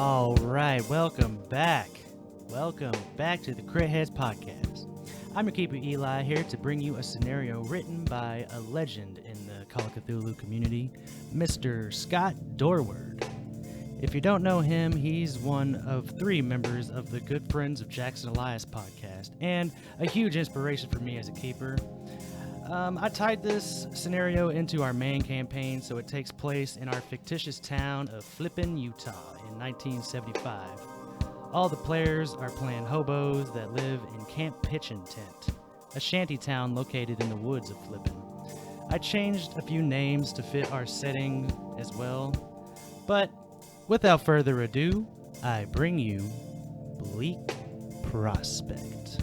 All right, welcome back. Welcome back to the Critheadz podcast. I'm your keeper Eli here to bring you a scenario written by a legend in the Call of Cthulhu community, Mr. Scott Dorward. If you don't know him, he's one of 3 members of the Good Friends of Jackson Elias podcast and a huge inspiration for me as a keeper. I tied this scenario into our main campaign, so it takes place in our fictitious town of Flippin, Utah in 1975. All the players are playing hobos that live in Camp Pitchin' Tent, a shanty town located in the woods of Flippin. I changed a few names to fit our setting as well, but without further ado, I bring you Bleak Prospect.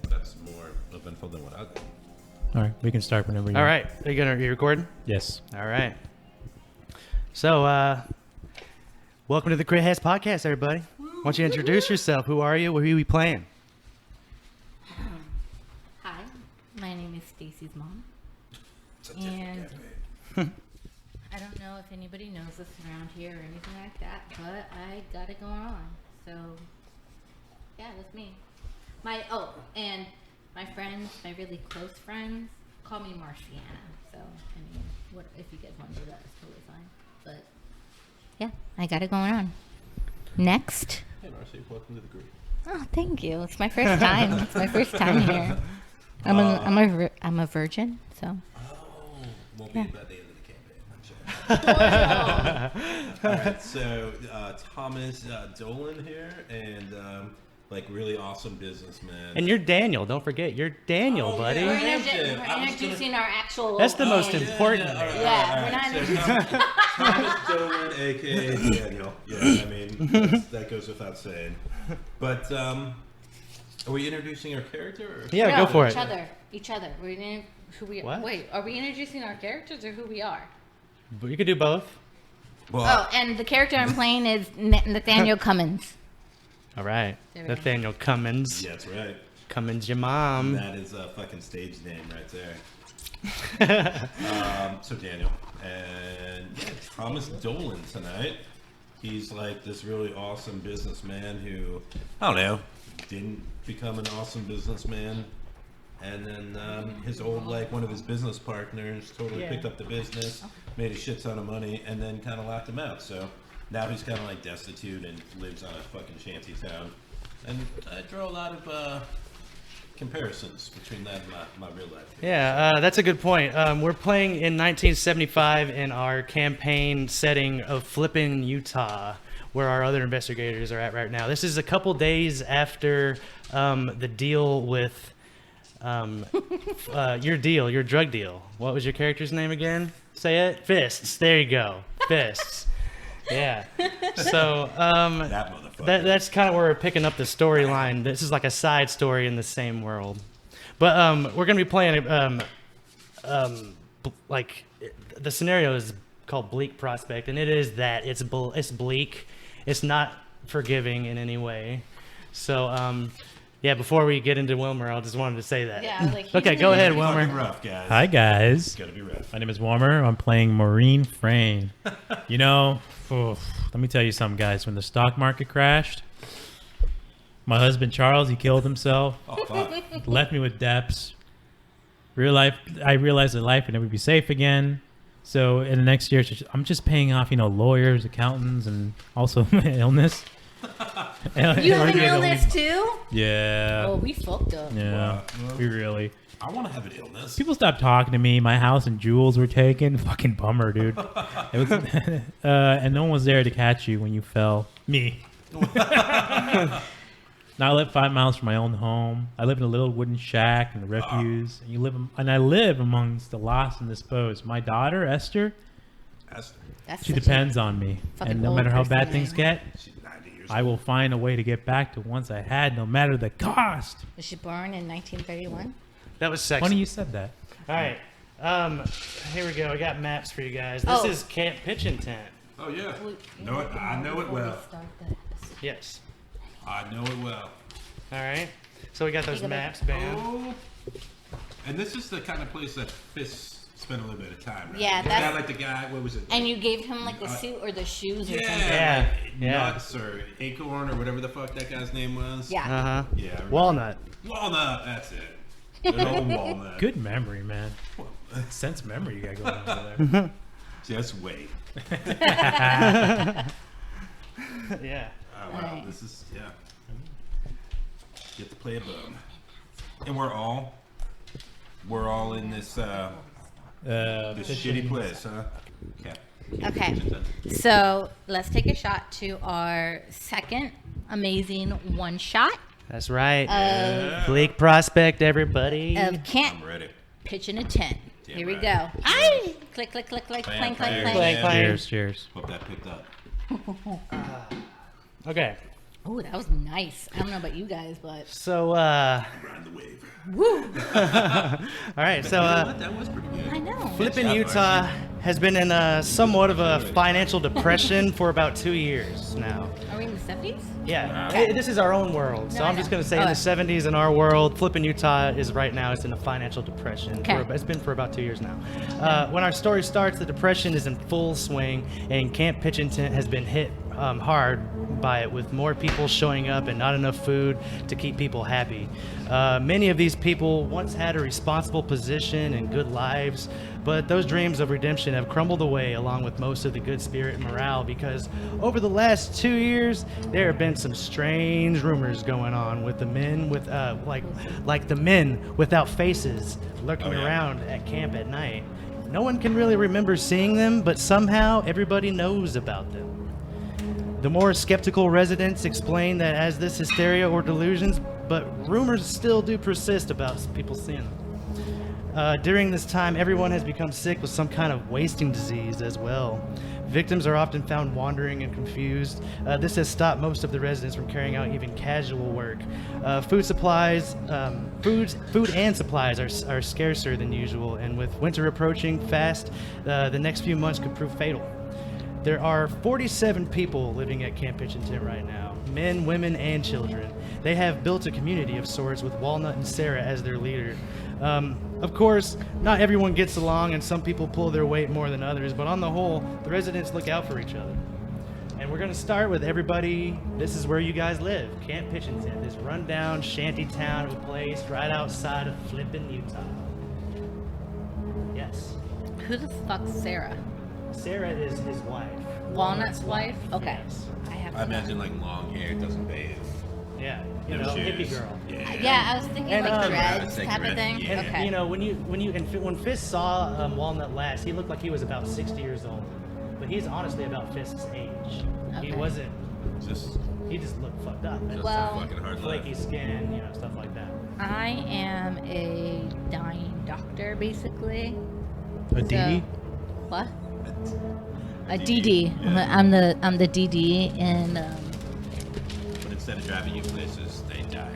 That's more eventful than what I did. All right, we can start whenever you All right, are you recording? Yes. All right. So, welcome to the Critheadz podcast, everybody. Why don't you introduce yourself? Who are you? Who are you playing? Hi, my name is Stacy's mom. And I don't know if anybody knows us around here or anything like that, but I got it going on. So, yeah, that's me. And my friends, my really close friends, call me Marciana. So, I mean, what if you guys want to do that, it's totally fine. But, yeah, I got it going on. Next. Hey, Marcy, welcome to the group. Oh, thank you. It's my first time. It's my first time here. I'm a virgin, so. Oh, won't be about the end of the campaign, I'm sure. All right, so Thomas Dolan here, and really awesome businessman. And you're Daniel. Don't forget, you're Daniel, buddy. Yeah. We're introducing our actual. That's the most important. Yeah, we're not introducing. Thomas Dolan, a.k.a. Daniel. Yeah, I mean, that goes without saying. But are we introducing our character? Or? Yeah, No, go for each it. other. Each other. We're in who we. What? Wait, are we introducing our characters or who we are? But you could do both. Well, Oh, and the character I'm playing is Nathaniel Cummins. All right. There we go. Nathaniel Cummins. yeah, that's right. Cummins, your mom. That is a fucking stage name right there. So Daniel and Thomas Dolan tonight. He's like this really awesome businessman who, I don't know, didn't become an awesome businessman. And then his old, one of his business partners totally picked up the business, made a shit ton of money, and then kind of locked him out. So now he's kind of destitute and lives on a fucking shanty town. And I draw a lot of comparisons between that and my real life. Yeah, that's a good point. We're playing in 1975 in our campaign setting of Flippin, Utah, where our other investigators are at right now. This is a couple days after the deal with your drug deal. What was your character's name again? Say it. Fists. There you go. Fists. Yeah. So That motherfucker. that's kind of where we're picking up the storyline. This is like a side story in the same world. But we're gonna be playing the scenario is called Bleak Prospect, and it is that it's bleak. It's not forgiving in any way. So yeah, before we get into Wilmer, I just wanted to say that. Yeah, Okay, go ahead, It's Wilmer. fucking rough, guys. Hi, guys. It's gonna be rough. My name is Warmer. I'm playing Maureen Frayne. You know, let me tell you something, guys. When the stock market crashed, my husband, Charles, he killed himself, Oh fuck. left me with debts. I realized that life would never be safe again. So in the next year, I'm just paying off, lawyers, accountants, and also my illness. You have an illness too? Yeah. Oh, we fucked up. Yeah. Wow. We really. I want to have an illness. People stopped talking to me. My house and jewels were taken. Fucking bummer, dude. It was, and no one was there to catch you when you fell. Me. Now I live 5 miles from my own home. I live in a little wooden shack in the refuse. And I live amongst the lost and disposed. My daughter, Esther, Esther. That's she such a depends on me. fucking And no old matter how person bad things name. get, She's 90 years I will find a way to get back to once I had, no matter the cost. Was she born in 1931? That was sexy. Funny you said that. All right. Here we go. I got maps for you guys. This Oh. is Camp Pitchin' Tent. Oh yeah. You Know it. I know it before we well. start this. Yes. I know it well. All right. So we got those Take a look. maps, bam. Oh. And this is the kind of place that Fists spend a little bit of time. Right? Yeah, Is that's- that like the guy? What was it? And you gave him like the suit or the shoes or something. Yeah, Yeah. Nuts or Acorn or whatever the fuck that guy's name was. Yeah. Uh-huh. Yeah. I remember. Walnut. Walnut. That's it. Good old Walnut. Good memory, man. Sense of memory you got going on over there. Just wait. Yeah. Oh, wow. Right. This is Get to play a bum, and we're all in this this shitty place, huh? Okay. Okay. So let's take a shot to our second amazing one shot That's right. of Bleak Prospect, everybody. Can't I'm ready. Pitch in a tent. Damn Here we right. go. Aye! Click, click, click, click, Clang, clang, clang, clang. clang. Clang. Cheers, cheers. Hope that picked up. Okay. Oh, that was nice. I don't know about you guys, but So, Ride the wave. woo! all right. So, That was pretty good. I know. Flippin' job, Utah has been in somewhat of a financial depression for about 2 years now. Are we in the 70s? Yeah, Wow. this is our own world. So No, I I'm just know. going to say in the Oh. 70s in our world, Flippin' Utah is right now, it's in a financial depression. Okay. It's been for about 2 years now. When our story starts, the depression is in full swing, and Camp Pitchin' Tent has been hit hard by it, with more people showing up and not enough food to keep people happy. Many of these people once had a responsible position and good lives, but those dreams of redemption have crumbled away along with most of the good spirit and morale, because over the last 2 years there have been some strange rumors going on with the men with like the men without faces lurking Oh, yeah. around at camp at night. No one can really remember seeing them, but somehow everybody knows about them. The more skeptical residents explain that as this hysteria or delusions, but rumors still do persist about people seeing them. During this time, everyone has become sick with some kind of wasting disease as well. Victims are often found wandering and confused. This has stopped most of the residents from carrying out even casual work. Food and supplies are scarcer than usual, and with winter approaching fast, the next few months could prove fatal. There are 47 people living at Camp Pitchin' Tent right now, men, women, and children. They have built a community of sorts with Walnut and Sarah as their leader. Of course, not everyone gets along, and some people pull their weight more than others, but on the whole, the residents look out for each other. And we're going to start with everybody. This is where you guys live, Camp Pitchin' Tent, this rundown shanty town of a place right outside of Flippin' Utah. Yes. Who the fuck's Sarah? Sarah is his wife. Walnut's wife? Okay. Yes. I I imagine like long hair, doesn't bathe. Yeah, you No know, shoes. hippie girl. Yeah, I was thinking And, like I was dreads thinking type of red. thing. Yeah. Okay. You know, when Fist saw Walnut last, he looked like he was about 60 years old, but he's honestly about Fist's age. He Okay. wasn't. Just He just looked fucked up. a Well, fucking hard Flaky life. skin, you know, stuff like that. I am a dying doctor, basically. A DD? What? A DD. I'm the DD, and But instead of driving you places, they die.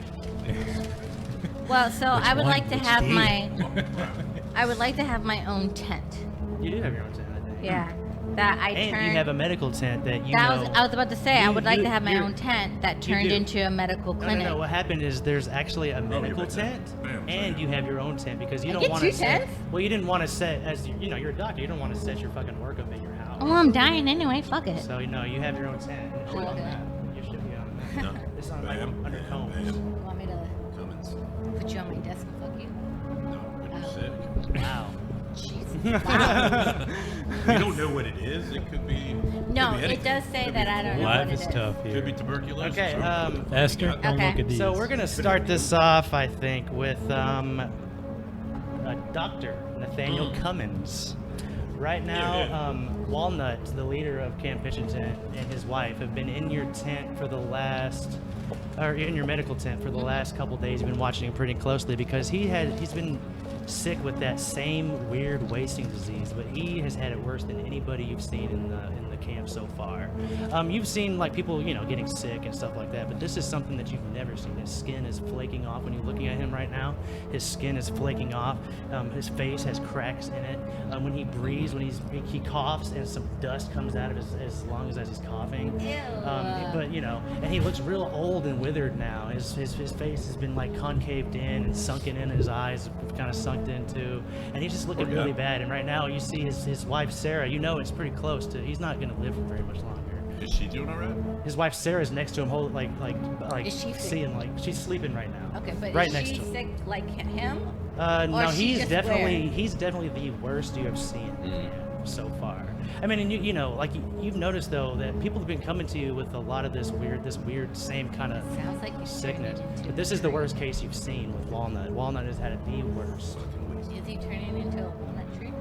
well, so I would one? like to Which have day? I would like to have my own tent. You do have your own tent, I think. Yeah, that I And turned. you have a medical tent that you that know. was I was about to say. I you- would like you- to have my you're- own tent that you turned do. into a medical No, clinic. no, no. What happened is there's actually a medical right there. tent, Bam, and sorry. you have your own tent because you I don't get want two to set. tents? Well, you didn't want to set as you know you're a doctor. You don't want to set your fucking work up at your house. Oh, I'm dying anyway. Fuck it. So you know you have your own tent. And it should be on Okay. that. You should be on that. No. It's on like Bam, under bam, combs. bam. You want me to Cummins. put you on my desk and fuck you? No, when you're Oh. sick. Wow. Jesus. Wow. You don't know what it is. It could be. No, could be it anything. does say Could that be I don't flu. know Life what is it is. tough Could here. be tuberculosis. Okay, or- Esther, don't Okay. look at these. So we're gonna start this off, I think, with a Dr. Nathaniel Cummins. Right now, Yeah. Walnut, the leader of Camp Pitchin' Tent, and his wife have been in your tent for the last, or in your medical tent for the last couple days. You've been watching him pretty closely because he's been sick with that same weird wasting disease, but he has had it worse than anybody you've seen in the camp so far. You've seen like people, you know, getting sick and stuff like that, but this is something that you've never seen. His skin is flaking off when you're looking at him right now. His skin is flaking off. His face has cracks in it. When he breathes, when he coughs, and some dust comes out of his lungs as he's coughing. Ew. But you know, and he looks real old and withered now. His face has been like concaved in and sunken in. His eyes have kind of sunk knocked into, and he's just looking really bad. And right now, you see his wife Sarah. You know, it's pretty close to. He's not going to live for very much longer. Is she doing all right? His wife Sarah's next to him, like Is she sick? seeing like she's sleeping right now. Okay, but right is next she to him. sick like him? No, she he's just definitely the worst you have seen so far. I mean, and you know, like you've noticed though that people have been coming to you with a lot of this weird same kind of Sounds like he's sickness. turning into But this is the worst case you've seen with Walnut. Walnut has had it the worst. Is he turning into a walnut tree?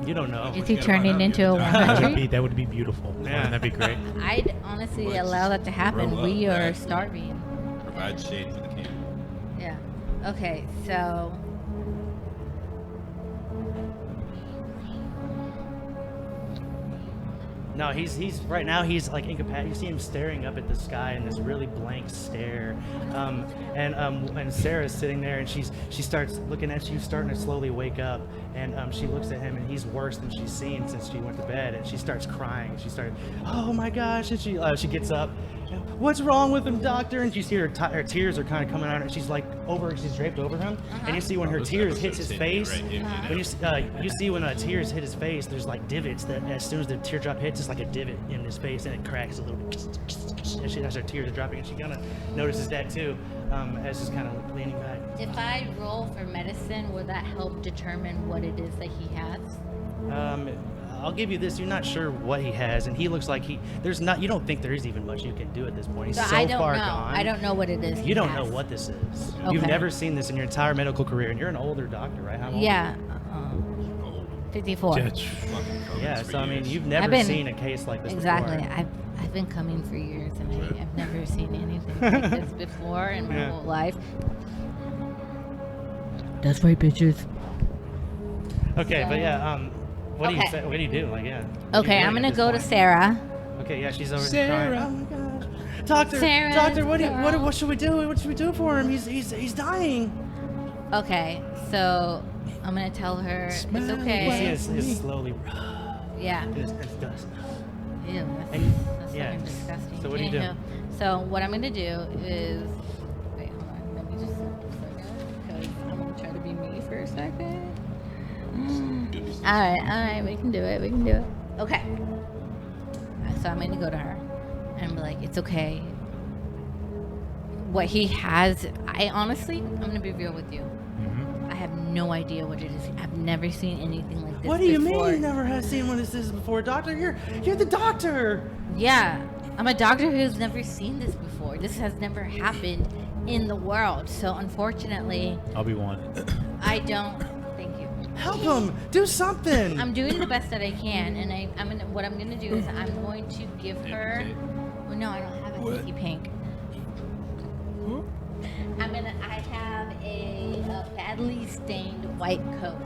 You don't know. Is he turning into a walnut tree? That would be beautiful. Yeah. That'd be great. I'd honestly Let's allow that to happen. grow up, We are right? starving. Provide shade for the camp. Yeah. Okay, so No, he's right now he's like incapacitated. You see him staring up at the sky in this really blank stare, and Sarah's sitting there and she starts looking at you, starting to slowly wake up, and she looks at him and he's worse than she's seen since she went to bed, and she starts crying. She started, oh my gosh, and she gets up. What's wrong with him, doctor? And you see her tears are kind of coming out, and she's like she's draped over him, and you see when her This tears hits episode's his hitting you face. right in, When you see when tears hit his face, there's like divots that as soon as the teardrop hits, it's like a divot in his face, and it cracks a little. And as her tears are dropping, and she kind of notices that too, as she's kind of leaning back. if I roll for medicine, would that help determine what it is that he has? I'll give you this. You're not sure what he has, and he looks like you don't think there is even much you can do at this point. He's So so I don't far know. gone. I don't know what it is. You he don't has. know what this is. Okay. You've never seen this in your entire medical career, and you're an older doctor, right? How old? Yeah. Oh, 54. fucking comments Yeah, for so I mean, years. you've never been- seen a case like this Exactly. before. I've been coming for years, and I've never seen anything like this before in my Yeah. whole life. That's right, bitches. Okay, but yeah, what do you Okay. say? What do you do? Like, yeah. What are you Okay, doing I'm at gonna this go to point? Sarah. Okay, yeah, she's over Sarah. crying. Oh my gosh, doctor, Sarah, doctor, what girl. should we do? What should we do for him? He's dying. Okay, so I'm gonna tell her it's You see okay. it's slowly. Yeah. It's dust. Ew, And- that's yeah. fucking disgusting. So what do you do? Anywho, so what I'm gonna do is, wait, hold on, let me just because I'm gonna try to be me for a second. All right, we can do it. Okay. So I'm gonna go to her and be like, it's okay. What he has, I'm gonna be real with you. I have no idea what it is. I've never seen anything like this What do you before. mean you never have seen one of this before, doctor? You're the doctor. Yeah, I'm a doctor who's never seen this before. This has never happened in the world. So unfortunately, I'll be one. I don't. Thank you. Help him. Do something. I'm doing the best that I can, and what I'm gonna do is I'm going to give her. Well, no, I don't have a hanky pink. I have a badly stained white coat.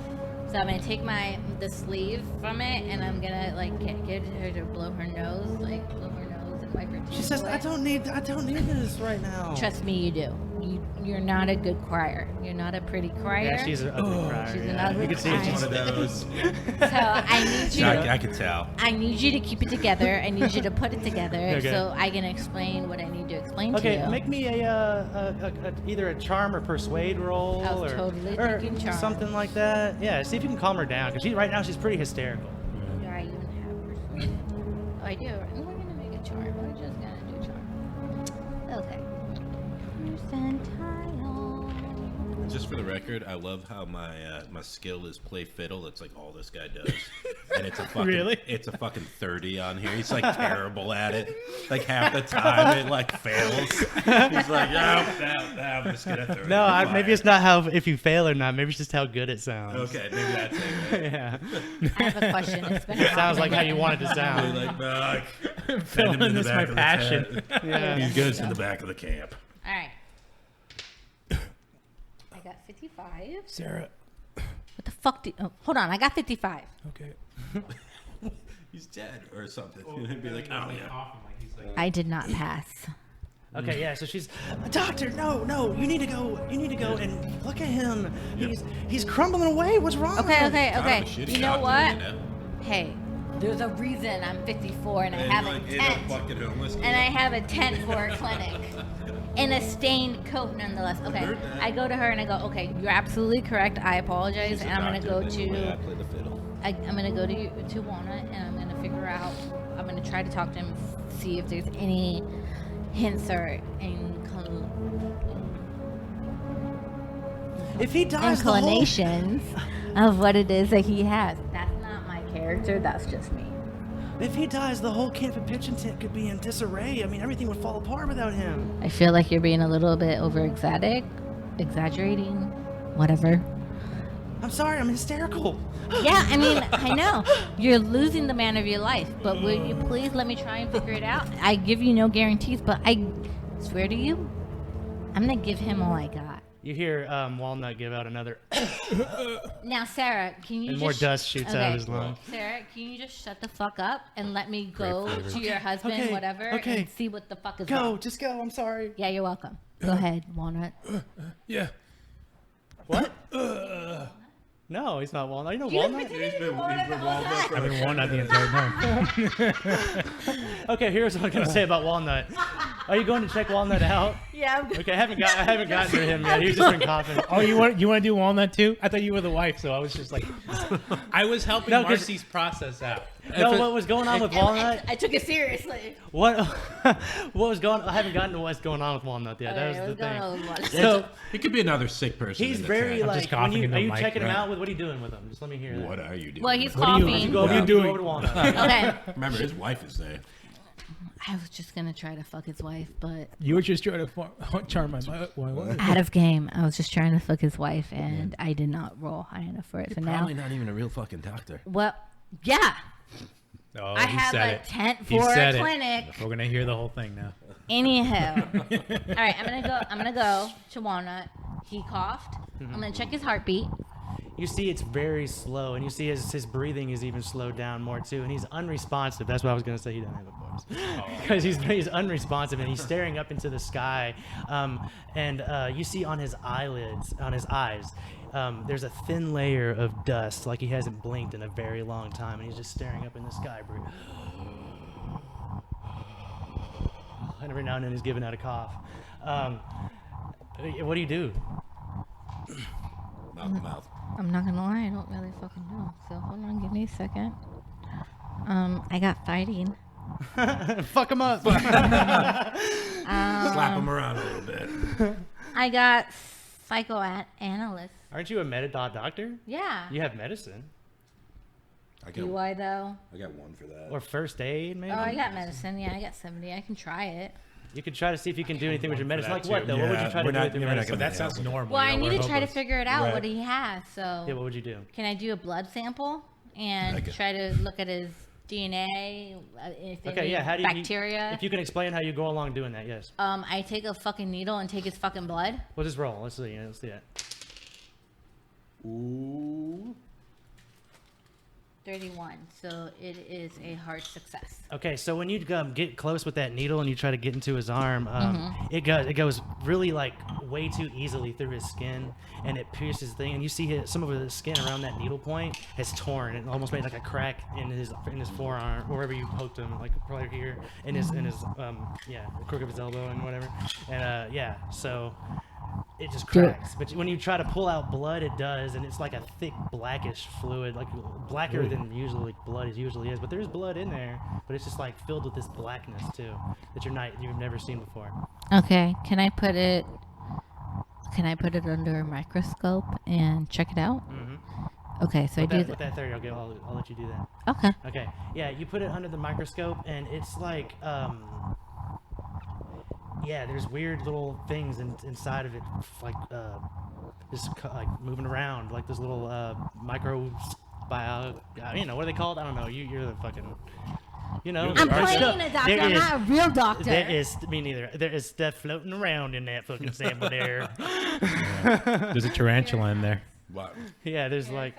So I'm gonna take the sleeve from it, and I'm gonna like get her to blow her nose and wipe her teeth. She says, away. I don't need this right now. Trust me, you do. You're not a good crier. You're not a pretty crier. Yeah, she's an ugly crier. She's an yeah. ugly You can see crier. it. One of those. So I need you. I could tell. I need you to keep it together. I need you to put it together Okay. so I can explain what I need to explain to Okay, you. make me either a charm or persuade roll I was or, totally or thinking charm. something like that. Yeah, see if you can calm her down because right now she's pretty hysterical. Do I even have persuasion? Oh, I do. We're gonna make a charm. We're just gonna do charm. Okay. Percentile. Just for the record, I love how my skill is play fiddle. That's like all this guy does, and it's a fucking it's a fucking 30 on here. He's like terrible at it. Like half the time it like fails. He's like, no, I'm just gonna throw it. No, in the maybe fire." it's not how if you fail or not. Maybe it's just how good it sounds. Okay, maybe that's it. Right? Yeah. I have a question. It's been a It sounds hot like how minute. you want it to sound. Like, fuck. Send him Feeling to the this back my of the passion. tent. Yeah. He goes to the back of the camp. All right. I got 55. Sarah. What the fuck? Hold on. I got 55. Okay. He's dead or something. He'd be like, oh yeah. I did not pass. Okay, yeah. So she's, doctor, no, you need to go and look at him. He's crumbling away. What's wrong? with Okay, him? okay, Kind okay. of a shitty You know doctor, what? you know? Hey, there's a reason I'm 54 and I And have like a in a tent. fucking homeless And I have a tent for a clinic. in a stained coat nonetheless. Okay, I go to her and I go, okay, you're absolutely correct. I apologize, and I'm gonna go to. I'm gonna go to Walnut, and I'm gonna figure out. I'm gonna try to talk to him, see if there's any hints or If he dies, inclinations of what it is that he has. That's not my character. That's just me. If he dies, the whole camp and pitching tent could be in disarray. I mean, everything would fall apart without him. I feel like you're being a little bit exaggerating, whatever. I'm sorry, I'm hysterical. Yeah, I mean, I know. You're losing the man of your life, but will you please let me try and figure it out? I give you no guarantees, but I swear to you, I'm going to give him all I got. You hear Walnut give out another... Now, Sarah, can you and more dust shoots out of his lungs. Sarah, can you just shut the fuck up and let me go to your husband, whatever, and see what the fuck is wrong? Just go, I'm sorry. Yeah, you're welcome. Go ahead, Walnut. Yeah. What? No, he's not Walnut. You know Walnut? He's been Walnut. I've been Walnut the entire time. Okay, here's what I'm gonna say about Walnut. Are you going to check Walnut out? Yeah. Okay, I haven't gotten to him yet. He's just been coughing. Oh, you want to do Walnut too? I thought you were the wife, so I was just like, I was helping Marcy's process out. No, what was going on with Walnut? I took it seriously. What was going? I haven't gotten to what's going on with Walnut yet. That was the thing. So he could be another sick person. He's in the very chat. like. just coughing Are you into the checking him mic, out with? What are you doing with him? Just let me hear that. What are you doing? Well, he's What coughing. are you doing? Go over to Walnut. Okay. Remember, his wife is there. I was just gonna try to fuck his wife, but You were just trying to charm my wife. out of game. I was just trying to fuck his wife, and I did not roll high enough for it. So now, Probably not even a real fucking doctor. well, yeah, Oh, I he have said a it. tent He for a said it. clinic. We're gonna hear the whole thing now. Anyhow, all right, I'm gonna go to Walnut. He coughed. I'm gonna check his heartbeat. You see, it's very slow, and you see his breathing is even slowed down more too, and he's unresponsive. That's what I was gonna say. He doesn't have a voice because he's unresponsive, and he's staring up into the sky. And you see on his eyelids, on his eyes, there's a thin layer of dust, like he hasn't blinked in a very long time, and he's just staring up in the sky. And every now and then he's giving out a cough. What do you do? Mouth to mouth. I'm not gonna lie, I don't really fucking know. So hold on, give me a second. I got fighting. Fuck him up. Slap him around a little bit. I got psychoanalyst. Aren't you a doctor? Yeah. Mm-hmm. You have medicine Do I though? I got one for that. or first aid, maybe. Oh, I got medicine. Yeah, I got 70. I can try it. You could try to see if you can do anything with your medicine. Like that what too. though? What would you Yeah, try to we're do not- with your we're not medicine? But that sounds normal. Well, I you know, need we're to try to hopeless. figure it out Right. what he has. So Yeah, what would you do? can I do a blood sample and Okay. try to look at his DNA? If Okay, any yeah. How do you? bacteria? If you can explain how you go along doing that, yes. I take a fucking needle and take his fucking blood. We'll just roll. Let's see. Let's see it. Ooh. 31. So it is a hard success. Okay, so when you get close with that needle and you try to get into his arm, it goes really like way too easily through his skin, and it pierces the thing. And you see some of his skin around that needle point has torn. It almost made like a crack in his forearm, or wherever you poked him, like probably here in his the crook of his elbow and whatever. And so it just cracks. But when you try to pull out blood, it does, and it's like a thick blackish fluid, like blacker than usually blood usually is. But there's blood in there, but it's just like filled with this blackness too that you've never seen before. Okay. Can I put it under a microscope and check it out? Mm-hmm. Okay. So I do With that. that 30, I'll let you do that. Okay. Okay. Yeah, you put it under the microscope, and it's like there's weird little things inside of it, like just like moving around, like this little what are they called? I don't know. You're the fucking, I'm there's playing stuff- a doctor. there I'm is- not a real doctor. There is me neither. There is stuff floating around in that fucking sample there. There's a tarantula in there. What? Yeah, there's like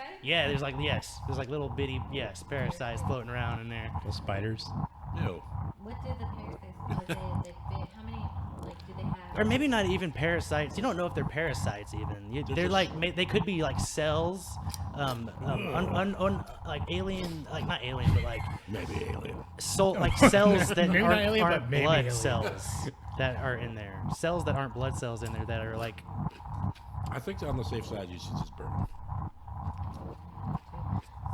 little bitty parasites floating around in there. Little spiders. No. What did the parasites? How many? Like, do they have? Or maybe not even parasites. You don't know if they're parasites even. They're like they could be like cells, like alien, like not alien, but like Maybe alien. like cells that Maybe not aren't, alien, but aren't maybe blood alien. cells. that are in there. Cells that aren't blood cells in there that are like. I think on the safe side, you should just burn them.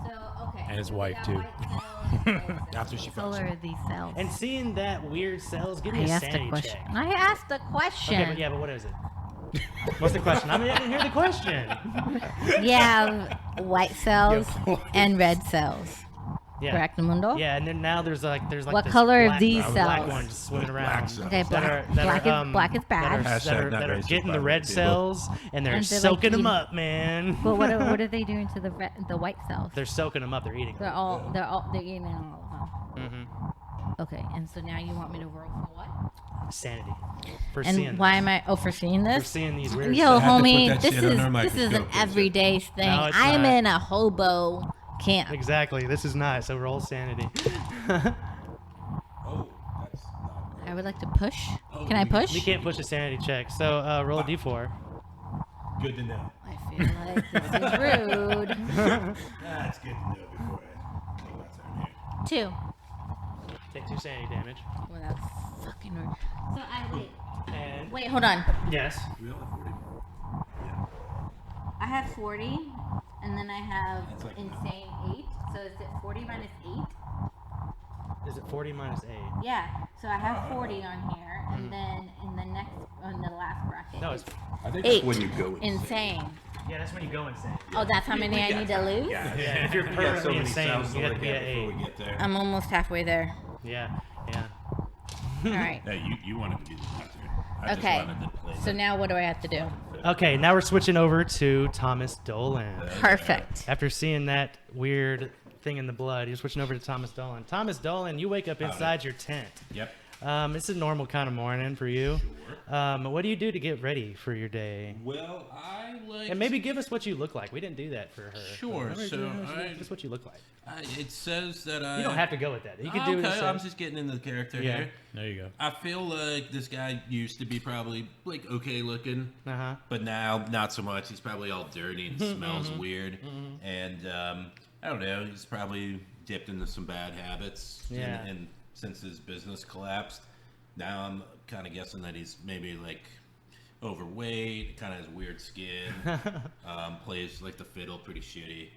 So, okay. And his so we wife, got too. white cells, red cells. After she What color fucks are these cells? And seeing that weird cells, give me I a asked a sanity question. check. I asked a question. Okay, but yeah, but what is it? What's the question? I didn't hear the question. You have white cells and red cells. Yeah. Correct, Mundo? Yeah, and then now there's like What this color are black, these black cells? ones swimming Black around. cells. Okay, That black, are, black is bad. that are racist getting the by red people. cells and they're And they're, soaking like, them eating- up, man. But what are they doing to the white cells? They're soaking them up. They're eating They're them. they're eating all of them. Mm-hmm. Okay, and so now you want me to roll for what? Sanity. For And seeing why this. am I? Oh, for seeing For this? seeing these weird Yo, cells. had to put homie, that this shit under a is an microscope, is it? everyday thing. No, it's I'm not. in a hobo camp. Exactly. This is not. So roll sanity. Oh, that's not. I would like to push. Oh, Can I push? You can't push a sanity check. So roll a d4. Good to know. I feel like this is rude. That's good to know before I take my turn here. 2. Take 2 sanity damage. Well, that's fucking rude. So I And wait. Hold on. yes. We all have 40. Yeah. I have 40, and then I have That's like- insane 8. So is it 40 minus 8? Is it 40 minus 8? Yeah. So I have 40 on here, and then in the next, on the last bracket, No, it's I think 8. that's when you go Insane. yeah. That's when you go insane. Oh, that's how many I need to lose? Yeah, Yeah, if you're we got permanently many insane, cells to you have to look be at at before 8. we get there. I'm almost halfway there. Yeah. Yeah. All right. Hey, you wanted to be the doctor. I Okay. just wanted to play So now what do I have to do? Okay, now we're switching over to Thomas Dolan. Perfect. After seeing that weird thing in the blood, you're switching over to Thomas Dolan. Thomas Dolan, you wake up inside your tent. Yep. It's a normal kind of morning for you. What do you do to get ready for your day? Well, I like. And maybe give us what you look like. We didn't do that for her. Sure, Remember, so give us what you look like. It says that I. You don't have to go with that. You can do okay, it. I'm just getting into the character Yeah. here. There you go. I feel like this guy used to be probably like okay looking, Uh-huh. but now not so much. He's probably all dirty and smells weird, and I don't know. He's probably dipped into some bad habits. Yeah. And since his business collapsed, now I'm kind of guessing that he's maybe like overweight, kind of has weird skin, plays like the fiddle pretty shitty.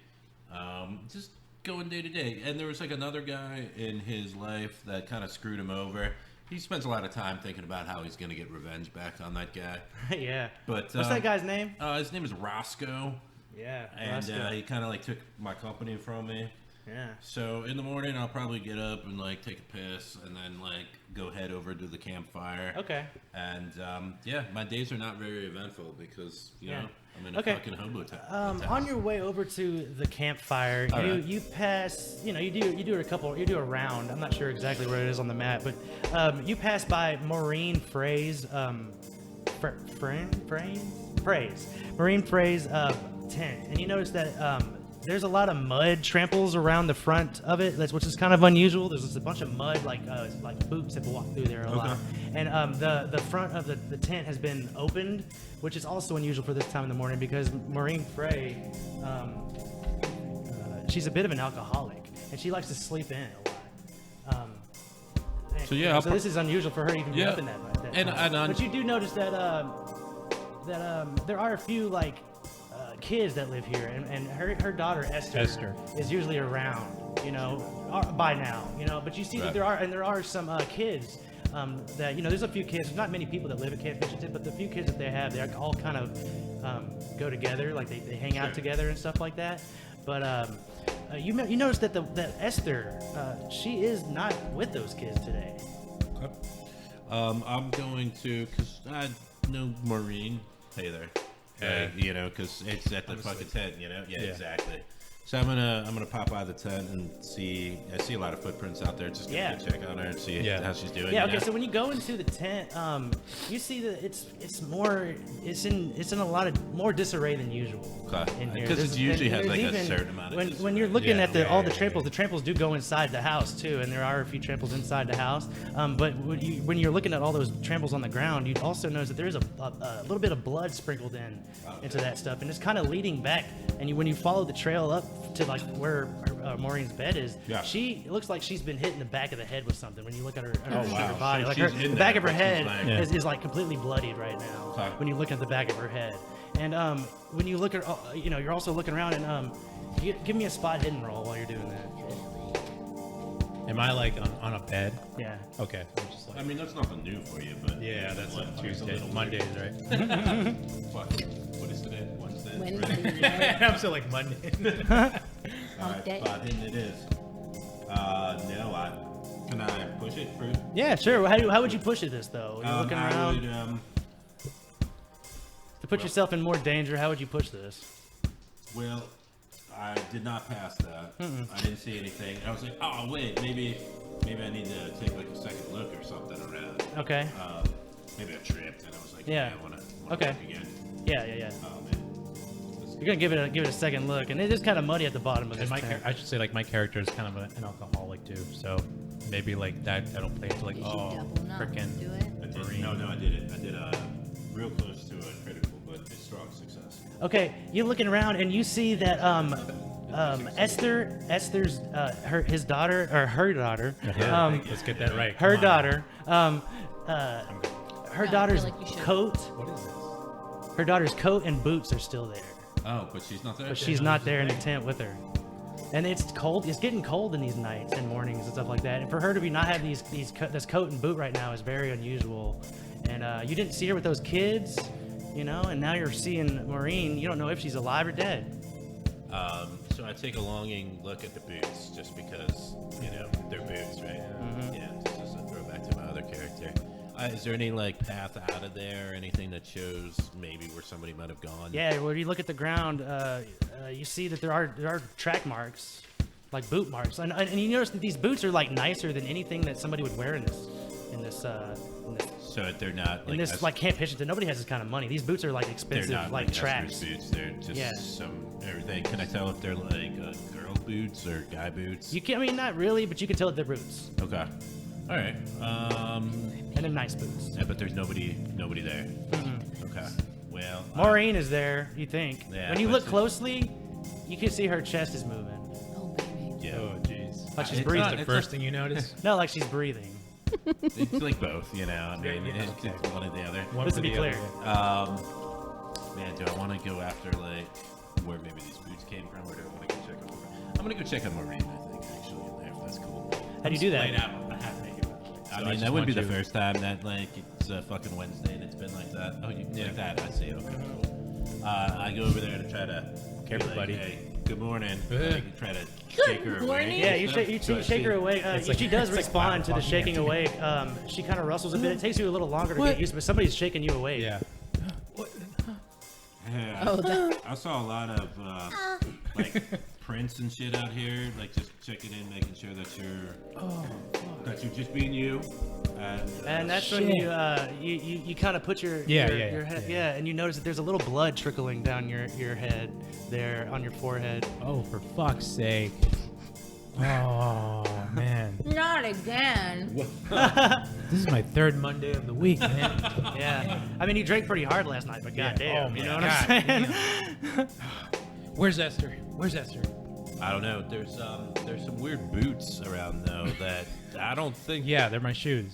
Just going day to day. And there was like another guy in his life that kind of screwed him over. He spends a lot of time thinking about how he's going to get revenge back on that guy. Yeah. But What's that guy's name? His name is Roscoe, Yeah. and Roscoe. he kind of like took my company from me. Yeah. So in the morning, I'll probably get up and like take a piss, and then like go head over to the campfire. Okay. And yeah, my days are not very eventful because you Yeah. know I'm in a Okay. fucking hobo town. On your way over to the campfire, All right. you pass. You do a round. I'm not sure exactly where it is on the map, but you pass by Maureen Frey's Maureen Frey's tent, and you notice that there's a lot of mud tramples around the front of it, which is kind of unusual. There's just a bunch of mud, like boots have walked through there a lot. And the front of the tent has been opened, which is also unusual for this time in the morning because Maureen Frey, she's a bit of an alcoholic, and she likes to sleep in a lot. So, yeah, I'll so this is unusual for her to even be Yeah. up in that And- time. and but you do notice that there are a few kids that live here, and her daughter Esther is usually around, by now, But you see that Right. there are some kids that there's a few kids. There's not many people that live at Camp Mitchellton, but the few kids that they have, they all kind of go together, like they hang out together and stuff like that. But you notice that that Esther, she is not with those kids today. Okay. I'm going to, because I know Maureen. Hey there. Because it's at the fucking tent, Yeah, exactly. So I'm gonna pop by the tent and see. I see a lot of footprints out there. Just gonna go check on her and see how she's doing. Yeah. Okay. So when you go into the tent, you see that it's in a lot of more disarray than usual. In here. Because it usually has like There's a certain amount of. when you're looking at all the tramples, yeah. the tramples do go inside the house too, and there are a few tramples inside the house. But when you're looking at all those tramples on the ground, you also notice that there is a little bit of blood sprinkled into that stuff, and it's kind of leading back. And when you follow the trail up to like where Maureen's bed is, Yeah. she looks like she's been hit in the back of the head with something. When you look at her, wow. her body, So like she's her, in the back there, of her but she's head like- is like completely bloodied right now. Okay. When you look at the back of her head, and when you look at, you're also looking around and give me a spot hidden roll while you're doing that. Am I like on a bed? Yeah. Okay. I'm just I like, mean, that's nothing new for you, but yeah, that's what, like it's a Tuesday, little Mondays, right? Fuck. What is today? Wednesday? Wednesday, right? I'm still like Monday. All Hump right, day. spot hidden it is. Can I push it through? Yeah, sure. How would you push it this though? You're looking I around would, to put yourself in more danger. How would you push this? well, I did not pass that. I didn't see anything. I was like, oh wait, maybe I need to take like a second look or something around. Okay. Maybe I tripped, and I was like, Yeah. I want to Okay. look again. Yeah. Oh man. You're gonna give it a second look, and it is kind of muddy at the bottom of And this my tent. I should say like my character is kind of an alcoholic too, so maybe like that'll play into like Did you oh double knock? frickin' Do it. I did, Marine. no, I did it. I did real close to a critical, but a strong success. Okay, you're looking around and you see that Esther's her daughter, let's get that right. her Come on. daughter, her I daughter's feel like you should. coat, What is this? her daughter's coat and boots are still there, Oh, but she's not there. but she's not there in the tent with her. And it's cold. It's getting cold in these nights and mornings and stuff like that. And for her to not have this coat and boot right now is very unusual. And you didn't see her with those kids, and now you're seeing Maureen. You don't know if she's alive or dead. So I take a longing look at the boots, just because they're boots, right? Yeah. Just a throwback to my other character. Is there any like path out of there, or anything that shows maybe where somebody might have gone? Yeah, when you look at the ground, you see that there are track marks, like boot marks, and you notice that these boots are like nicer than anything that somebody would wear in this So they're not like like Camp Hitchington. Nobody has this kind of money. These boots are like they're expensive, not like tracks. Esther's boots. They're just Yeah. some everything. Can I tell if they're like girl boots or guy boots? You can, I mean, not really, but you can tell that they're boots, Okay. All right. and they're nice boots. Yeah, but there's nobody there. Okay. Well. Maureen is there, you think? Yeah, when you but look she- closely, you can see her chest is moving. Oh, baby. Yeah. Oh jeez. Like she's It's breathing. not the first thing you notice. No, like she's breathing. It's like both, I mean, Yeah, it's one or the other. One Just for to be the clear. other. Man, do I want to go after like where maybe these boots came from, or do I want to go check on Maureen? I'm gonna go check on Maureen. I think actually in there, if that's cool. How do you do Laid that? out. I have to make it. I So mean, just that wouldn't be want the you- first time that like it's a fucking Wednesday and it's been like that. Oh, like that? I see. Okay, cool. I go over there to try to Careful, be like, buddy. Hey, good morning. Ugh. Like, try to shake her awake. morning. Yeah, you and shake, stuff. you So I shake her see- awake. It's like- she does it's like respond to the 5 o'clock shaking in the awake. She kind of rustles a bit. It takes you a little longer to get used to, but somebody's shaking you awake. Yeah. Yeah, Oh, that. I saw a lot of like prints and shit out here, like just checking in, making sure that you're just being you. And that's when you kind of put your Yeah, your, yeah, your head, yeah. and you notice that there's a little blood trickling down your head there on your forehead. Oh, for fuck's sake. Oh man. Not again. This is my third Monday of the week, man. Yeah, I mean you drank pretty hard last night, but Yeah. goddamn, Oh, you my know what I'm saying? Where's Esther? Where's Esther? I don't know. There's some weird boots around though that I don't think Yeah, they're my shoes.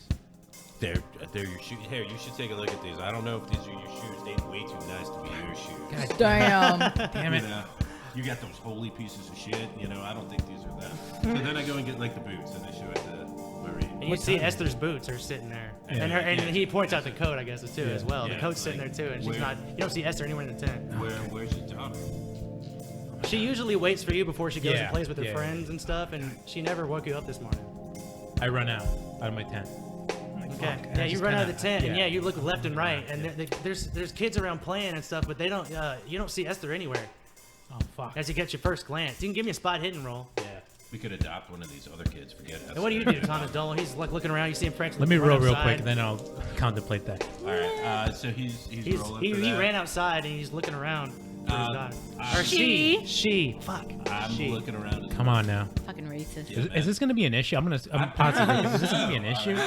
they're your shoes. Here, you should take a look at these. I don't know if these are your shoes. They're way too nice to be your shoes. God Damn. damn it. You got those holy pieces of shit. I don't think these are them. So then I go and get like the boots and I show it to Marie. And you see Esther's boots are sitting there, Yeah, and her and yeah. he points out the coat, I guess, too, as well. Yeah, The coat's sitting there like, too, and she's where- not. You don't see Esther anywhere in the tent. Where's your daughter? She usually waits for you before she goes Yeah, and plays with her yeah. friends and stuff, and she never woke you up this morning. I run out of my tent. Okay. Yeah, you run out of the tent, and yeah, you look left and right, and there's kids around playing and stuff, but they don't. You don't see Esther anywhere Oh fuck. as you get your first glance. You can give me a spot hidden roll. Yeah. We could adopt one of these other kids. Forget it. And what do you do, Thomas Dolan? He's like looking around. You see him practicing. Let me run roll real outside. quick, and then I'll contemplate that. All right. So he's rolling. He for that. ran outside and he's looking around. For his daughter. Or She. She. Fuck. I'm She. looking around. Come on now. Fucking racist. Is this going to be an issue? I'm positive. Is this going to be an issue?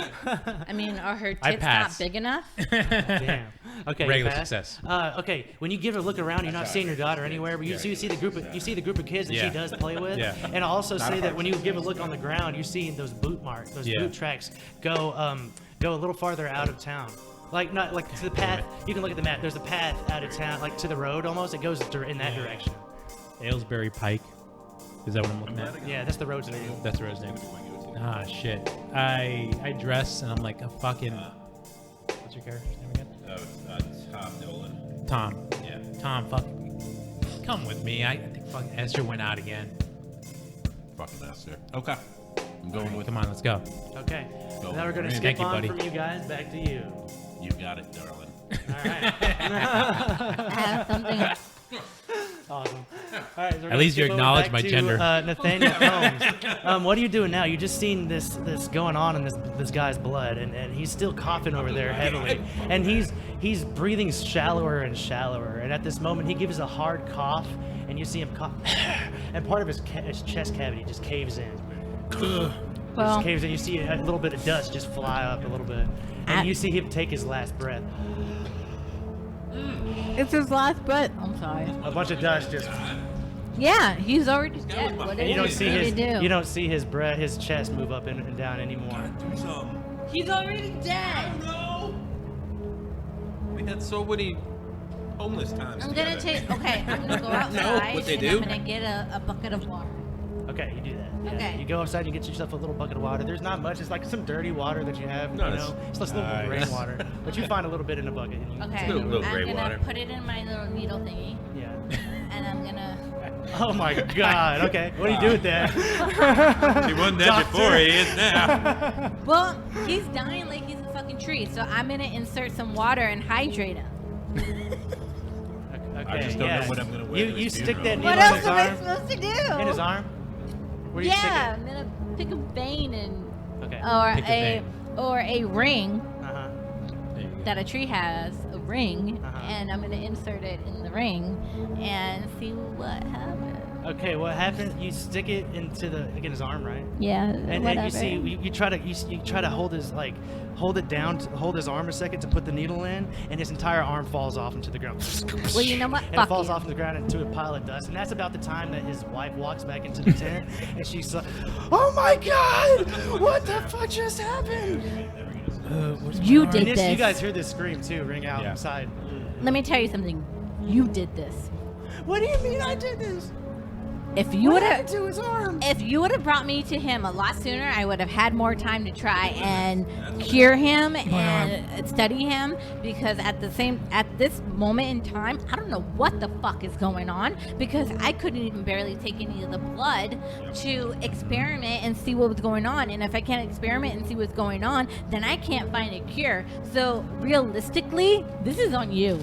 I mean, are her I tits not pass. big enough? Damn. Okay. Regular you pass? success. Okay. When you give her a look around, you're not seeing your daughter anywhere, but you see the group of kids that Yeah. she does play with. Yeah. And I'll also say that when you give a look on the ground, you're seeing those boot marks, those Yeah. boot tracks go a little farther out of town. Like not like to the path. You can look at the map. There's a path out of town, like to the road almost. It goes in that direction. Aylesbury Pike. Is that what I'm looking at? Yeah, that's the road's name. That's the road's name. Ah, shit. I dress and I'm like a fucking. What's your character's name again? Oh, Tom Dolan. Tom. Yeah. Tom, fucking. Come with me. I think fucking Esther went out again. Fucking Esther. Okay. I'm going with. Come on, let's go. Okay. Go Now we're gonna for it. skip Thank you, on buddy. from you guys back to you. You got it, darling. All right. I have something. Awesome. All right, so we're At gonna least you skip over acknowledge back my to, gender. Nathaniel Combs. What are you doing now? You just seen this going on in this guy's blood, and he's still coughing over there heavily, and he's breathing shallower and shallower. And at this moment, he gives a hard cough, and you see him cough, and part of his chest cavity just caves in. Well, Just caves in. You see a little bit of dust just fly up a little bit, and you see him take his last breath. it's his last breath. I'm sorry. A bunch of dust just. Yeah, he's already dead. What And you don't is see he his gonna do? you don't see his breath, his chest move up and down anymore. Do something. He's already dead. No. We had so many homeless times. I'm gonna together. I'm gonna go outside what they and do? I'm gonna get a bucket of water. Okay, you do that. Yeah. Okay. You go outside, you get yourself a little bucket of water. There's not much. It's like some dirty water that you have, Nice. you know. It's just a little Nice. rainwater. But you find a little bit in a bucket. And you Okay, Little I'm gray gonna water. put it in my little needle thingy, Yeah. and I'm gonna. Oh my God. Okay. What do you do with that? He wasn't that before. He is now. Well, he's dying like he's a fucking tree, so I'm gonna insert some water and hydrate him. Okay. I just don't know what I'm gonna wear to You his stick that funeral. needle What in else his am I arm. supposed to do? In his arm. Where do you Yeah, I'm gonna pick a vein and stick it? Okay. or Pick a vein. or a ring Uh-huh. There you go. that a tree has, a ring, Uh-huh. and I'm gonna insert it in the ring and see what happens. Okay. What happens? You stick it into his arm, right? Yeah, And whatever. you see, you try to hold it down, hold his arm a second to put the needle in, and his entire arm falls off into the ground. Well, you know what? And Fuck it falls you. off the ground into a pile of dust. And that's about the time that his wife walks back into the tent, and she's like, "Oh my God, what the fuck just happened?" You And did you this. guys hear this scream too ring out Yeah. inside. Let me tell you something. You did this. What do you mean I did this? If you What would happened have, to his arm? if you would have brought me to him a lot sooner, I would have had more time to try and cure him and study him. Because at this moment in time, I don't know what the fuck is going on. Because I couldn't even barely take any of the blood to experiment and see what was going on. And if I can't experiment and see what's going on, then I can't find a cure. So realistically, this is on you.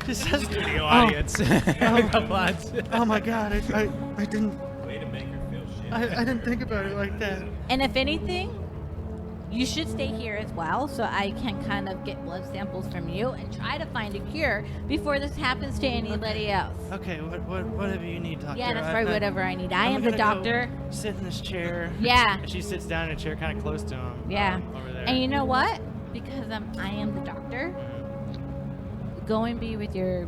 Just Studio audience. oh my God, I didn't Way to make her feel shit. I didn't think about it like that. And if anything, you should stay here as well so I can kind of get blood samples from you and try to find a cure before this happens to anybody else. Okay, whatever you need, doctor. Yeah, that's right, whatever I need. I I'm am the gonna go doctor. Sit in this chair. Yeah. And she sits down in a chair kind of close to him. Yeah. Over there. And you know what? Because I am the doctor, go and be with your,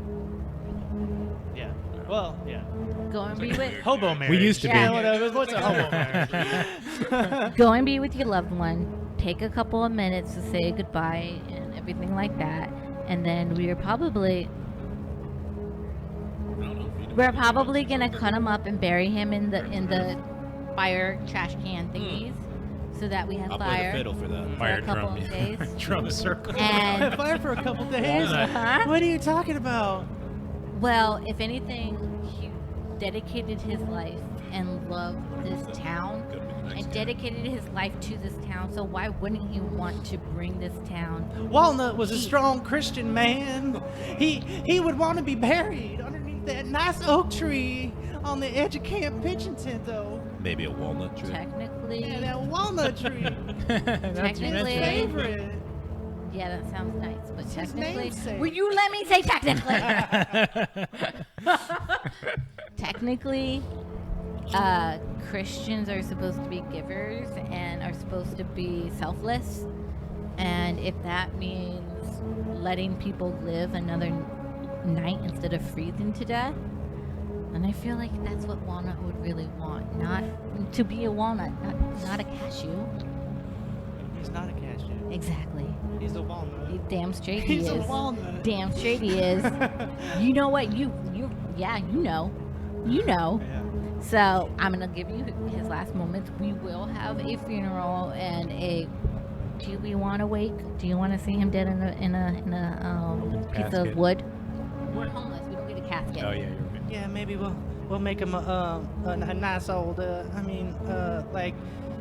Yeah. Well, yeah. go and be with, Hobo marriage. We used to Yeah. be. Whatever. What's a hobo marriage? go and be with your loved one. Take a couple of minutes to say goodbye and everything like that. And then we're probably gonna cut him up and bury him in the fire trash can thingies, so that we have I'll play the fire fiddle for that. for Fire a couple drum. of days. Drum circle. And Fire for a couple days. Huh? What are you talking about? well, if anything, he dedicated his life and loved this town and dedicated his life to this town. So why wouldn't he want to bring this town? Walnut was a strong Christian man. He would want to be buried underneath that nice oak tree on the edge of Camp Pitching Tent, though. Maybe a walnut tree. Technically, Yeah, that walnut tree. technically, Favorite. Yeah, that sounds nice, but What's his technically, namesake? will you let me say technically? Technically, Christians are supposed to be givers and are supposed to be selfless. And if that means letting people live another night instead of freezing to death, then I feel like that's what Walnut would really want. Not to be a walnut, not a cashew. He's not a cashew. Exactly. He's a walnut. Damn straight he He's is. a walnut. Damn straight he is. You know what? You know. Yeah. So I'm gonna give you his last moments. We will have a funeral and a. Do we want to wake? Do you want to see him dead in a piece Casket. of wood? We're homeless. We don't get a casket. Oh yeah, you're right. Yeah, maybe we'll make him a nice old. Like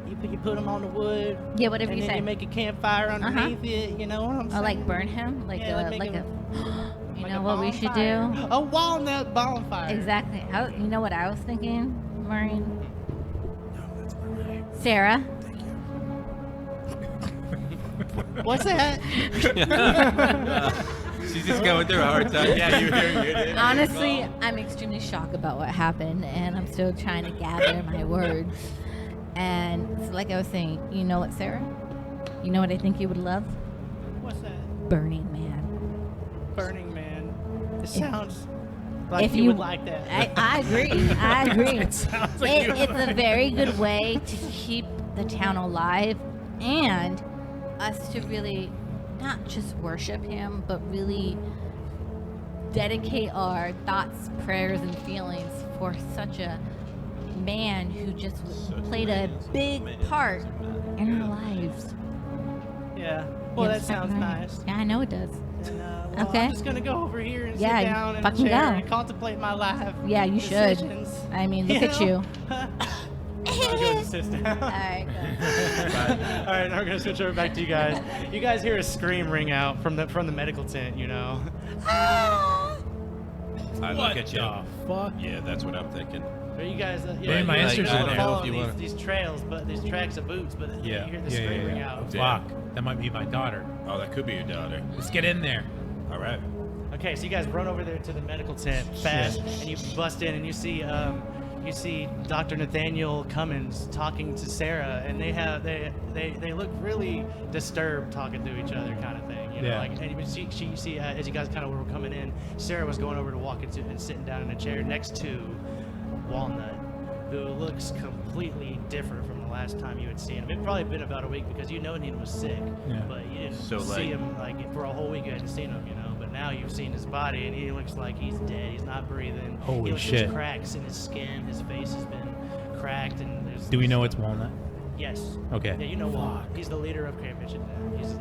you put him on the wood. Yeah, whatever and you then say. you make a campfire underneath it. You know what I'm saying? Or like burn him, like Yeah, a make like him- a. You like know a what we should bonfire. do? A walnut bonfire. Exactly. You know what I was thinking, Maureen? Sarah. What's that? She's just going through a hard time. Yeah, you hear it. Honestly, I'm extremely shocked about what happened, and I'm still trying to gather my words. And so like I was saying, you know what, Sarah? You know what I think you would love? What's that? Burning Man. Burning Man. It sounds like if you you would like that. I agree. I agree. It sounds like you It's a very good way to keep the town alive and us to really not just worship him, but really dedicate our thoughts, prayers, and feelings for such a man who just played a big part in our lives. Yeah. Well, that Yes, sounds right. nice. Yeah, I know it does. And, well, Okay. I'm just gonna go over here and Yeah, sit you down in a fucking chair go. and contemplate my life. Yeah, you should. decisions. I mean, look at you. I'll go and sit down. All right, good. All right, now we're gonna switch over back to you guys. You guys hear a scream ring out from the medical tent, you know. I look What at you. the fuck? Yeah, that's what I'm thinking. Are you guys? Man, my you're Esther's in there. following If you wanna- these trails, but these tracks of boots, but you hear the scream ring out. Fuck. That might be my daughter. Oh, that could be your daughter. Let's get in there. All right. Okay, so you guys run over there to the medical tent fast, and you bust in, and you see Dr. Nathaniel Cummins talking to Sarah, and they look really disturbed talking to each other, kind of thing. You know, Yeah. like, and you see as you guys kind of were coming in, Sarah was going over to walk into and sitting down in a chair next to Walnut, who looks completely different from the last time you had seen him. It'd probably been about a week because you know he was sick, Yeah. but you didn't So, see like- him like for a whole week. You hadn't seen him, you know. But now you've seen his body, and he looks like he's dead. He's not breathing. Holy he looks shit. There's cracks in his skin. His face has been cracked, and there's. Do we know it's Walnut? Yes. Okay. Yeah, you know Walnut. He's the leader of Camp Mitchell now. He's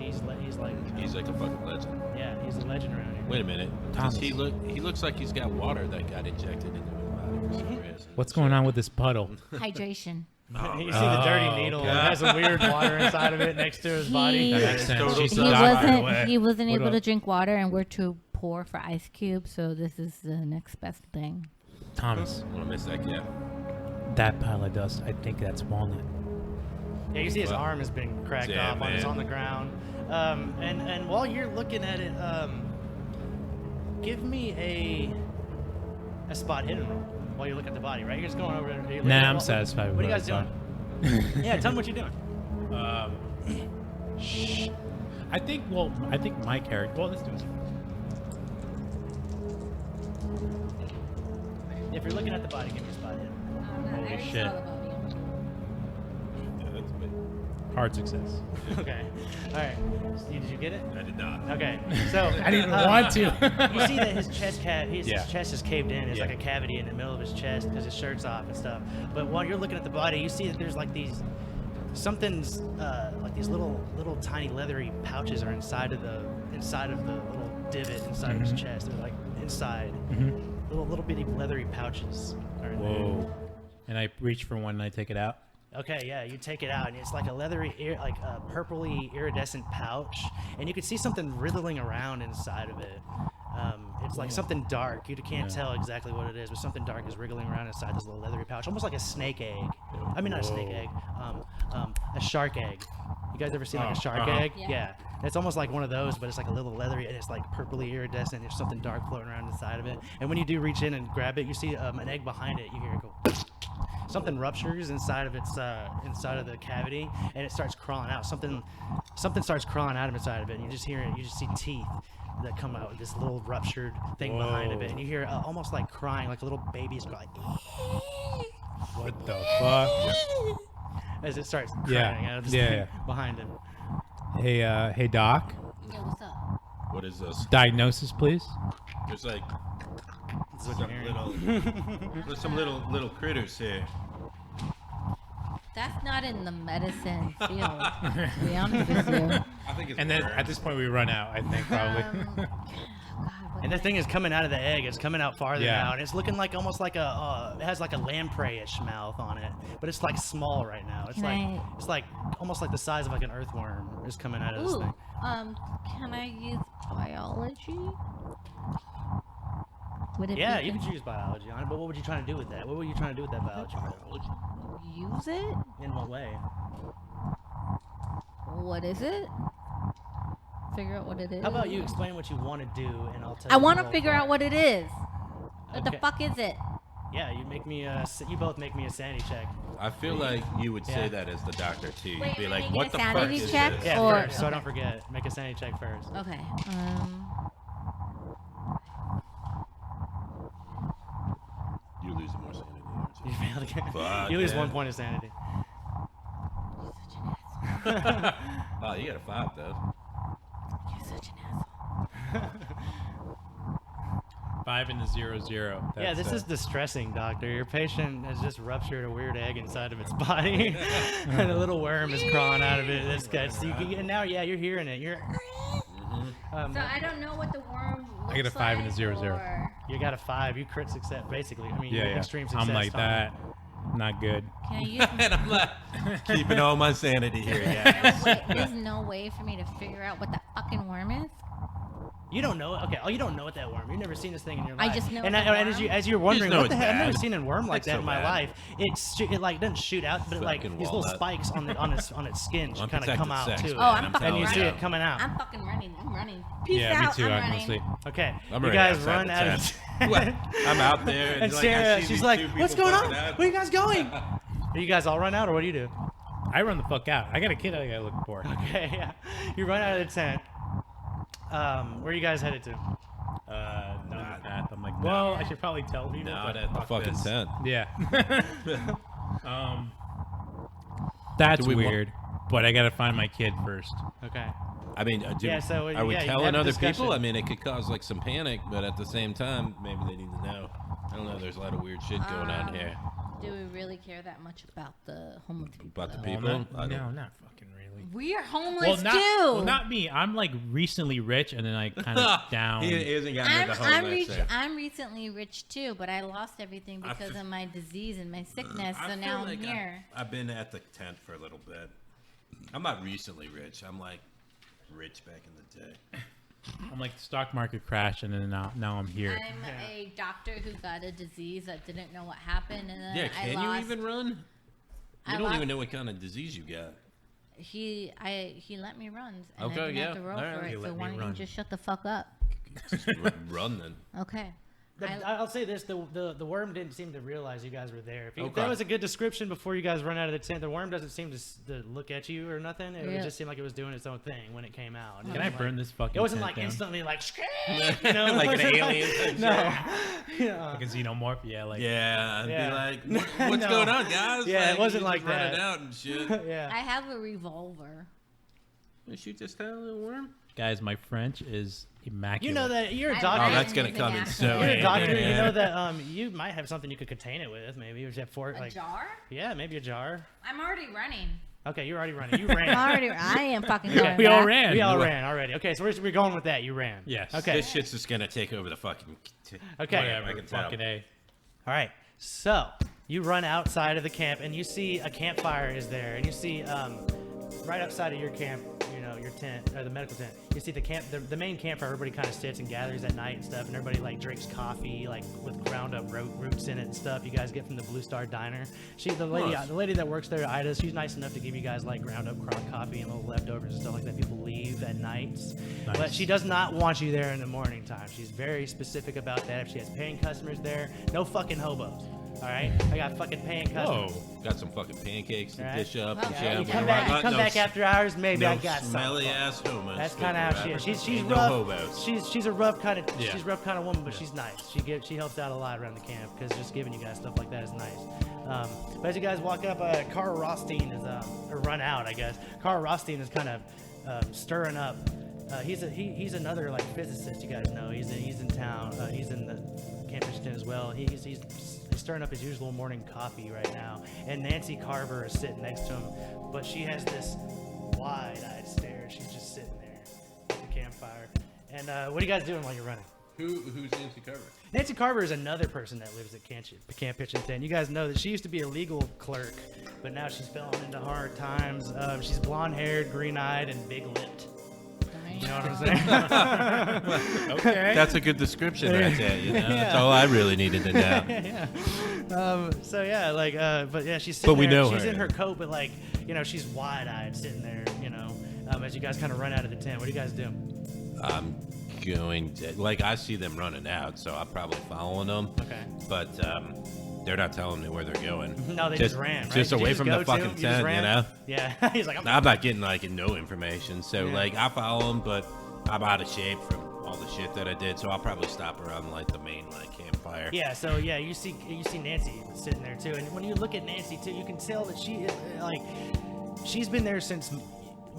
like. He's like a fucking legend. Yeah, he's a legend around here. Wait a minute. Does Thomas. he looks like he's got water that got injected into his body for some reason. What's going on with this puddle? Hydration. You see the dirty Oh, needle. okay. It has some weird water inside of it next to his body. That He- makes sense. Total She's He a doctor, by the way. he wasn't What able about- to drink water, and we're too poor for ice cubes, so this is the next best thing. Thomas, I want to miss that kid. that pile of dust, I think that's Walnut. Yeah, you see his Well, arm has been cracked yeah, off. It's man. on the ground. And while you're looking at it, give me a spot hidden roll while you look at the body. Right, you're just going over. You're looking Nah, at- I'm satisfied with What are you what guys I doing? Yeah, tell me what you're doing. Shh. I think my character. Well, let's do it. If you're looking at the body, give me a spot hidden. Holy shit. Yeah, that's me. Hard success. Okay. All right. Did you get it? I did not. Okay. So I didn't even want to. You see that his chest his Yeah. chest is caved in. There's Yeah. like a cavity in the middle of his chest because his shirt's off and stuff. But while you're looking at the body, you see that there's like these something's like these little tiny leathery pouches are inside of the little divot inside of his chest. They're like inside little bitty leathery pouches are in there. Whoa. And I reach for one and I take it out. Okay, yeah, you take it out, and it's like a leathery, like a purpley iridescent pouch, and you can see something wriggling around inside of it. It's like something dark. You can't tell exactly what it is, but something dark is wriggling around inside this little leathery pouch, almost like a snake egg. I mean, not a snake egg, a shark egg. You guys ever seen like a shark egg? Yeah. Yeah. It's almost like one of those, but it's like a little leathery, and it's like purpley iridescent. There's something dark floating around inside of it. And when you do reach in and grab it, you see an egg behind it. You hear it go. Something ruptures inside of its inside of the cavity, and it starts crawling out. Something starts crawling out of inside of it, and you just hear it. You just see teeth that come out with this little ruptured thing behind of it, and you hear almost like crying, like a little baby's crying. What the fuck? As it starts crying out of this thing behind him. Hey, Doc. Yeah, what's up? What is this? Diagnosis, please. There's like This is what some you're hearing. there's some little critters here. That's not in the medicine field, to be honest with you. I think it's And then worms. at this point we run out, I think, probably. God, what And the did thing is coming out of the egg. It's coming out farther Yeah. now, and it's looking like almost like it has like a lamprey-ish mouth on it, but it's like small right now. It's it's like almost like the size of like an earthworm is coming out of this Ooh, thing. can I use biology? Would it Yeah, be you could use biology on it, but what were you trying to do with that? What were you trying to do with that biology? use it? In what way? What is it? Figure out what it is. How about you explain what you want to do, and I'll tell I you. want the to role figure for out it. what it is. What the Okay. fuck is it? Yeah, you make me you both make me a sanity check. I feel like you would say Yeah. that as the doctor too. You'd Wait, be am I like, making "What a the fuck sanity is check? this?" Yeah, Or- first, so I don't okay. forget. Make a sanity check first. Okay. You're losing more sanity. aren't You you? failed again. Fuck, You lose yeah. 1 point of sanity. Oh, you got a 5 though. You're such an asshole. 5 and the 0-0. Yeah, this is distressing, doctor. Your patient has just ruptured a weird egg inside of its body, and a little worm is crawling out of it. This guy, so you can, and now, yeah, you're hearing it. You're. So I don't know what the worm looks I get a 5 and a like, 0-0. or- You got a 5. You crit success, basically. I mean, Yeah, yeah. extreme success. I'm like Tom. that. Not good. Can I use? And I'm like, keeping all my sanity here, guys. Wait, there's no way for me to figure out what the fucking worm is. You don't know. Okay. Oh, you don't know what that worm. You've never seen this thing in your life. I just know And, it's a and worm. as you're wondering, know what the it's hell? I've never bad. seen a worm like It's that so in my bad. life. It like doesn't shoot out, but like Fucking these little walnut. spikes on its skin just kind of Unprotected come out sex, too. man, Oh, I'm fucking And you see running. it coming out. I'm fucking running. I'm running. Peace Yeah, me out. too, I'm honestly. running. Okay. I'm You already guys outside run the out tent. of What? I'm out there, And like, I Sarah, see she's these like, two "What's people going on? fucking out. Where are you guys going?" Do you guys all run out, or what do you do? I run the fuck out. I got a kid I gotta look for. Okay, yeah. You run out of the tent. Where are you guys headed to? Down the path. I'm like, well, I should probably tell people. Not but at the fuck fucking this. tent. Yeah. That's Do we wa- weird. But I gotta find my kid first. Okay. I mean, Yeah, so, are we yeah, you telling have a other discussion. people? I mean, it could cause like some panic, but at the same time, maybe they need to know. I don't know. There's a lot of weird shit going on here. Do we really care that much about the homeless people? About the though? people? Well, I don't- no, not fucking really. We are homeless Well, not, too. well, not me. I'm like recently rich, and then I kind of down. He hasn't gotten to the homeless there. I'm recently rich too, but I lost everything I because feel- of my disease and my sickness. I So feel now I'm like here. I've been at the tent for a little bit. I'm not recently rich. I'm like rich back in the day. I'm like the stock market crashed, and then now I'm here. I'm a doctor who got a disease that didn't know what happened, and then Yeah, I can lost. you even run? I You don't lost- even know what kind of disease you got. He let me run, and Okay, I didn't yeah, have to roll alright. for He it. let So me why don't you run. just shut the fuck up? Just run then. Okay. I'll say this: the worm didn't seem to realize you guys were there. If Okay. that was a good description before you guys run out of the tent, the worm doesn't seem to look at you or nothing. It Yeah. just seemed like it was doing its own thing when it came out. Can I burn this fucking? It wasn't tent like down? instantly like, you know, Like an it wasn't alien type no. Like a xenomorph? Yeah, like Yeah, I'd Yeah. be like, what's No. going on, guys? Yeah, it wasn't you like just run that. it out and shit. yeah. I have a revolver. You shoot this tiny little worm? guys, my French is immaculate. You know that you're a I doctor. ran Oh, that's gonna into come in gas so You're a handy. doctor. You Yeah. know that you might have something you could contain it with. Maybe you have four. A Like, jar? yeah, maybe a jar. I'm already running. Okay, you're already running. You ran. I am fucking going we all back. ran. We all You- ran already. Okay, so we're going with that. You ran. Yes. Okay. This shit's just gonna take over the fucking. Okay. Whatever. I can tell. Fucking A. All right. So you run outside of the camp, and you see a campfire is there, and you see right outside of your camp, you know, your tent or the medical tent. You see the main campfire. Everybody kind of sits and gathers at night and stuff, and everybody like drinks coffee like with ground up root fruits in it and stuff. You guys get from the Blue Star Diner. The lady that works there, Ida, she's nice enough to give you guys like ground up coffee and little leftovers and stuff like that. People leave at nights, but she does not want you there in the morning time. She's very specific about that. If she has paying customers there, no fucking hobos. All right, I got fucking paying customers. Whoa, got some fucking pancakes to dish up and Yeah, shit. You come back after hours, maybe no I got some. smelly ass homos. That's kind of how she is. She's Ain't rough. No hobos. She's a rough kind of rough kind of woman, but she's nice. She helps out a lot around the camp because just giving you guys stuff like that is nice. But as you guys walk up, Carl Rothstein is or run out, I guess. Carl Rothstein is kind of stirring up. He's another like physicist you guys know. He's in town. He's in the Camp Richardson as well. He's stirring up his usual morning coffee right now. And Nancy Carver is sitting next to him, but she has this wide-eyed stare. She's just sitting there at the campfire. And what are you guys doing while you're running? Who's Nancy Carver? Nancy Carver is another person that lives at Camp Hitchington. You guys know that she used to be a legal clerk, but now she's fallen into hard times. She's blonde-haired, green-eyed, and big-lipped. You know what I'm saying? Okay. That's a good description right there, you know? That's all I really needed to know. But yeah, she's sitting But we there. know She's her. in her coat, but like, she's wide-eyed sitting there, as you guys kind of run out of the tent. What do you guys do? I'm going to, I see them running out, so I'm probably following them. Okay. But they're not telling me where they're going. No, they just ran, right? Just Did you away just from go the to? fucking You just tent, ran? you know? Yeah. He's like, I'm not getting no information. So Yeah. I follow them, but I'm out of shape from all the shit that I did. So I'll probably stop around the main campfire. Yeah, so yeah, you see Nancy sitting there too, and when you look at Nancy too, you can tell that she she's been there since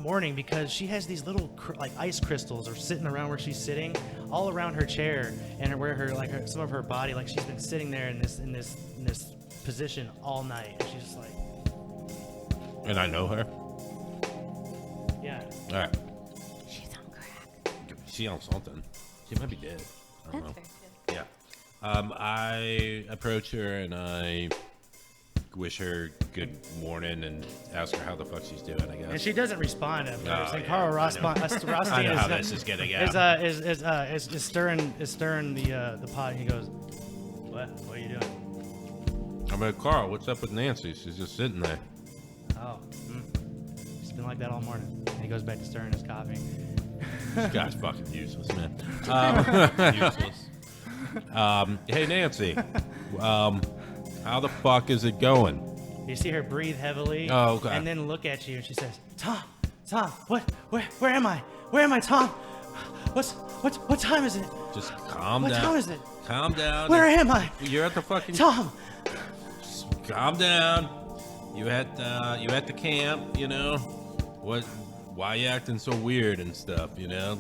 morning because she has these little ice crystals are sitting around where she's sitting, all around her chair and where her some of her body, she's been sitting there in this position all night, and she's just like. And I know her. Yeah. All right. She's on crack. She on something. She might be dead. I don't That's know. fair too. Yeah. I approach her and I wish her good morning and ask her how the fuck she's doing, I guess. And she doesn't respond at first. Oh, And yeah, Carl I know. Rothstein I know how is, this is gonna go. is stirring the pot. He goes, "What? What are you doing?" I'm like, Carl, what's up with Nancy? She's just sitting there. Oh, it's been like that all morning. And he goes back to stirring his coffee. This guy's fucking useless, man. Useless. Hey, Nancy. How the fuck is it going? You see her breathe heavily, Oh, okay. and then look at you, and she says, "Tom, where am I? Where am I, Tom? What time is it? Just calm What down. time is it? Calm down. Where am I? You're at the fucking. Tom!" Just calm down. You at the camp, you know. Why you acting so weird and stuff, you know?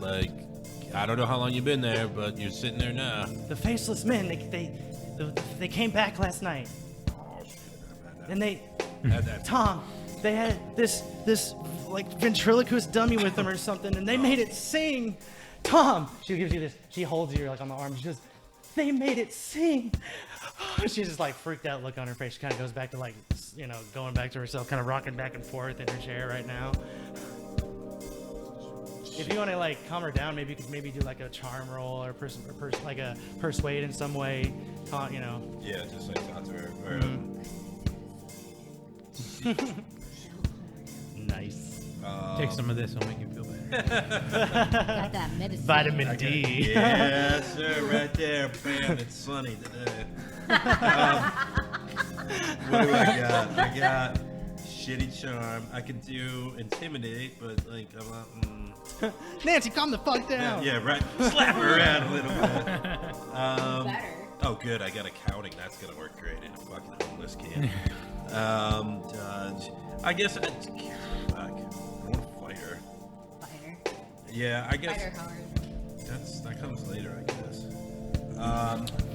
I don't know how long you've been there, but you're sitting there now. The faceless men, they came back last night, Oh shit! and they, That- Tom, they had this ventriloquist dummy with them or something, and they made it sing. Tom, she gives you this. She holds you on the arm. She goes, "They made it sing." She's just freaked out look on her face. She kind of goes back to going back to herself, kind of rocking back and forth in her chair right now. If you want to calm her down, maybe you could do a charm roll or a persuade in some way. Yeah, just talk to her. Or, Nice. Take some of this, it'll make you feel better. Got that medicine. Vitamin D. Yeah, sir, right there. Bam, it's sunny today. What do I got? I got shitty charm. I can do intimidate, but I'm not. Nancy, calm the fuck down. Yeah, right. Slap her around a little bit. Better. Oh, good. I got accounting. That's gonna work great in a fucking homeless kid. Dodge. I guess. Fuck. I want to fight her. Fighter. Yeah, I guess. Fighter hard. That comes later, I guess.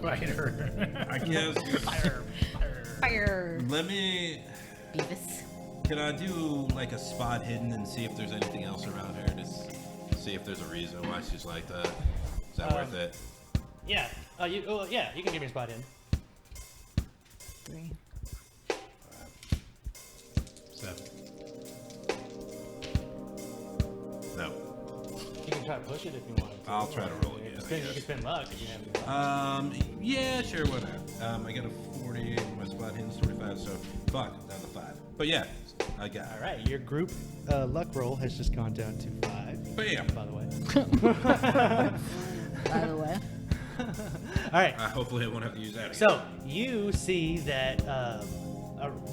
Fighter. I guess. Fire. Let me. Beavis. Can I do a spot hidden and see if there's anything else around her? To see if there's a reason why she's like that. Is that worth it? Yeah. You can give me a spot in. 3. 7. No. You can try to push it if you want. I'll try to roll again, You I can guess. spend luck if you have to. Yeah, sure, why not? I got a 48. My spot hidden's 25. So fuck, down to 5. But yeah, I got it. All right, your group luck roll has just gone down to 5. Bam. By the way. By the way. All right. Hopefully I won't have to use that again. So you see that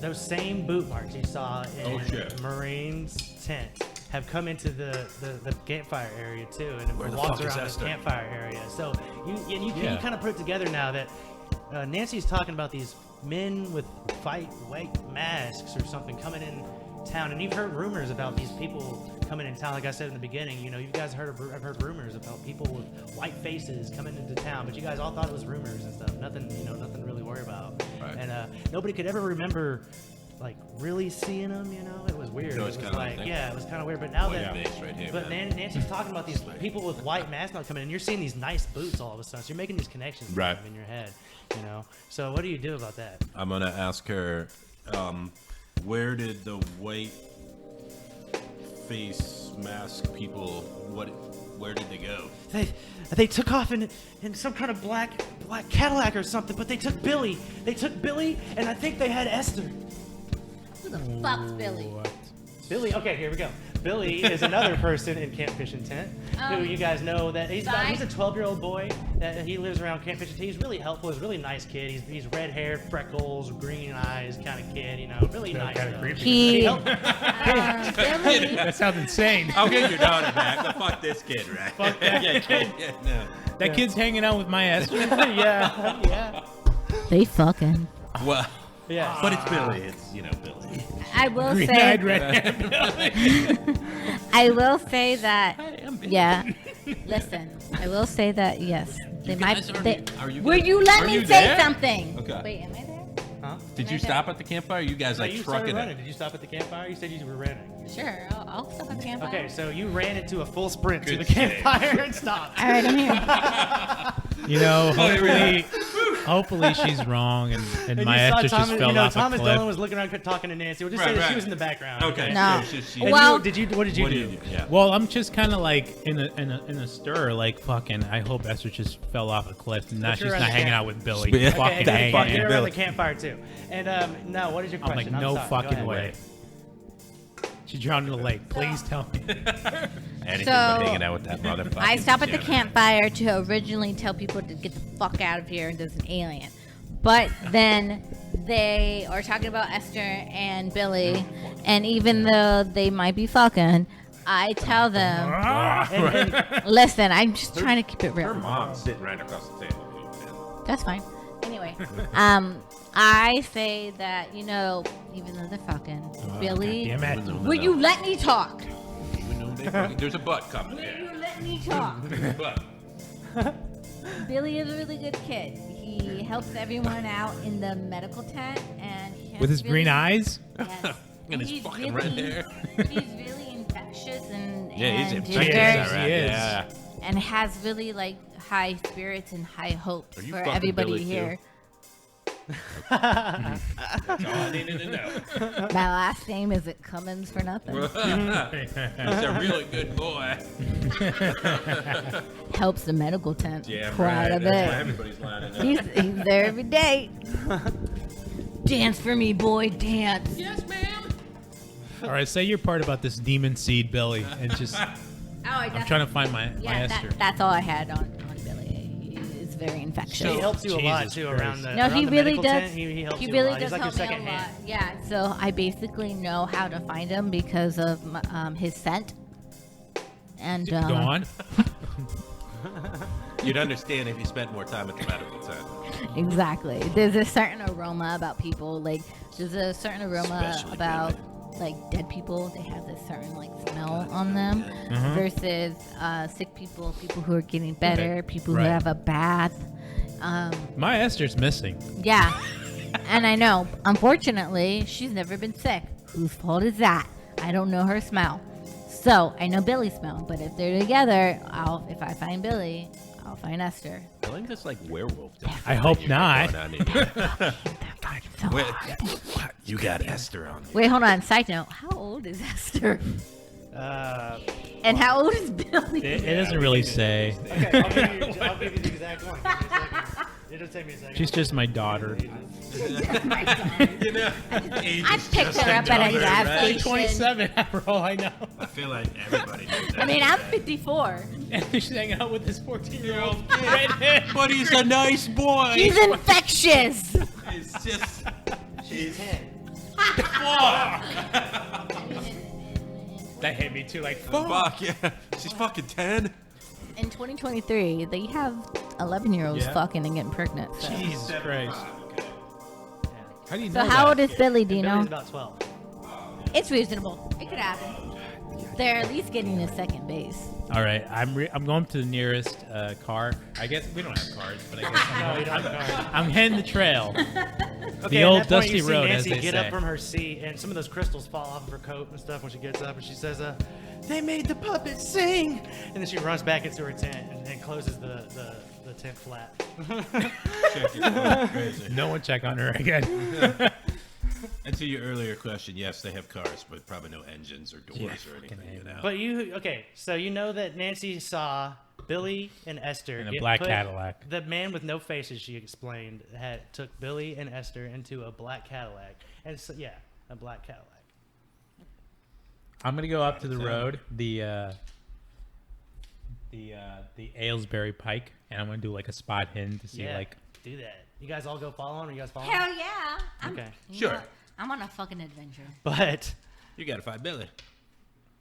those same boot marks you saw in Marine's tent have come into the campfire area too, and Where it the walks fuck is around this Esther? campfire area. So you kind of put it together now that Nancy's talking about these men with white masks or something coming in town, and you've heard rumors about these people coming in town. Like I said in the beginning, you guys I've heard rumors about people with white faces coming into town, but you guys all thought it was rumors and stuff. Nothing to really worry about. Right. And nobody could ever remember like really seeing them. It was weird. No, It it's was kinda like, like yeah, it was kind of weird. But now White that face right here, but man. Nancy's talking about these people with white masks not coming in. You're seeing these nice boots all of a sudden. So you're making these connections Right. in your head. So what do you do about that? I'm gonna ask her, where did the white face mask people? Where did they go? They took off in some kind of black Cadillac or something, but they took Billy. They took Billy, and I think they had Esther. Who the fuck's Billy? Billy, okay, here we go. Billy is another person in Camp Fishing Tent who you guys know that he's a 12-year-old boy that he lives around Camp Fishing Tent. He's really helpful. He's a really nice kid. He's red hair, freckles, green eyes kind of kid. Really nice. Kind of creepy. He, helped- Billy, That sounds insane. I'll get your daughter back. But fuck this kid, right? Fuck that kid. Yeah, no. That kid's hanging out with my Esther. yeah. they fucking. Well, Yeah. but it's Billy. It's Billy. I will Green-eyed say. red. I will say that. Yeah. Listen, I will say that yes. They might. guys are you Will guys- you let are me you say there? something? Okay. Wait, am I there? Huh? Did you stop at the campfire? You guys No, like you started trucking running. it? Did you stop at the campfire? You said you were running. Sure, I'll stop at the campfire. Okay, so you ran into a full sprint to Good the save. campfire and stopped. All right, I'm here. Hopefully she's wrong, and And my you saw Esther just Thomas, fell off Thomas a cliff. Dolan was looking around talking to Nancy. We'll just say Right, that she right. was in the background. Okay. No. So she- And Well- what did you what do? do you do? Yeah. Well, I'm just kind of like in a stir, like fucking. I hope Esther just fell off a cliff, and now But she's you're not at the hanging camp. out with Billy. Yeah, Fucking that hanging fucking out. You're around Billy. the campfire too. And now, what is your I'm question? like, no sorry. Go fucking ahead. way. She drowned in the lake. Please tell me. Anything So, but hanging out with that motherfucker. I stop at the campfire to originally tell people to get the fuck out of here. There's an alien. But then they are talking about Esther and Billy, and even though they might be fucking, I tell them, listen, I'm just trying to keep it Her real. mom's sitting right across the table. That's fine. Anyway, I say that, even though they're fucking, Billy, Damn it. will you let me talk? Even though they fucking- there's a butt coming Will there. you let me talk? But Billy is a really good kid. He helps everyone out in the medical tent, and he has With his really- green eyes? Yes. And his he's fucking red hair. He's really infectious and he's and infectious. Yes, ginger he is. Yeah. and has really like high spirits and high hopes Are you for fucking everybody Billy, too? here. That's all I needed to know. My last name isn't Cummins for nothing. He's a really good boy. Helps the medical tent Yeah, quite right. a That's why bit. everybody's lining up. He's there every day. Dance for me, boy, dance. All right, say your part about this demon seed, Billy, and just. I'm trying to find my Esther. that's all I had on Billy. He is very infectious. He helps you a lot Jesus too Christ. around the No, around he the really medical does. tent. He helps He you really a lot. does He's like help your me a second lot. hand. Yeah, so I basically know how to find him because of his scent. And Go on. You'd understand if you spent more time at the medical tent. Exactly. There's a certain aroma about people. Like there's a certain aroma Especially about like dead people. They have this certain like smell on them. Versus sick people, people who are getting better, people Right. who have a bath. My Esther's missing. Yeah. And I know, unfortunately, she's never been sick. Whose fault is that? I don't know her smell. So I know Billy's smell, but if they're together, if I find Billy, I'll find Esther. I think that's like werewolf. I hope not. So Wait, you got Esther on. Wait, hold on. Side note, how old is Esther? And how old is Billy? It doesn't really say. Okay, I'll give you the exact one. Give me a second. It'll take me a second. She's just my daughter. You know, age I is picked just her up at a number, gas right? station. 27 after all I know. I feel like everybody knows that. I mean, I'm 54. And she's hanging out with this 14-year-old redhead. But he's a nice boy. He's infectious. It's just... She's 10. That hit me too, like, Fuck, yeah. She's fucking 10. In 2023, they have 11-year-olds Yeah. fucking and getting pregnant. So, Jesus Christ. How do you so know how that? old is Billy? Do you Billy's know? about 12. It's reasonable. It could happen. They're at least getting to second base. All right, I'm going to the nearest car. I guess we don't have cars, but I guess No, you don't have a car. I'm heading the trail. Okay, The old at that point, dusty you see road, Nancy as they get say. up from her seat, and some of those crystals fall off of her coat and stuff when she gets up, and she says, "They made the puppet sing," and then she runs back into her tent and closes the tent flat. Check it out. Crazy. No one check on her again. And to your earlier question, yes, they have cars, but probably no engines or doors or anything. You know? But so you know that Nancy saw Billy and Esther In a get black put- Cadillac. The man with no faces, she explained, took Billy and Esther into a black Cadillac, and so, yeah, a black Cadillac. I'm gonna go up to the road, the Aylesbury Pike, and I'm gonna do like a spot hidden to see do that. You guys all go following? Or you guys following? Hell yeah. Okay. You Sure. know what? I'm on a fucking adventure. But You gotta find Billy.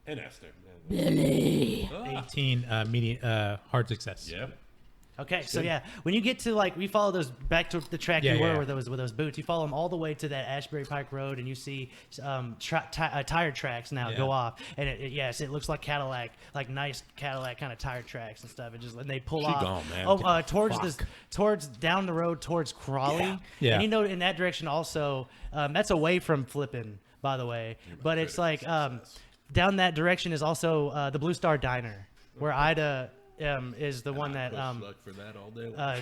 And Esther. Billy. 18 medium hard success. Yeah. okay, so yeah, when you get to we follow those back to the track Yeah, you were yeah. with those boots. You follow them all the way to that Ashbury Pike Road, and you see tire tracks now Yeah. go off, and it looks like Cadillac, like nice Cadillac kind of tire tracks and stuff. And they pull She off. gone, man. Oh, towards Fuck. towards down the road towards Crawley. Yeah. And you know in that direction also, that's away from Flippin', by the way, but it's like down that direction is also the Blue Star Diner, where Ida is the one that Look for that all day long.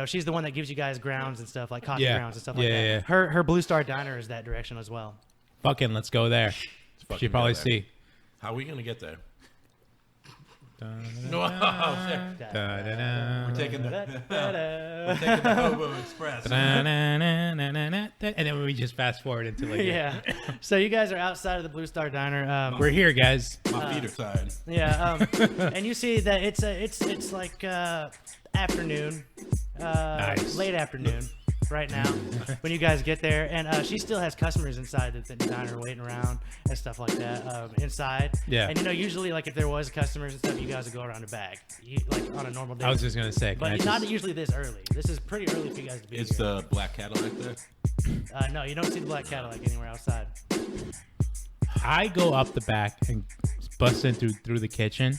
she's the one that gives you guys grounds and stuff like coffee Yeah. grounds and stuff like Yeah, that. yeah, yeah. Her Blue Star Diner is that direction as well. Fucking, let's go there. fucking She probably go there. see. How are we gonna get there? Da-da-da, Oh, shit. da-da-da. We're taking the Da-da. taking the Hobo Express. Da-na-na-na-na-na. And then we just fast forward into like Yeah. So you guys are outside of the Blue Star Diner. we're here, guys. My feet are tired. Yeah. And you see that it's like afternoon, Nice. late afternoon right now when you guys get there, and she still has customers inside the diner waiting around and stuff like that inside. Yeah. And usually like if there was customers and stuff, you guys would go around the back, like on a normal day. I was just gonna say, But can I not just- usually this early. This is pretty early for you guys to be Is here. the black Cadillac there? No, you don't see the black Cadillac anywhere outside. I go up the back and bust in through the kitchen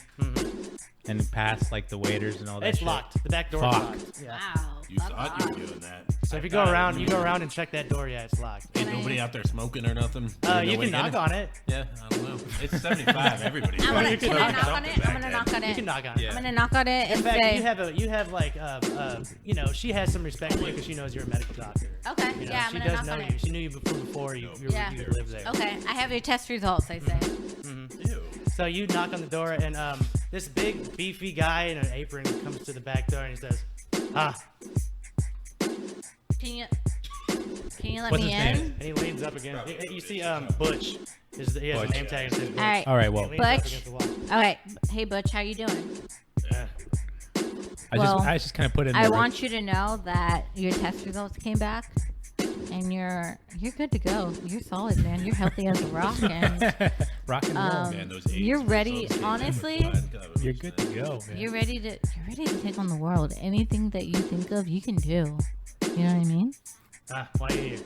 and past like the waiters and all that. It's shit. locked. The back door is Fuck. locked. Yeah. Wow. You thought you were doing that. So if you go around and check that door, yeah, it's locked. Ain't nobody out there smoking or nothing? You can knock on it. Yeah, I don't know. It's 75. Everybody's Can I fucking knock on something it? back I'm gonna then. knock on You it. can knock on it. I'm gonna knock on it In and fact, say, you have like she has some respect for you because she knows you're a medical doctor. okay, You know, yeah, I'm she gonna does knock know on you. it. She knew you before you Yeah. lived there. Okay, I have your test results. I say. Ew. So you knock on the door, and this big beefy guy in an apron comes to the back door, and he says, Can you let What's me his in? name? and he leans up again. You see, Butch. He has a Butch. name tag and says Butch. All right. All right, well, He leans up Butch. against the wall. All right. Hey, Butch, how you doing? I just kind of put it in I the want you to know that your test results came back, and you're good to go. You're solid, man. You're healthy as a rock, and rock and roll. Man, those AIDS you're ready. results came in Honestly, with blood. You're good to go, man. you're ready to take on the world. Anything that you think of, you can do. You know what I mean? Why are you here?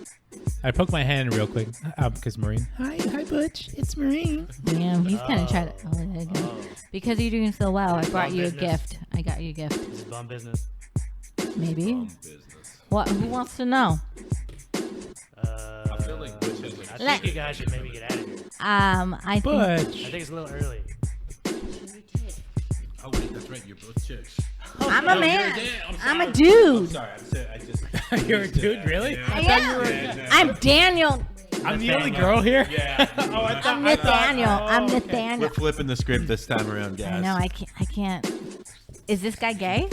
I poked my hand real quick because Marine. Hi, Butch. It's Marine. Damn, he's gonna try to. Oh, there you go. Oh, Because you're doing so well, I brought Bum you a business. gift. I got you a gift. this is bum business. Maybe. Business. What? Who wants to know? I feel like Butch has I like think you guys should maybe get out of here. I think. I Butch. think it's a little early. Oh wait, that's right. You're both chicks. I'm a man. I'm a I'm dude. sorry. I just. You're a dude, really? Yeah. I am. Yeah, I'm Daniel. I'm the only girl here. Yeah. I'm Nathaniel. I'm We're Nathaniel. flipping the script this time around, guys. I know. I can't. Is this guy gay?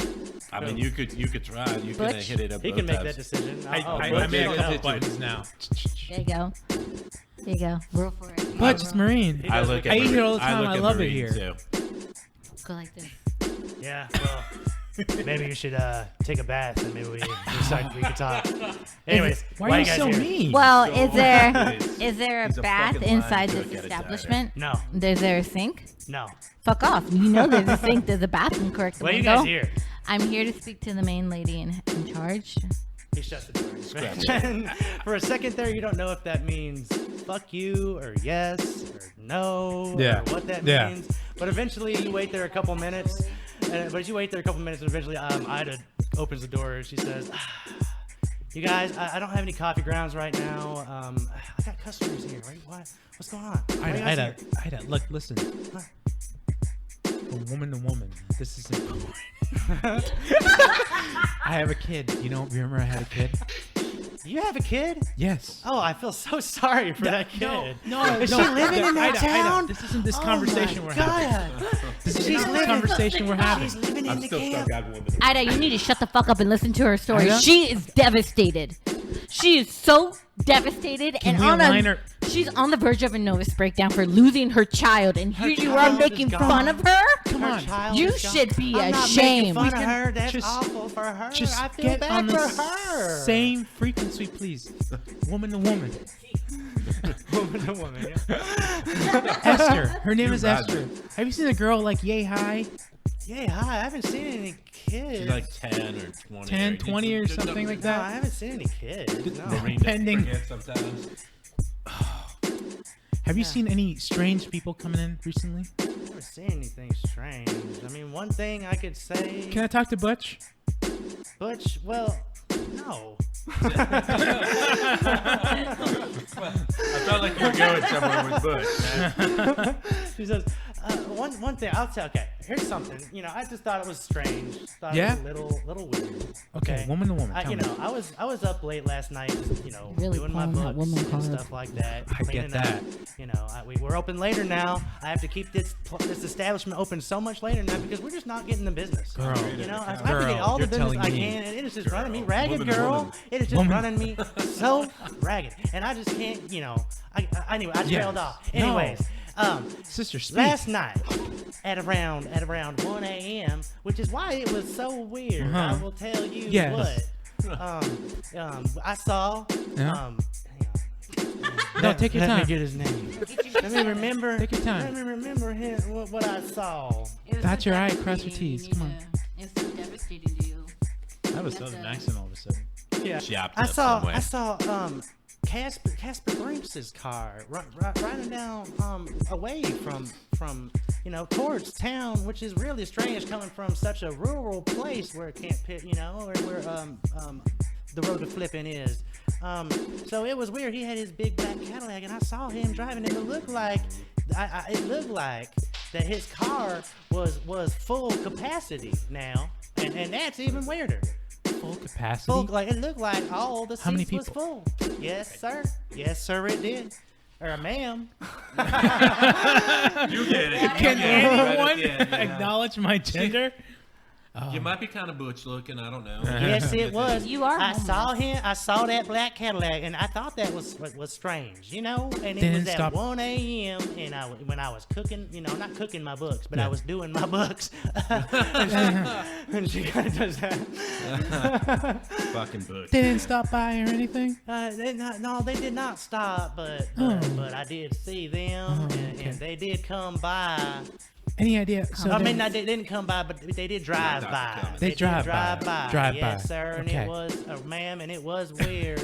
I mean, you could try. You could Butch? hit it up. He can make that decision. I Butch, made go a couple ahead. buttons now. There you go. There you go. Roll for it. Butch, it's Marine. I look at I eat Marine- here all the time. look I at love it Marine, here. too. Go like this. Yeah, well, maybe you should take a bath and maybe we could talk. Anyways, Why are you guys so here? mean? Well, So is there anyways, is there a he's a bath fucking lying inside cook this at a diner. establishment? No, Is there a sink? no. Fuck off. You know there's a sink. There's a bathroom correct. What are you guys here? I'm here to speak to the main lady in charge. He shuts the door. For a second there, you don't know if that means fuck you or yes or no Yeah. or what that Yeah. means. But eventually, you wait there a couple minutes. But as you wait there a couple minutes, and eventually, Ida opens the door and she says, "You guys, I don't have any coffee grounds right now. I got customers here. Right? What's going on? Why are you guys here?" Ida, look, listen. Huh? From woman to woman, this is important. I have a kid. You know, remember I had a kid? You have a kid? Yes. Oh, I feel so sorry for that kid. No, Is she living in that Ida, town? this isn't this Oh conversation my we're having. God. This is She's not the living- conversation we're having. She's living in I'm the still camp. stuck on woman. Ida, you need to shut the fuck up and listen to her story. Ida? She is devastated. She is so devastated Can and we on align a, her- she's on the verge of a nervous breakdown for losing her child, and here you are child is making gone. fun of her. Come Her on. child You is gone. should be I'm not ashamed. making fun We of can her. That's just- awful for her. Just I feel get bad on the for her. same frequency, please. Woman to woman. woman to woman. Yeah. Esther. Her name is Roger. Esther. Have you seen a girl like Yay High? Yeah, hi. I haven't seen any kids. She's like 10 or 20. 10, 20 or something like no, I that? haven't seen any kids. No. Marine Pending. forget sometimes. Have you seen any strange people coming in recently? I've never seen anything strange. I mean, one thing I could say. Can I talk to Butch? Butch, well, no. I felt like you were going somewhere with Butch. She says, one thing I'll tell. Okay, here's something. You know, I just thought it was strange. Thought Yeah? it was a little weird. Okay, woman to woman. I, tell you me. know, I was up late last night, you know, Really doing my pulling that books woman and card. stuff like that. I get cleaning that. up. You know, we're open later now. I have to keep this establishment open so much later now because we're just not getting the business. Girl. You know, I have to Girl, get all the you're business telling I me. can, and it is just running me Girl. ragged, Woman to girl. woman. It is just Woman. running me so ragged, and I just can't. You know, anyway, I Yeah. trailed off. No. Anyways, Sister, speak. last night at around 1 a.m., which is why it was so weird. Uh-huh. I will tell you Yes. what. I saw. Yeah. No, take your Let time. me get his name. Let me remember. Take your time. Let me remember him. What I saw. It was Dot so your I, devastating, cross your you T's. need Come on. to- It's so devastating to you. That was That's Southern a- accent all of a sudden. Yeah. She opted I up saw. somewhere. I saw. Casper Brinks' car riding down away from towards town, which is really strange coming from such a rural place where it can't pit, or where the road to flipping is. So it was weird. He had his big black Cadillac, and I saw him driving, and it looked like that his car was full capacity now, and that's even weirder. Full capacity. Full, like it looked like all the seats How many was people? full. Yes, sir. Yes, sir. It did. Or ma'am. You get it. Can You get it. Right anyone at the end, yeah. acknowledge my gender? You might be kind of butch looking. I don't know. Yes, it was. You are I homeless. saw him. I saw that black Cadillac, and I thought that was strange, And it Didn't was stop. at 1 a.m. And when I was cooking, not cooking my books, but I was doing my books. And she kind of does that. Fucking butch. They didn't stop by or anything? No, they did not stop, but I did see them, and they did come by. Any idea? So I they- mean, they didn't come by, but they did drive Not by. coming. They did drive drive by. by. Drive yes, by. sir, and Okay. it was, ma'am, and it was weird.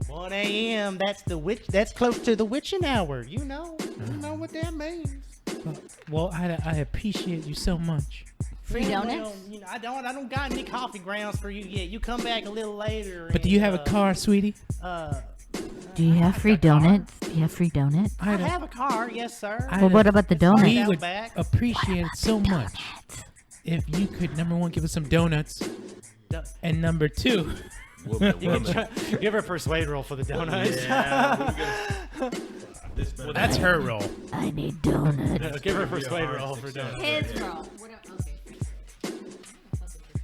1 a.m. That's close to the witching hour. You know what that means. Well, I appreciate you so much. Free donuts? Well, I don't got any coffee grounds for you yet. You come back a little later. But do you have a car, sweetie? Do you have free donuts? Do you have free donuts? I have a car, yes, sir. Well, what about the donuts? We Out would back. appreciate it so much if you could, number one, give us some donuts, and number two, Woman. Give her a persuade roll for the donuts. well, that's her role. I need donuts. Give her a persuade roll for donuts. His roll. Okay.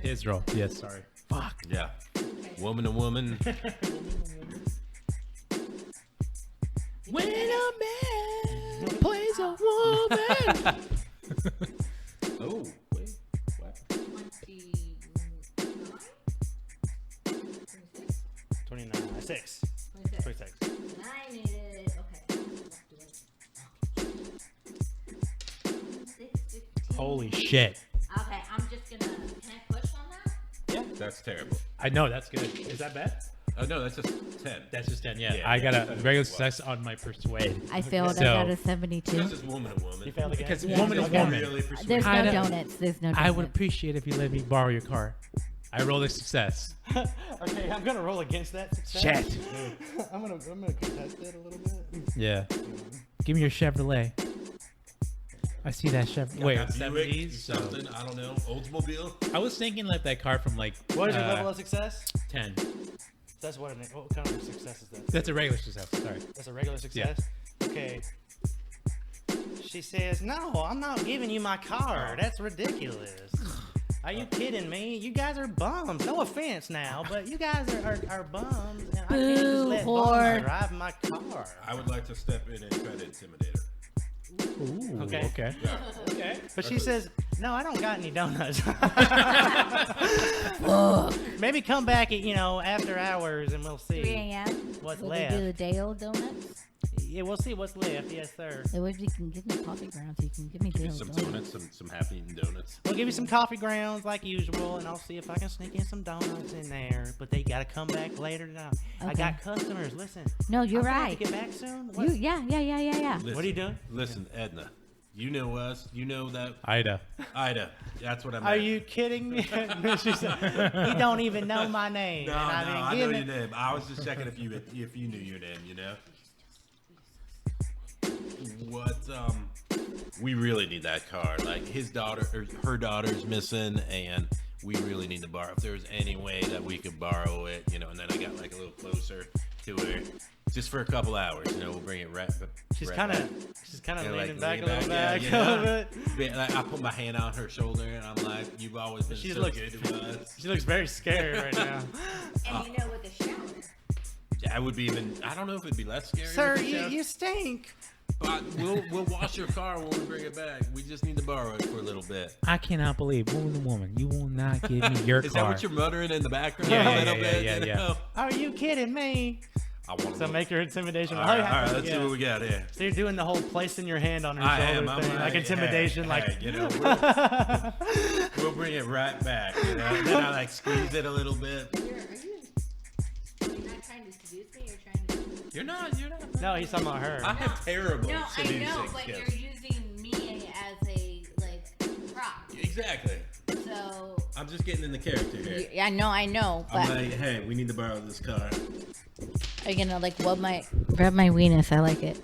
His role. Yes, sorry. Fuck. Yeah. Woman to woman. When a man plays a woman. Oh, wait. What? 29. 6. 26. I needed. Okay. Let's do it. 6, 15. Holy shit. Okay, I'm just gonna. Can I push on that? Yeah. That's terrible. I know, that's good. Is that bad? Oh, no, that's just 10. That's just 10, yeah. Yeah, I got yeah, a that's regular what. success on my persuade. I failed. So- I got a 72. This is woman to woman. You failed again? Because Yeah. woman is Okay. woman. Really persuasive. There's no Kinda- donuts. There's no donuts. I would appreciate if you let me borrow your car. I rolled a success. Okay, I'm gonna roll against that success. Shit. I'm gonna contest it a little bit. Yeah. Give me your Chevrolet. I see that Chevrolet. Wait, Got Buick, 70s? So. something, I don't know, Oldsmobile. I was thinking like that car from like What is your level of success? 10. That's what kind of success is that? That's a regular success. Sorry. That's a regular success? Okay. She says, "No, I'm not giving you my car. That's ridiculous. Are you kidding me? You guys are bums. No offense now, but you guys are bums, and I can't just let whore. bums drive my car." I would like to step in and try to intimidate her. Ooh, Okay. Okay. Yeah. Okay. But she says, "No, I don't got any donuts." Maybe come back at after hours, and we'll 3 see a.m. what's Will left. they do the day-old donuts? Yeah, we'll see what's left. Yes, sir. It would you can give me coffee grounds. You can give me Give me day-old some donuts. donuts, some happy eating donuts. We'll give you some coffee grounds like usual, and I'll see if I can sneak in some donuts in there. But they gotta come back later tonight. I Okay. got customers. Listen. No, you're I'm gonna have right. to get back soon. What? Yeah. Listen, What are you doing? Listen, Edna, you know us. You know that. Ida. Ida, that's what I'm Are you kidding me? She said, "He don't even know my name." No, and I know been your giving- name. I was just checking if you knew your name, What, we really need that car. Like, his daughter, or her daughter's missing, and we really need to borrow. If there was any way that we could borrow it, and then I got, like, a little closer to her. Just for a couple hours, we'll bring it right. She's right kind back. of Yeah, leaning like, back a lean little back, back yeah, a little yeah. bit. Like, I put my hand on her shoulder, and I'm like, "You've always been She so looks- good to us." She looks very scared right now. And with a shower. I would be even. I don't know if it'd be less scary. Sir, with the shower. you stink. But we'll wash your car when we bring it back. We just need to borrow it for a little bit. I cannot believe, woman to woman, you will not give me your Is car. that what you're muttering in the background Yeah, a yeah, little yeah, bit? yeah, you yeah. know? Are you kidding me? I want So to make your intimidation. All right, let's see Yeah. what we got here. So you're doing the whole placing your hand on her I shoulder am. I'm thing, like intimidation, hey, like. hey, we'll bring it right back. And then I like squeeze it a little bit. Are you not trying to seduce me? You're trying to. You're not. No, he's talking about her. I have terrible No, I seducing know, but skills. you're using me as a prop. Exactly. So. I'm just getting in the character here. Yeah, I know, but I'm like, hey, we need to borrow this car. are you gonna rub my weenus? I like it.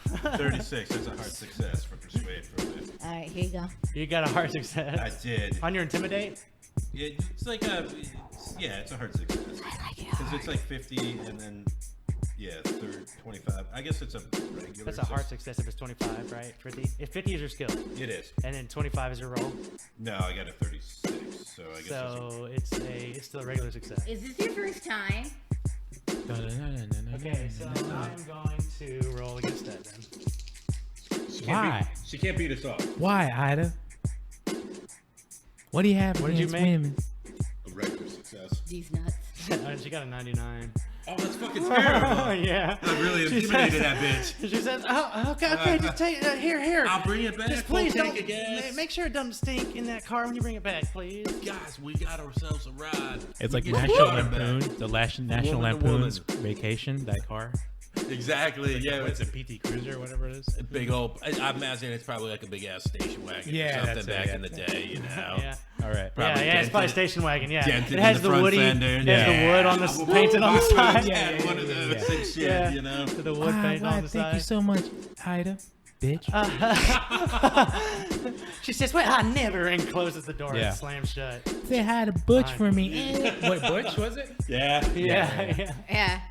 36. That's a hard success for persuade for me. All right, here you go. You got a hard success. I did. On your intimidate? Yeah, it's like it's a hard success. I like it. Because it's like 50 and then, third 25. I guess it's a regular. That's a hard success if it's 25, right? 50? If 50 is your skill, It is. and then 25 is your roll. No, I got a 36. So I guess So it's still a regular success. Is this your first time? Okay, so I'm going to roll against that then. Why? She can't beat us off. Why, Ida? What do you have What did you against make? women? A regular success. These nuts. She got a 99. Oh, that's fucking terrible. Yeah. I really She intimidated says- that bitch. She says, "Oh, okay, just take here. I'll bring it back. Just please Full don't tank of gas. make sure it doesn't stink in that car when you bring it back, please." Guys, we got ourselves a ride. It's like We get National the car back. Lampoon, the National Woman to Lampoon's Vacation, that car. Exactly. Yeah. It's a PT Cruiser or whatever it is. a big old. I imagine it's probably like a big ass station wagon Yeah, or something that's it, back yeah. in the day. You know. Yeah. All right. Probably Yeah, it's probably a dented- station wagon. Yeah, dented it in has the the front woody, fender. it has Yeah. the wood on the painted on the side. Yeah, one of those and shit. Yeah. You know. The wood painted on the Thank side. you so much, Ida. Bitch. She says, "Wait, I never," and closes the door Yeah. and slams shut. Say hi to Butch for me. Wait, Butch was it? Yeah. Yeah. Yeah.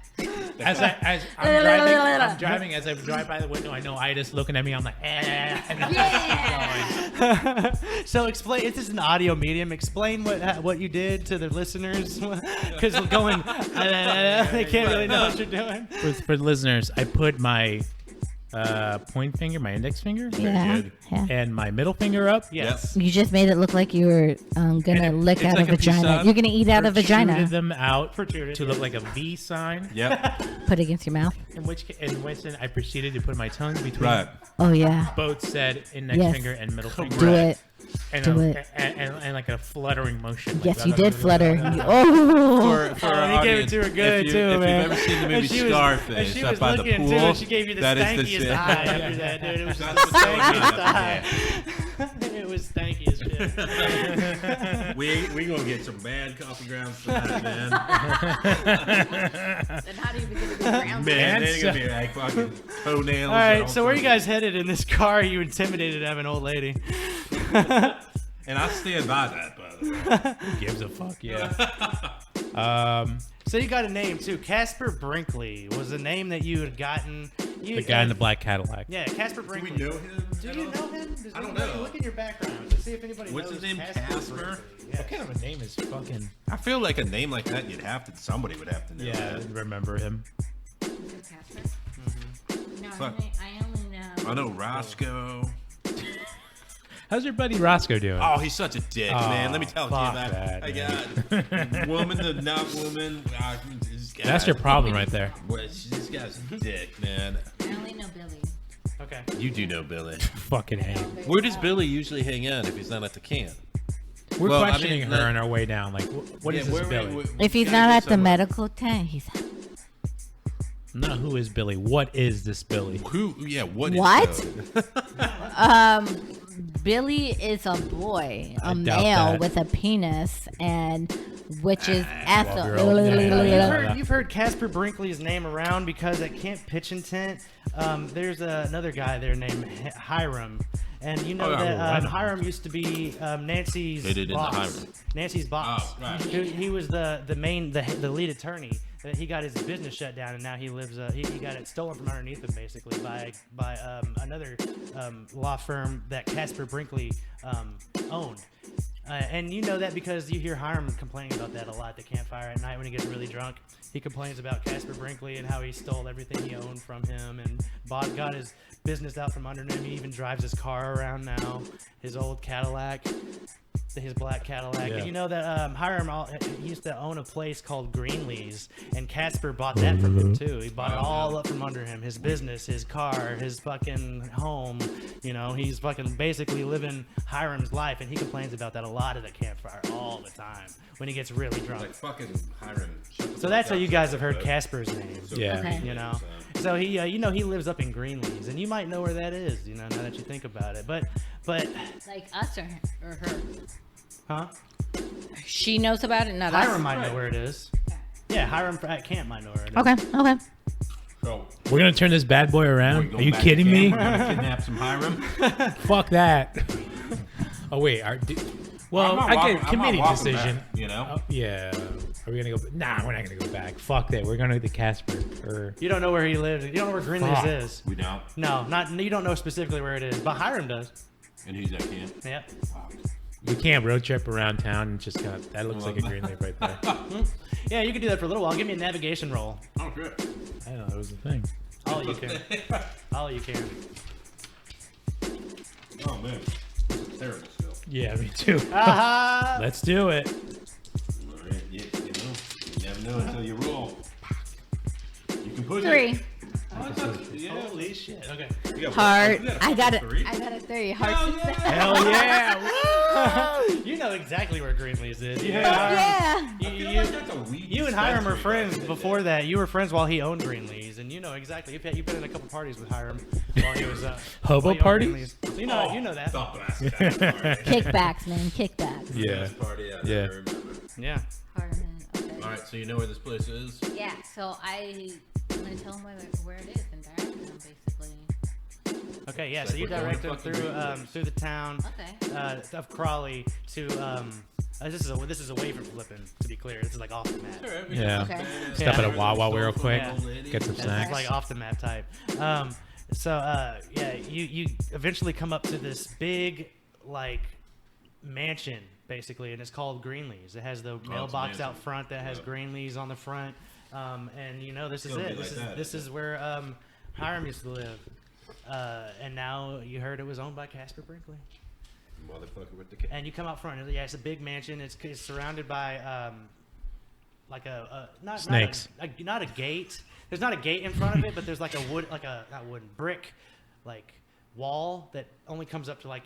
As I'm driving, as I drive by the window, I know Ida's looking at me. I'm like, and then Yeah. So explain. This is an audio medium. Explain what you did to the listeners, because we're going. They can't really know what you're doing. for the listeners, I put my point finger, my index finger, Yeah. and my middle finger up. Yes. You just made it look like you were gonna lick it's out like a a peace vagina. sign. You're gonna eat out a Protruded vagina. them out Protruded, to look like a V sign. Yep. Put it against your mouth. In which I proceeded to put my tongue between Right. Oh yeah. both said index Yes. finger and middle finger. Do it. And, Do it. And like a fluttering motion. Like Yes, you did flutter. Oh. For Oh, our and he gave it audience, to her good, if too, If man. you've ever seen the movie And she was Scarface up by the looking, pool, too, and she gave you the that is the stankiest shit. eye after that, dude. It was That's the what's going on stankiest up eye. It was stanky as shit. We gonna get some bad coffee grounds tonight, man. Then how do you begin to be around? Man, And they're gonna be like fucking toenails. All right, so where are you guys headed in this car? You intimidated to have an old lady. And I stand by that, by the way. Who gives a fuck? Yeah. So you got a name too. Casper Brinkley was a name that you had gotten. The guy in the black Cadillac. Yeah, Casper Do Brinkley. we know him? Do you know him? Does I don't anybody- know. Look at your background to see if anybody What's knows his name? Casper Casper? Brinkley. Yeah. What kind of a name is fucking? I feel like a name like that, somebody would have to know. Yeah, I that. remember him. Casper? No, Fuck. I only know. I know Roscoe. How's your buddy Roscoe doing? Oh, he's such a dick, man. Let me tell you fuck that. that, I got woman to not woman. This guy, That's your problem right there. This guy's a dick, man. I only know Billy. Okay. You do know Billy. Fucking hate. Where does Billy usually hang out if he's not at the camp? We're Well, I questioning mean, her like- on our way down. Like, what is this Billy? If he's not at the medical tent, he's. No, who is Billy? What is this Billy? Who? Yeah, what? What? Is Billy is a boy, a doubt male that. with a penis, and which is Ethel. girl. Yeah. You've heard Casper Brinkley's name around because at Camp Pitching Tent, there's another guy there named Hiram. And you know Oh, yeah, that I know. Hiram used to be Nancy's They did into boss. Hiram. Nancy's boss. Oh, right. He was the lead attorney. He got his business shut down, and now he lives. He got it stolen from underneath him, basically by another law firm that Casper Brinkley owned. And you know that because you hear Hiram complaining about that a lot at the campfire at night when he gets really drunk. He complains about Casper Brinkley and how he stole everything he owned from him and got his business out from under him. He even drives his car around now, his old Cadillac, his black Cadillac. Yeah. And you know that Hiram, he used to own a place called Greenlee's, and Casper bought that from him too. He bought it all up from under him, his business, his car, his fucking home. You know, he's fucking basically living Hiram's life, and he complains about that a lot at the campfire all the time when he gets really drunk. like fucking Hiram. So that's how you guys have heard Casper's name. Yeah. Okay. You know, so he, he lives up in Greenlee's, and you might know where that is. You know, now that you think about it, but, Like us or her? huh? She knows about it, not Hiram us. might know where it is. Yeah, Hiram at camp might know where it is. Okay, okay. So, We're gonna turn this bad boy around. Are you kidding me? We're gonna kidnap some Hiram. Fuck that. Oh wait, well, I'm not I walking- get I'm not committee walking decision. back, you know? Oh, yeah. Are we gonna go? Nah, we're not gonna go back. Fuck that. We're gonna to Casper. Or You don't know where he lives. You don't know where Greenlee's Fuck. is. We don't. No, you don't know specifically where it is, but Hiram does. And he's at camp. Yep. we can't road trip around town and just kind of. That looks like a green leaf right there. Yeah, you can do that for a little while. Give me a navigation roll. Oh, good. I know that was the thing. All you can. All you can. Oh, man. That's a terrible skill. Yeah, me too. Aha! Let's do it. All right, you never know until you roll. You can push 3. it. Oh, it's not, yeah. Holy shit. Okay. You got Heart. you I got it. fucking 3. I got a 3. Heart. Hell yeah! You know exactly where Greenlee's is. You, Yeah. I feel like that's a weak You and Hiram were dispensary friends back in the before day. that. You were friends while he owned Greenlee's, and you know exactly. You've been in a couple parties with Hiram while he was Hobo while he owned parties? Greenlee's. So you know that. Stop blasting that party. Kickbacks, man. Kickbacks. Yeah. Best party I Yeah. ever remember. Yeah. Hardeman. Okay. All right, so you know where this place is? Yeah, so I'm going to tell him where it is and direct him, basically. Okay. Yeah. It's So you like we're going direct to him fucking through Greenlee's. through the town Okay. of Crawley to This is away from flipping. To be clear, this is like off the map. Yeah. Okay. Step Yeah. at a Wawa real quick. Yeah. Get some It's snacks. like off the map type. You eventually come up to this big like mansion basically, and it's called Greenlee's. It has the mailbox mansion. out front that has Yeah. Greenlee's on the front, and you know this is It's gonna it. be like that. This is where Hiram used to live, and now you heard it was owned by Casper Brinkley. Motherfucker with the cat. And you come out front. Yeah, it's a big mansion. It's surrounded by like not Snakes. not a gate. There's not a gate in front of it, but there's like a brick like wall that only comes up to like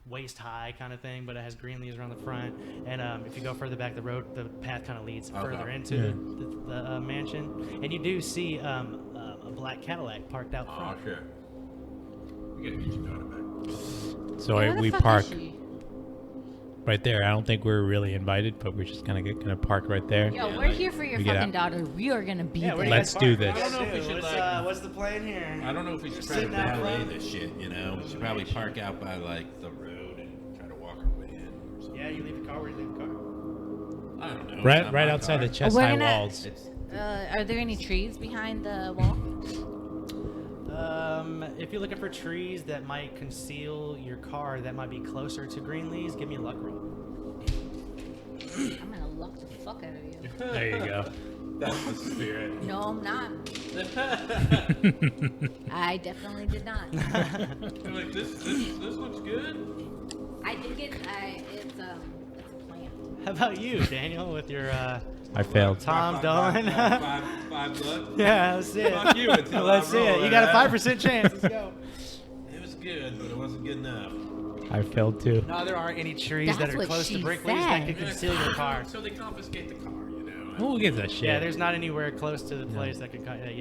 waist high kind of thing, but it has green leaves around the front. And if you go further back the path kind of leads further into the mansion, and you do see a black Cadillac parked out Oh front. shit. We gotta get your daughter back. So Where the we fuck park is she? right there. I don't think we're really invited, but we're just gonna park right there. Yo, Yeah, we're like, here for your we get fucking out. daughter. We are gonna be Yeah, where there. do you Let's guys do park? this. I don't know if we should, what's the plan here? I don't know if we should Just try to sitting out valet front? this shit, We should probably park out by like the road and try to walk our way in or something. Yeah, you leave the car. Where do you leave the car? I don't know. It's Right, not right my outside car. the chest We're high gonna- walls. It's Are there any trees behind the wall? If you're looking for trees that might conceal your car, that might be closer to Greenlee's, give me a luck roll. I'm gonna lock the fuck out of you. There you go. that's the spirit. No, I'm not. I definitely did not. I'm like this looks good. I think it's a plant. How about you, Daniel, with your I failed. Tom Dolan? Five luck. Yeah, let's see it. Fuck you until Let's I see roll it. You it, got a huh? 5% chance. Let's go. It was good, but it wasn't good enough. I failed too. No, there aren't any trees That's that are what close to she Brinkley's that said. could conceal your car. So they confiscate the car, Who gives a shit? Yeah, there's not anywhere close to the place that could, that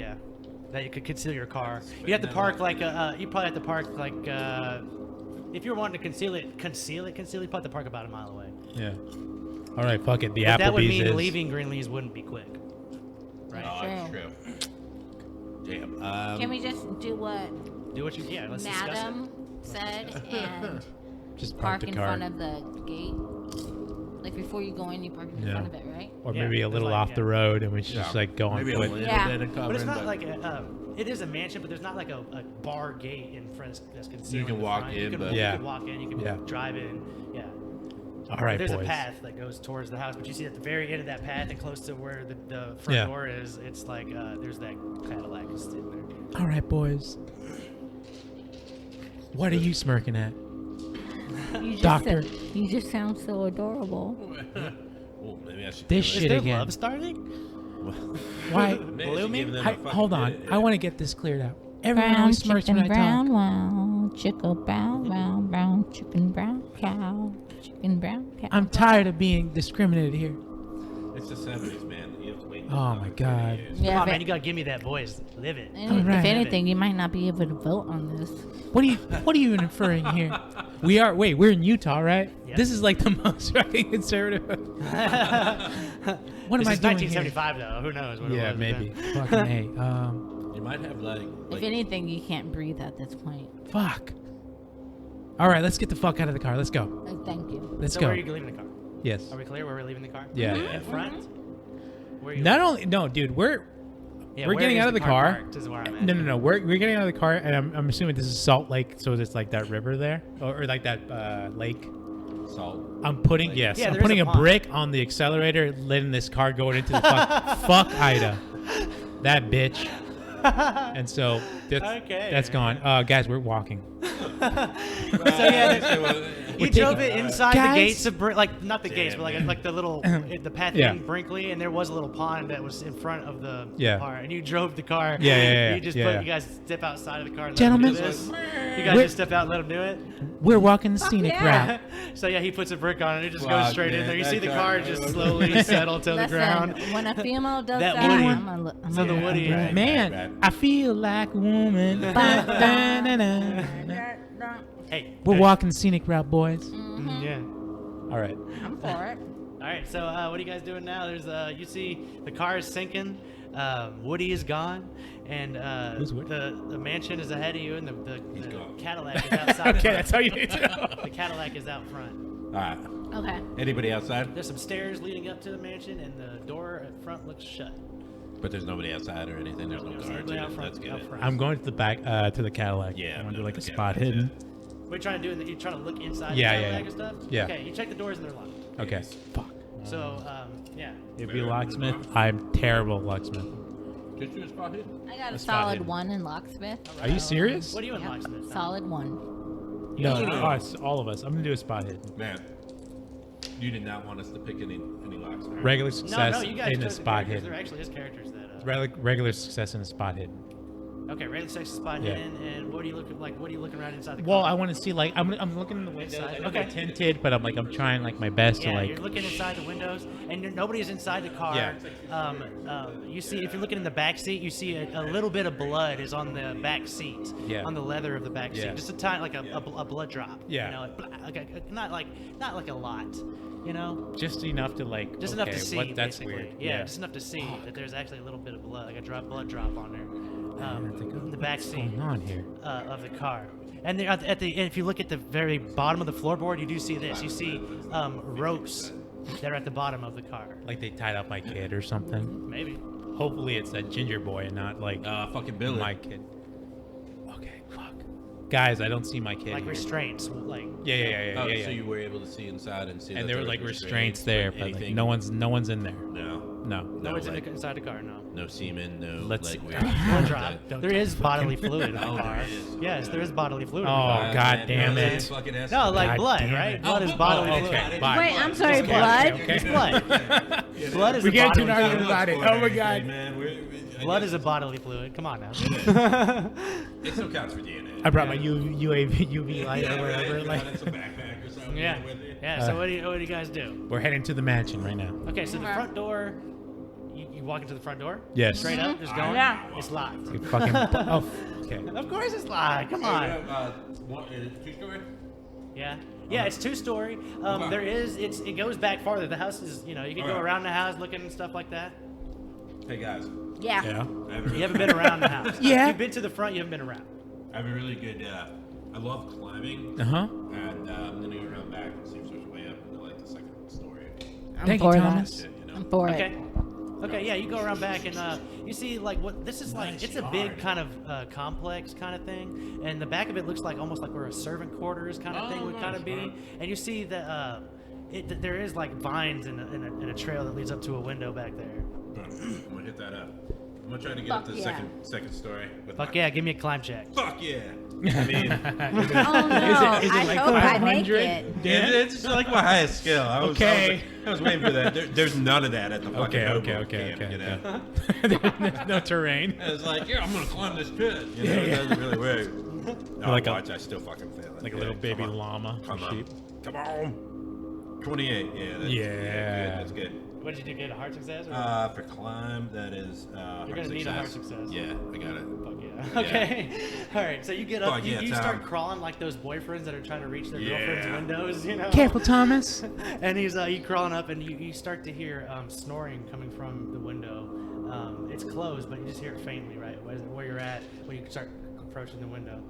you could conceal your car. You have to park like you probably have to park like if you're wanting to conceal it, you probably have to park about a mile away. Yeah. All right, fuck it. The But that would Applebee's mean is. leaving Greenlee's wouldn't be quick. Right. Oh, that's True. true. Damn. Can we just do what Do what you let's discuss it. Madam said and Just park the in car. front of the gate? Like before you go in, you park in Yeah. front of it, right? Or Yeah, maybe a it's little like- off the road, and we should just like go on Maybe a foot. little Yeah. bit of cover. But it's not like it is a mansion, but there's not like a bar gate in front that's concealed. can in the walk front. in, You can, but- you Yeah. can walk in, you can Yeah. drive in. Yeah. All right, There's boys. a path that goes towards the house, but you see at the very end of that path and close to where the front Yeah. door is, it's like there's that Cadillac sitting there. All right, boys. What are you smirking at? Doctor. You just sound so adorable. Oh, maybe I should. This give Is shit there again. love starting? Why? Maybe I should Blooming? give them a fucking Hold on. minute, I yeah. want to get this cleared out. Everyone always smirks when I talk. wow, chicken brown, brown, chicken brown cow, chicken brown cow. I'm tired of being discriminated here. It's the 70s, man. You have to wait. Oh, my God. Come Yeah, on, if, man, you gotta give me that voice. Live it. All right. if anything, you might not be able to vote on this. What are you inferring here? We're in Utah, right? Yep. This is like the most fucking conservative. What am This I is doing 1975, though. Who knows? What here? it Yeah, was maybe. then. Fucking A. You might have like If anything, you can't breathe at this point. Fuck. All right, let's get the fuck out of the car. Let's go. Thank you. Let's So go. where are you leaving the car? Yes. Are we clear where we're leaving the car? Yeah. In front? Where are you Not only dude, we're Yeah, we're where getting is out of the car. parked is where I'm at. No. We're getting out of the car, and I'm assuming this is Salt Lake, so it's like that river there, or like that lake. salt. I'm putting Like- yes, Yeah, I'm there is putting a a pond. brick on the accelerator, letting this car go into the fuck Ida, that bitch. And so Okay. that's gone. Guys, we're walking. He drove it inside Guys? the gates of like not the gates, Damn, but man. like the little the path Yeah. in Brinkley, and there was a little pond that was in front of the Yeah. car, and you drove the car. Yeah. You just yeah. you guys step outside of the car. And Gentlemen. let him do this. You guys We're- just step out and let him do it. We're walking the scenic yeah. route. So yeah, he puts a brick on it. It just Fuck, goes straight in man, there. You that see the car- car just slowly settle to the Listen, ground. when a female does That that, Woody. I'm So the gonna Woody. Right. Man, I feel like a woman. Ba-da-da-da. Hey, We're hey. walking the scenic route, boys. Mm, yeah. All right. I'm for it. All right, so what are you guys doing now? There's you see the car is sinking, Woody is gone, and Who's Woody? the mansion is ahead of you, and the He's gone. Cadillac is outside. Okay, the that's all you need to know. The Cadillac is out front. All right. Okay. Anybody outside? There's some stairs leading up to the mansion, and the door at front looks shut. But there's nobody outside or anything. There's no There's guards. nobody out That's front. good. Out front. I'm going to the back to the Cadillac. Yeah, I want to do no, like a okay, spot that's hidden. What are you trying to do? You trying to look inside Yeah, the yeah, Cadillac yeah. and stuff? Yeah. Okay, you check the doors and they're locked. Okay. Fuck. So, yeah. If you locksmith, I'm terrible locksmith. Just do a spot hidden. I got a Let's spot solid hidden. 1 in locksmith. Are you serious? What are you in locksmith? Solid 1. No, No. us, all of us. I'm gonna do a spot hidden. Man, you did not want us to pick any locks. Right? Regular No, success no, you guys in a chose the spot characters. There hidden. actually is characters that. Regular success in a spot hidden. Okay, regular sex spot Yeah. hidden, and what are you looking like? What are you looking around inside the Well, car? I want to see like I'm looking in the windows. Inside, I know okay. they're tinted, but I'm trying like my best Yeah, to like. you're looking inside the windows, and nobody's inside the car. Yeah. You see, if you're looking in the back seat, you see a little bit of blood is on the back seat, Yeah. on the leather of the back Yeah. seat, just a tiny, like a blood drop. Yeah. You know, not like a lot. You know, Just enough to like. just okay, enough to see. What, that's basically. weird. Yeah, just enough to see that there's actually a little bit of blood, like a blood drop on there, in the back What's seat going on here? of the car. And there, if you look at the very bottom of the floorboard, you do see this. You see ropes that are at the bottom of the car. Like they tied up my kid or something. Maybe. Hopefully it's that ginger boy and not like Fucking Billy. my kid. Okay, fuck. Guys, I don't see my kid. Like here. restraints, like Yeah. Oh, so you were able to see inside and see. And that there were was like restraints there, but like, anything- no one's in there. No. No. no one's like, inside the car. No. no semen. No. Let's- like weird. Blood drop. Don't There is bodily fluid in the Oh, there car. is. Yes, there is bodily fluid. in the Oh, car. God damn no, it. fucking has No, to like God blood, damn right? it. Blood is bodily fluid. Okay, bye. Wait, I'm sorry, Okay, blood? okay. It's blood. Blood is We a can't do bodily nothing fluid. about it. Oh my God. Man, Blood is a bodily fluid. Come on now. It still counts for DNA. I brought my UV light or whatever. It's Like, a backpack or something. Yeah. With you. Yeah. So what do you guys do? we're heading to the mansion right now. Okay, so the front door. You walk into the front door. Yes. Straight up, just going. Yeah. It's locked. You fucking. Oh, okay. Of course it's locked. Come on. Two-story? Yeah. Yeah, it's 2-story. There is. It goes back farther. The house is. You can go Okay. around the house looking and stuff like that. Hey guys, Yeah. Yeah. I have a You haven't been around the house. Yeah. You've been to the front. You haven't been around. I have a really good. I love climbing, Uh huh. and I'm gonna go around back and see if there's a way up into like the second story. I'm Thank you, for Thomas. Shit, you know. I'm for Okay. it. Okay, yeah, you go around back and you see like what this is like. Nice It's a yard. big kind of complex kind of thing, and the back of it looks like almost like where a servant quarters kind of thing would kind of be. nice. And you see that there is like vines in a trail that leads up to a window back there. Boom. I'm gonna hit that up. I'm gonna try to get Fuck up to the yeah. second story. With Fuck my- yeah, give me a climb check. Fuck yeah. I mean, Oh no! is it I like hope I make 500? it. it's like my highest skill. Okay. I was waiting for that. There's none of that at the fucking Okay. hobo camp, you know? There's no terrain. I was like, yeah, I'm gonna climb this pit. You know, it doesn't really work. No, Like a- watch, I still fucking fail. it. Like a Yeah, little baby come on. llama. Come or sheep. on. Come on. 28. Yeah. That's, Yeah. That's good. What did you get? A heart success? Or? For climb, that is You're gonna need a hard success. Yeah, I got it. Fuck yeah. Okay. All right. So you get up. Fuck You, yeah, you Tom. start crawling like those boyfriends that are trying to reach their girlfriend's Yeah. windows. You know. Careful, Thomas. And he's you crawling up, and you start to hear snoring coming from the window. It's closed, but you just hear it faintly, right? Where you're at when you start approaching the window.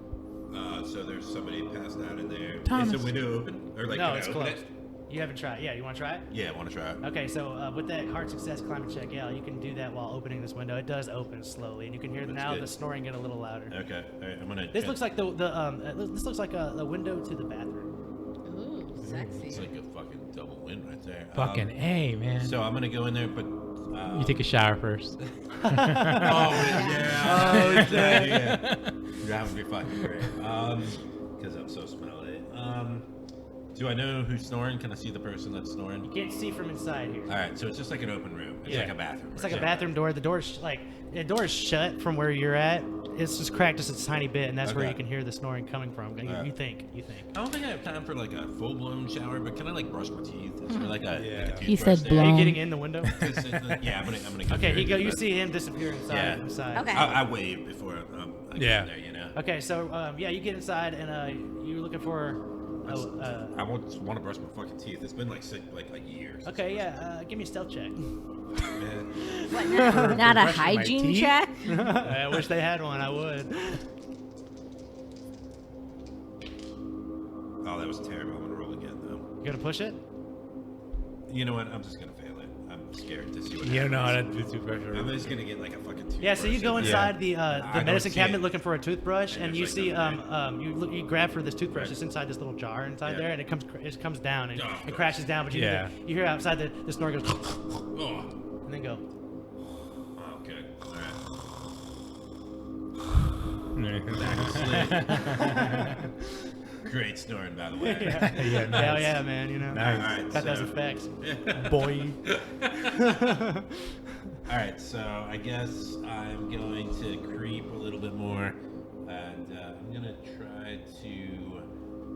So there's somebody passed out in there. Thomas. Is the window open? Or like, No, can I it's open closed. it? You haven't tried. Yeah, you want to try it? Yeah, I want to try it. Okay, so with that hard success climbing check, yeah, you can do that while opening this window. It does open slowly, and you can hear That's now good. the snoring get a little louder. Okay, all right, I'm gonna. This looks like this looks like a window to the bathroom. Ooh, It's sexy. like a fucking double win right there. Fucking A, man. So I'm gonna go in there, but. You take a shower first. Oh yeah. Oh yeah. That would be fucking great. Because I'm so smelly. Do I know who's snoring? Can I see the person that's snoring? You can't see from inside here. All right, so it's just like an open room. It's Yeah. like a bathroom. It's like a bathroom door. The door is the door is shut from where you're at. It's just cracked just a tiny bit, and that's where Okay. you can hear the snoring coming from. You, Alright. you think. I don't think I have time for like a full blown shower, but can I like brush my teeth? Is there like a, like a He toothbrush said there? Are you blown. getting in the window? Yeah, I'm gonna get Okay, through it, you but- see him disappear inside. Yeah. inside. Okay. I wave before I get Yeah. in there, you know. Okay, so yeah, you get inside, and you're looking for. I want to brush my fucking teeth. It's been like years. Okay, yeah. Give me a stealth check. Man. What, not a brushing my hygiene teeth? check? I wish they had one. I would. Oh, that was terrible. I'm gonna roll again though. You gonna push it? You know what? I'm just gonna fail it. I'm scared to see what You don't know how to happens. do toothbrush. I'm just gonna get like a fucking toothbrush. Yeah, so you go inside the don't medicine see cabinet it. looking for a toothbrush, and And you there's, see like, you grab for this toothbrush. Right. It's inside this little jar inside Yeah. there, and it comes down and Oh, it crashes down. But you Yeah. you hear outside the snore goes, Oh, and then go. okay. All right. Great snoring, by the way. Yeah, nice. Hell yeah, man! You know, Nice. All right, got those so- effects. Boy. All right, so I guess I'm going to creep a little bit more, and I'm gonna try to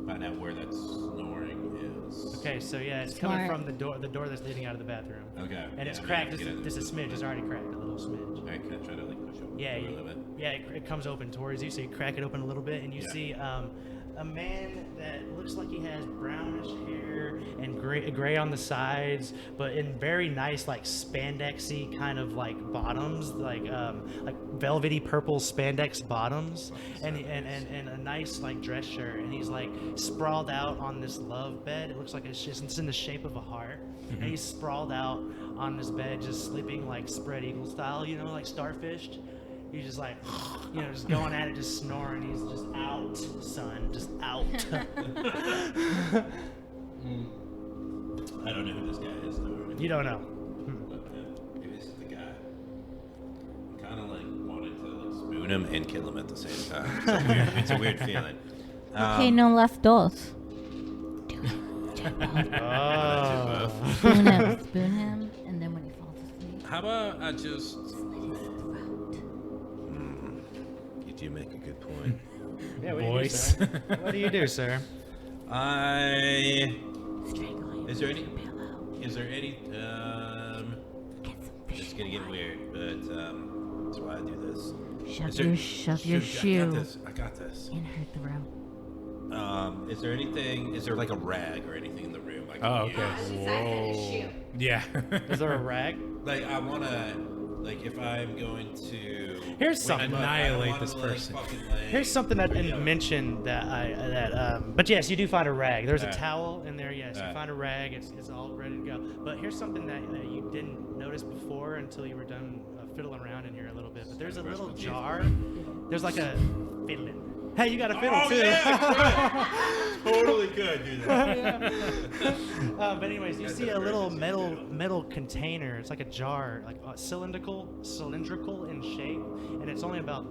find out where that snoring is. Okay, so yeah, it's coming Smart. from the door that's leading out of the bathroom. Okay. And it's yeah, cracked. I'm gonna Just a smidge. It's already cracked, a little smidge. All right, can I try to like push it Yeah, a little bit? it comes open towards you, so you crack it open a little bit, and you Yeah. see a man that looks like he has brownish hair and gray on the sides, but in very nice like spandexy kind of like bottoms, like velvety purple spandex bottoms, and a nice like dress shirt, and he's like sprawled out on this love bed. It looks like it's in the shape of a heart, and he's sprawled out on this bed, just sleeping like spread eagle style, you know, like starfished. He's just like, you know, just going at it, just snoring. He's just out, son, just out. I don't know who this guy is though. You don't know. But maybe this is the guy. I'm kind of like wanting to like spoon him and kill him at the same time. It's a weird feeling. Okay, no left doors. Oh. Spoon him, and then when he falls asleep, How about I just? slit his throat. You do make a good point. Yeah, what do you do, Voice. sir? What do you do, sir? Strangle him. Is there any? with a pillow. Is there any? Get some fish It's gonna get weird, but that's why I do this. Shove Is your, there- shove your Shoot, shoe I got this. in her throat. Is there anything? Is there like a rag or anything in the room? Like, Oh, okay. use? Whoa. Yeah. Is there a rag? Like I wanna, like if I'm going to Here's wake something. him up, I Annihilate want him this to, like, person. fucking, like, Here's something that didn't mention but yes, you do find a rag. There's a Alright. towel in there. Yes, you Alright. find a rag. It's all ready to go. But here's something that you didn't notice before until you were done fiddling around in here a little bit. But there's a little jar. There's like a fiddling. Hey, you got a fiddle Oh too. yeah, totally could do that. But anyways, you That's see a a little emergency metal container. It's like a jar, like cylindrical in shape, and it's only about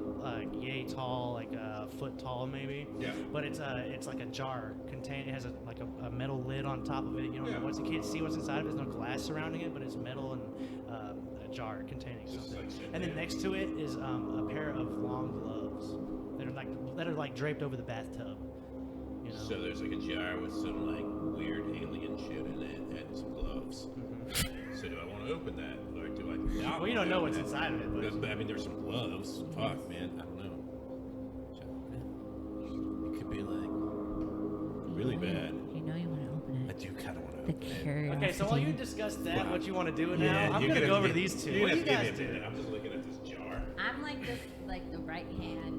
yay tall, like a foot tall maybe. Yeah. But it's like a jar contain. It has a metal lid on top of it. You don't Yeah. know you can't see what's inside of it. There's no glass surrounding it, but it's metal and a jar containing Just something. like sitting And then there. next to it is a pair of long gloves that are like draped over the bathtub. You know. So there's like a jar with some like weird alien shit in it and some gloves. So do I want to open that or do I? Not Well, you wanna don't know open what's it? inside of it, but I mean, there's some gloves. Fuck, man, I don't know. Should I open it? It could be like really bad. You know you want to open I it. do kind of want to The open it. curiosity. Okay, so while you discuss that, what you want to do now, Yeah, I'm you're gonna go over to give- these two. you're What do gonna you have to guys give me a do? minute. I'm just looking at this jar. I'm like this, like the right hand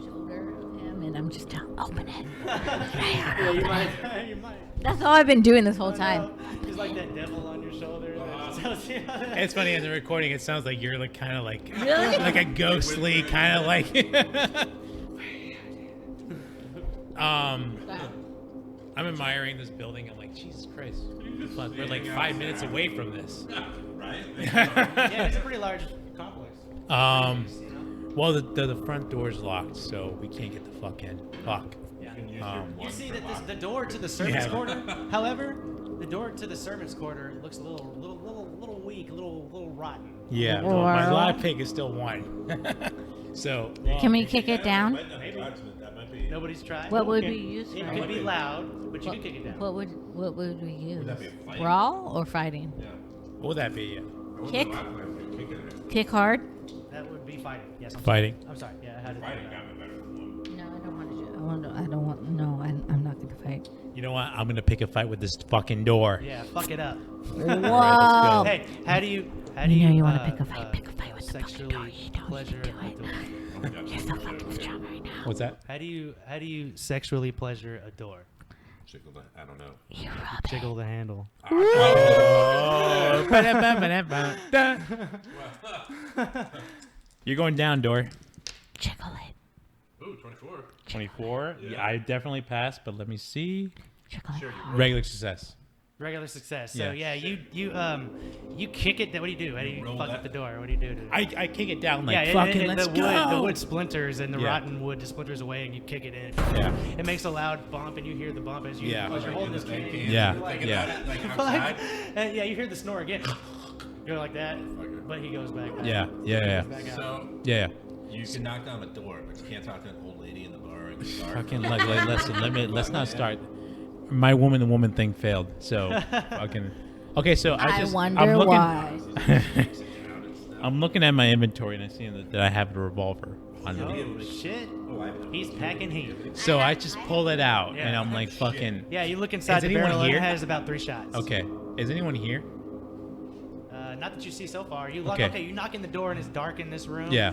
shoulder of him, and I'm just telling, open it. Yeah, you might. You might. That's all I've been doing this whole Oh, time. no. It's like that devil on your shoulder. That tells you. It's funny in the recording. It sounds like you're like kind of like Really? like a ghostly kind of like. I'm admiring this building. I'm like, Jesus Christ, fuck, we're like 5 minutes away from this. Right? Yeah, it's a pretty large complex. Well, the front door's locked, so we can't get the fuck in. Fuck. Yeah. You can use your Um, You one see for that lock. the door to the servants' Yeah. quarter, however, the door to the servants' quarter looks a little weak, a little rotten. Yeah, well, my live pig is still one. So Can we kick it down? Might not be locksmith, that might be. Nobody's tried. What would Okay. we use It for could it? be loud, but you could kick it down. What would we use? that be a fight? Brawl or fighting? Yeah. what would that be? Yeah. I wouldn't Kick? know locksmith, but kick it. Kick hard? That would be fighting. Yes. Fighting. I'm sorry. Yeah, I had to do Fighting that. got me better than one. No, I don't want to do. I don't want. No, I'm not gonna fight. You know what? I'm gonna pick a fight with this fucking door. Yeah, fuck it up. Whoa! Hey, how do you You know you want to pick a fight. Pick a fight with the fucking sexually door. You know pleasure you can a do door? it. You're so fucking strong right now. What's that? How do you sexually pleasure a door? I don't know. You rub it. Jiggle the handle. Oh. You're going down, Door. Jiggle it. Ooh, 24. 24. Yeah. Yeah, I definitely passed, but let me see. Jiggle it. Regular success. Regular success. So Yeah. you kick it. What do you do? How do you Roll fuck that. up the door? What do you do? I kick it down like yeah, fucking and let's the go. wood, the wood splinters and the Yeah. rotten wood just splinters away, and you kick it in. Yeah. It makes a loud bump, and you hear the bump as you Yeah. as you're holding this can. Yeah. You're like, Yeah. Like like, outside. and yeah, you hear the snore again. You're like that, but he goes back. Yeah. Yeah. Back out. So Yeah. you can knock down a door, but you can't talk to an old lady in the bar in the dark. Fucking let's not start. My woman thing failed. So fucking. Okay, so I I'm wonder looking, why. I'm looking at my inventory and I see that I have a revolver on me. Oh shit! He's packing heat. So I just pull it out and Yeah. I'm like fucking. Yeah, you look inside Is the anyone barrel, and here? it has about 3 shots. Okay, is anyone here? Not that you see so far. You look, Okay. okay. You knock in the door and it's dark in this room. Yeah.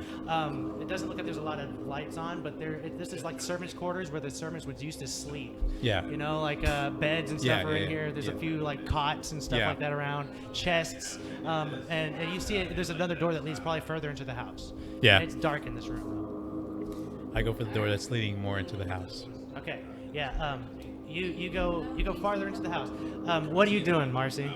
It doesn't look like there's a lot of lights on, but this is like servants' quarters where the servants would used to sleep. Yeah. You know, like beds and Yeah, stuff are in yeah, here. There's yeah. a few like cots and stuff Yeah. like that around, chests, and you see it. There's another door that leads probably further into the house. Yeah. And it's dark in this room. I go for the door that's leading more into the house. Okay. Yeah. You go farther into the house. What are you doing, Marcy?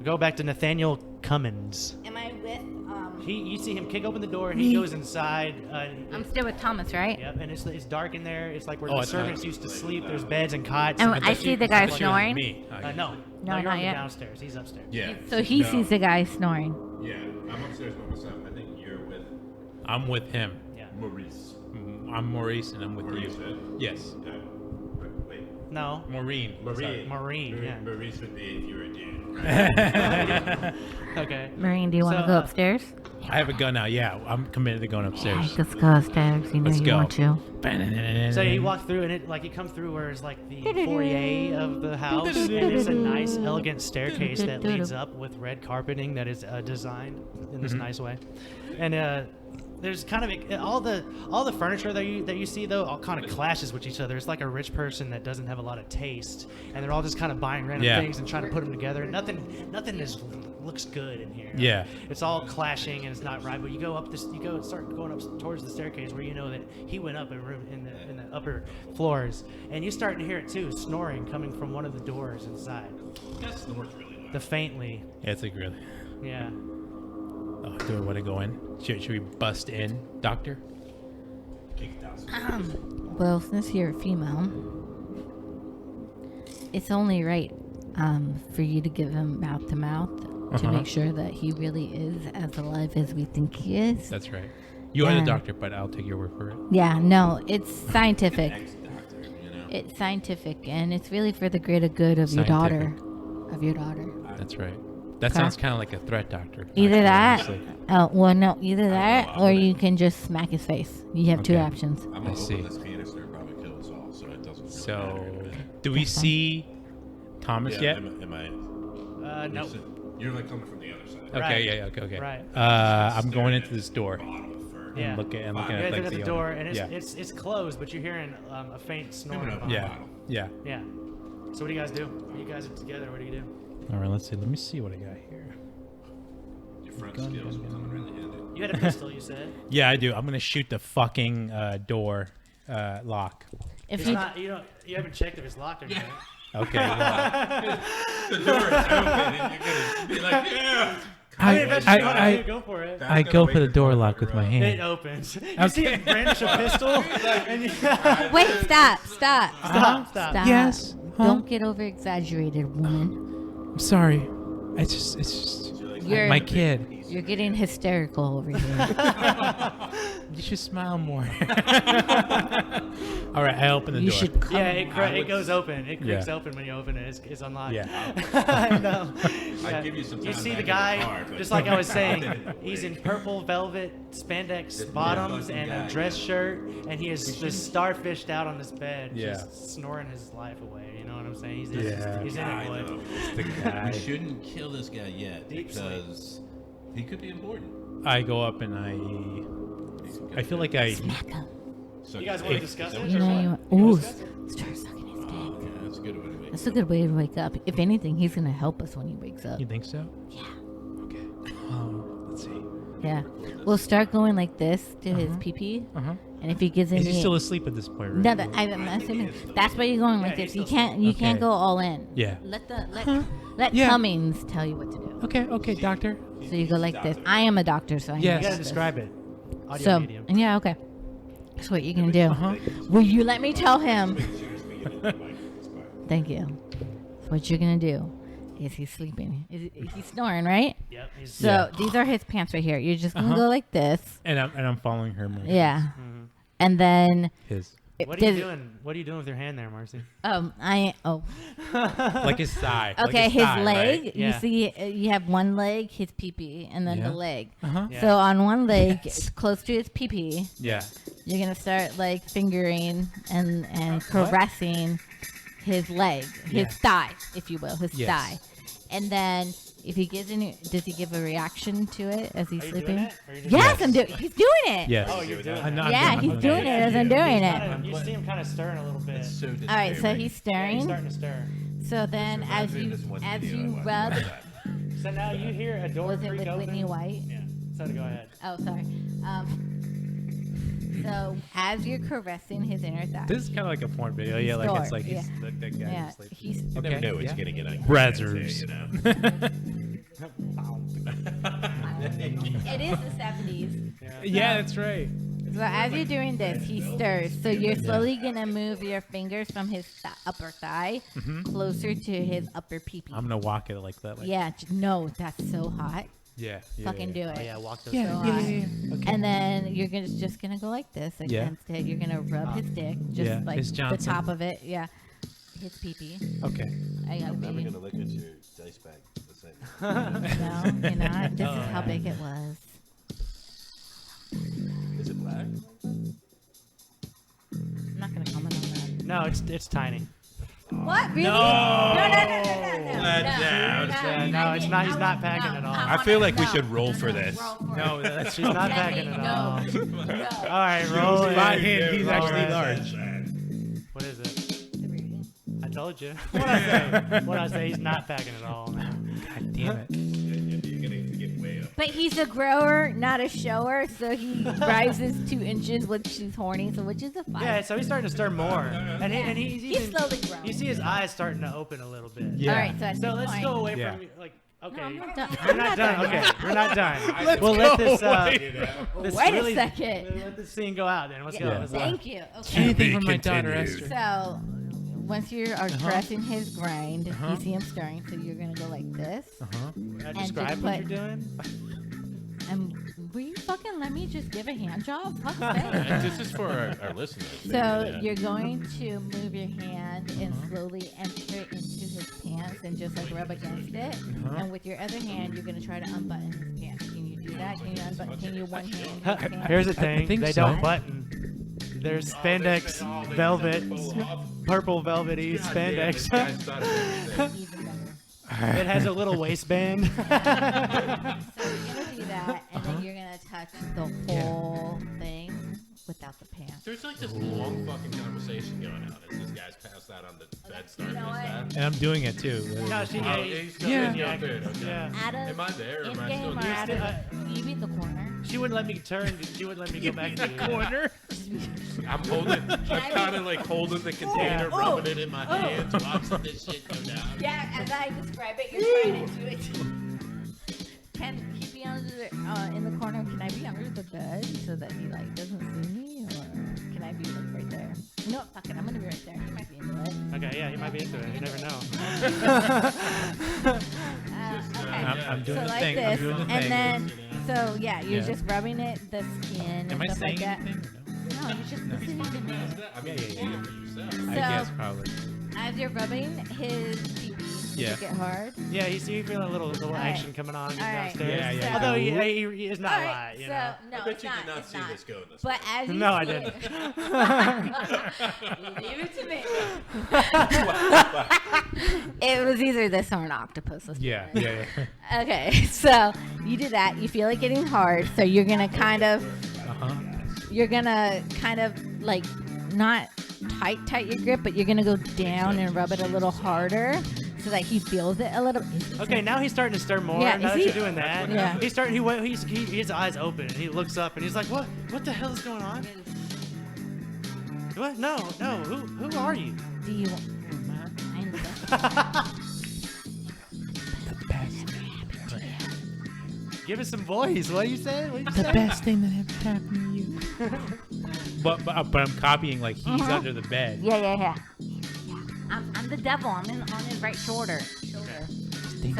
Go back to Nathaniel Cummins. Am I with? You see him kick open the door and he goes inside. I'm still with Thomas, right? Yep, and it's dark in there. It's like where Oh, the it's servants used to sleep. There's beds and cots. And and I see the guy She was snoring. Me. no, No, you're not on the yet. downstairs. He's upstairs. Yeah. So he No. sees the guy snoring. Yeah, I'm upstairs by myself. I think you're with I'm with him. Yeah. Maurice. I'm Maurice and I'm with Maurice, you. right? Yes. Wait. No. Maureen. Sorry. Maureen. Yeah. Maurice would be if you were a dude. Okay. Marine, do you want to So, go upstairs? I have a gun now. Yeah, I'm committed to going upstairs. Let's go upstairs. You know Let's you go. want to. So you walk through and you come through where it's like the foyer of the house, and it's a nice, elegant staircase that leads up with red carpeting that is designed in this nice way, and there's kind of all the furniture that you see though all kind of clashes with each other. It's like a rich person that doesn't have a lot of taste, and they're all just kind of buying random Yeah. things and trying to put them together. Nothing looks good in here. Yeah. It's all clashing and it's not right. But you start going up towards the staircase where you know that he went up in the upper floors, and you start to hear it too, snoring coming from one of the doors inside. That snores really loud. The faintly, Yeah, it's like really. yeah. Oh, do we want to go in? Should we bust in, Doctor? Kick it down. Well, since you're a female, it's only right for you to give him mouth to mouth to Uh-huh. make sure that he really is as alive as we think he is. That's right. You are the Yeah. doctor, but I'll take your word for it. Yeah, no, it's scientific. Ex-doctor, you know. It's scientific, and it's really for the greater good of your daughter. Scientific. Of your daughter. That's right. That Okay. sounds kind of like a threat, Doctor. Either actually, that, honestly. well, no, either that, I'm or gonna- you can just smack his face. You have two Okay. options. I'm I gonna see. open this canister and probably kill us all, so it doesn't really So, matter. do we see Thomas Yeah, yet? am I? No. You're like coming from the other side. Okay, Right. yeah, okay. Right. I'm going into this door. Bottom for Yeah. Looking You at guys like look at the the door, and yeah. it's closed, but you're hearing a faint snoring. Open up. behind Yeah, bottom. yeah. it. Yeah. So what do you guys do? You guys are together. What do you do? All right, let's see. Let me see what I got here. Your front skills will come in really handy. You had a pistol, you said. Yeah, I do. I'm gonna shoot the fucking door lock. If It's you not. You haven't checked if it's locked or not. Okay. Well, The door is open, and you're gonna be like, yeah. I mean, if that's what you want to do, go for it. I go for the door lock with my It hand. opens. You see him brandish a pistol, and you wait, stop. stop. Yes. Huh? Don't get over exaggerated, woman. I'm sorry. It's just You're my kid. You're getting hysterical over here. You should smile more. All right, I open the You door. should come. Yeah, it goes open. It creaks Yeah. open when you open it. It's unlocked. Yeah. I know. I'd give you some You time see back the in guy, car, but- just like I was saying, he's in purple velvet spandex bottoms fucking and guy, a dress shirt, and he is just starfished out on this bed, Yeah. just snoring his life away. You know what I'm saying? He's, Yeah. he's in I it, boy. know. The guy. We shouldn't kill this guy yet Deep sleep. because he could be important. I go up and I feel like I. So You guys want to discuss it? You know you. You wanna Ooh, discuss it? start sucking his dick. Okay, It's a good way to wake That's a good way to wake up. If anything, he's gonna help us when he wakes up. You think so? Yeah. Okay. Let's see. Yeah. We'll start going like this to his pee-pee, and if he gives any, Is he still asleep at this point? Right? no, I'm assuming that's why you're going like this. You can't Okay. go all in. Yeah. Let Yeah. Cummings tell you what to do. Okay, doctor. So you go like this. I am a doctor, so I know Yes. You gotta this. describe it. Audio So medium. yeah, okay. That's what you're gonna do. Will you let me tell him? Thank you. What you're gonna do is he's sleeping. He's snoring, right? Yep. He's, So these are his pants right here. You're just gonna go like this. And I'm following her. More. Yeah. And then His. what are you doing? What are you doing with your hand there, Marcy? Like his thigh. Okay, like his thigh, leg. right? You Yeah. see, you have one leg, his pee-pee, and then Yeah. the leg. Yeah. So on one leg, Yes. close to his pee-pee, Yeah. you're gonna start like fingering and caressing his leg, his Yeah. thigh, if you will, his Yes. thigh. And then if he gives any, does he give a reaction to it as he's Are you sleeping? doing it? Or you just Yes, I'm doing. He's doing it. Yes. Oh, you're doing it. Yeah, he's doing it as I'm doing it. You see him kind of stirring a little bit. So All right, so he's Yeah, he's stirring. starting to stir. So then as you rub, So now you hear a door was it creak with open. Whitney White? Yeah. So go ahead. Oh, sorry. So as you're caressing his inner thigh, This is kind of like a porn video. Yeah, like it's like Yeah. he's that guy. yeah, who's like, he's You never know what you're gonna get on Brazzers. it is the 70s. Yeah, that's right. So as you're doing this, he stirs. So you're slowly gonna move your fingers from his upper thigh closer to his upper pee-pee. I'm gonna walk it like that. Like, Yeah, no, that's so hot. Yeah. Fucking do Oh it. yeah, walk those. So Yeah. hot. Okay. And then you're just gonna go like this Yeah. against it. You're gonna rub his dick, just Yeah, like his the Johnson. top of it. Yeah, his pee-pee. Okay. I gotta I'm never be. gonna look at your dice bag the same. No, you're not. This is how big it was. Is it black? I'm not gonna comment on that. No, it's tiny. What? Really? No. Let down. Yeah, no, it's not. He's not packing at all. I feel like we should roll for this. No, that's She's not packing at all. No. All right, roll it. by hand. He's Roll actually it. large. What is it? I told you. What I say? What I say? He's not packing at all. God damn it. You're gonna get way up. But he's a grower, not a shower, so he rises 2 inches, which is horny, so which is a 5. Yeah, so he's starting to stir more, and he's He's even, slowly growing. You see his eyes starting to open a little bit. Yeah. All right, so, at So this let's point, go away Yeah. from like. Okay. No, I'm not done. We're I'm not done. Okay, yet. we're not done. Let's we'll go let this. away. This Wait a really, second. Let this scene go out. Then let's go. Yeah. Let's go. Thank you. Okay. Anything from my daughter Esther. So once you are caressing his grind, you see him stirring, so you're gonna go like this. Now And describe just what put- you're doing. And will you fucking let me just give a hand job? Fuck's sake. This is for our listeners. So you're going to move your hand and slowly enter it into his pants and just like rub against it. And with your other hand, you're gonna try to unbutton his pants. Can you do that? Can you unbutton? Can you one hand? his pants? Here's the I thing. think They so. don't button. There's spandex, velvet, purple velvety spandex. Even better. It has a little waistband. So you're gonna do that, and then you're gonna touch the whole thing without the pants. There's like this long fucking conversation going on as this guy's passed out on the bed starting You know his what? stuff. And I'm doing it too. No, she, Oh, yeah, he's still Yeah. in the outfit, okay. yeah. Out of Am I there or am I in-game still or here? out of you beat the corner. She wouldn't let me turn. She wouldn't let me go back to the corner. I'm holding, I'm kind of like holding the container, Oh. rubbing it in my hands, watching this shit go down. Yeah, as I describe it, you're trying to do it. Can he be under the, in the corner? Can I be under the bed so that he like doesn't see me, or can I be like right there? No, fuck it, I'm gonna be right there. He might be into it. Okay, yeah, he might be into it. You never know. Okay. I'm doing So the like thing. this, I'm doing the and thing. then so yeah, you're Yeah. just rubbing it, the skin, Am and I stuff saying like that. anything? No, you're just listening to me. I mean, you see it for yourself. So I guess probably. as you're rubbing his pee-pee, does Yeah. it get hard? Yeah, you see, you feel a little right. action coming on All right. downstairs. Yeah, yeah. Although he is not All a right, lie, you so know. no, I bet it's you not. did not It's see not. this going this But way. as you No, I see didn't. it, leave it to me. It was either this or an octopus. let's be Yeah, honest. yeah. Okay, so you do that. You feel it getting hard, so you're gonna kind of like not tight your grip, but you're gonna go down and rub it a little harder so that he feels it a little. Okay, now he's starting to stir more. Yeah, now is that he? you're doing that, Yeah. he's starting. His eyes open and he looks up and he's like, "What? What the hell is going on? What? No. Who are you?" Do you want? I'm the Give us some voice. What are you saying? What are you The saying? best thing that ever happened to you. but I'm copying like he's under the bed. Yeah. I'm the devil. I'm on his right shoulder. So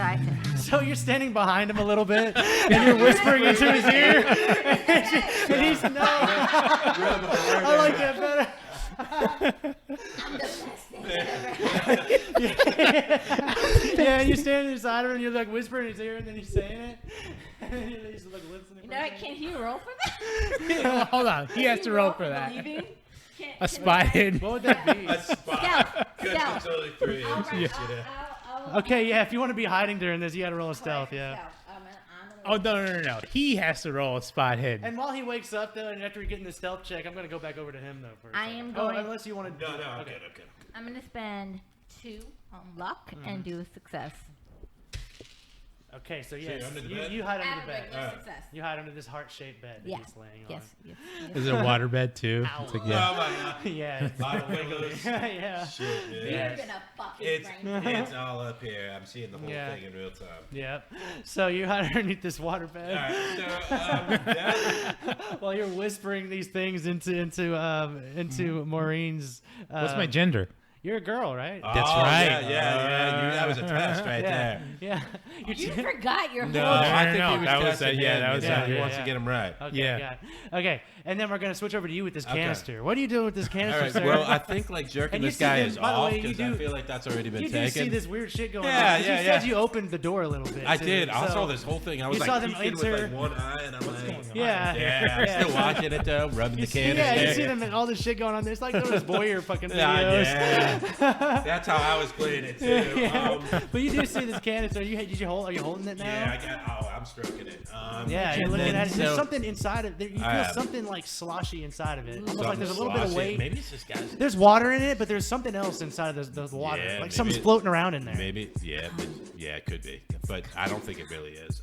I can. So you're standing behind him a little bit and you're whispering into his ear, and he's no. I like that better. I'm the best thing that Yeah, and you're standing beside him and you're like whispering in his ear and then he's saying it. And he's like listening. You know, can he roll for that? Hold on, he has to roll for that. Believing? A spot hidden. What would that be? A spot. Good, Stealth. it's only 3 I'll inches. run- You I'll- know. I'll- Okay, yeah. If you want to be hiding during this, you got to roll a stealth. Yeah. Oh no! He has to roll a spot hidden. And while he wakes up though, and after getting the stealth check, I'm gonna go back over to him though. For a I second. am going- Oh, unless you want to. No, I'm okay. good. I'm good. I'm gonna spend 2 on luck and do a success. Okay, so you're yes, under the bed? you hide Add under a the bed. regular Alright. success. You hide under this heart-shaped bed that Yeah. he's laying on. Yes. Is it a water bed too? Ow. It's like, Oh yeah. my god. Yeah. It's Lot of wigglers. yeah. Shit, man. You're Yes. gonna fucking It's brain. it's all up here. I'm seeing the whole Yeah. thing in real time. Yep. So you hide underneath this water bed. All right, so that, While you're whispering these things into Maureen's. What's my gender? You're a girl, right? That's oh, right. Yeah. That was a test right there. Yeah. You forgot your No, whole. I think no, he was that was testing yeah, him, that was you know, it. he Yeah, wants yeah. to get him right. Okay, Yeah. got it. Okay, and then we're gonna switch over to you with this Okay. canister. What are you doing with this canister, All right. sir? Well, I think like jerking And you this see guy this- is by the off way, you because I do- feel like that's already been you taken. do see this weird shit going Yeah, on. 'cause yeah, you said yeah. you opened the door a little bit. I too, did. I so- saw this whole thing. I was you saw like them peeking with enter- like one eye, and I'm like, Yeah. yeah, I'm still watching it though, rubbing You the see, canister. yeah, you see them all this shit going on. There's like those voyeur fucking Yeah, videos. yeah. That's how I was playing it too. Yeah. But you do see this canister. Are you holding it now? I'm stroking it. Yeah, you're and looking then, at it. There's so- something inside of it. You feel Yeah. something like sloshy inside of it. Almost something like there's a little bit of sloshy. weight. Maybe it's this guy's. There's water in it, but there's something else inside of the water. Yeah, like maybe something's it- floating around in there. Maybe, yeah, it could be, but I don't think it really is.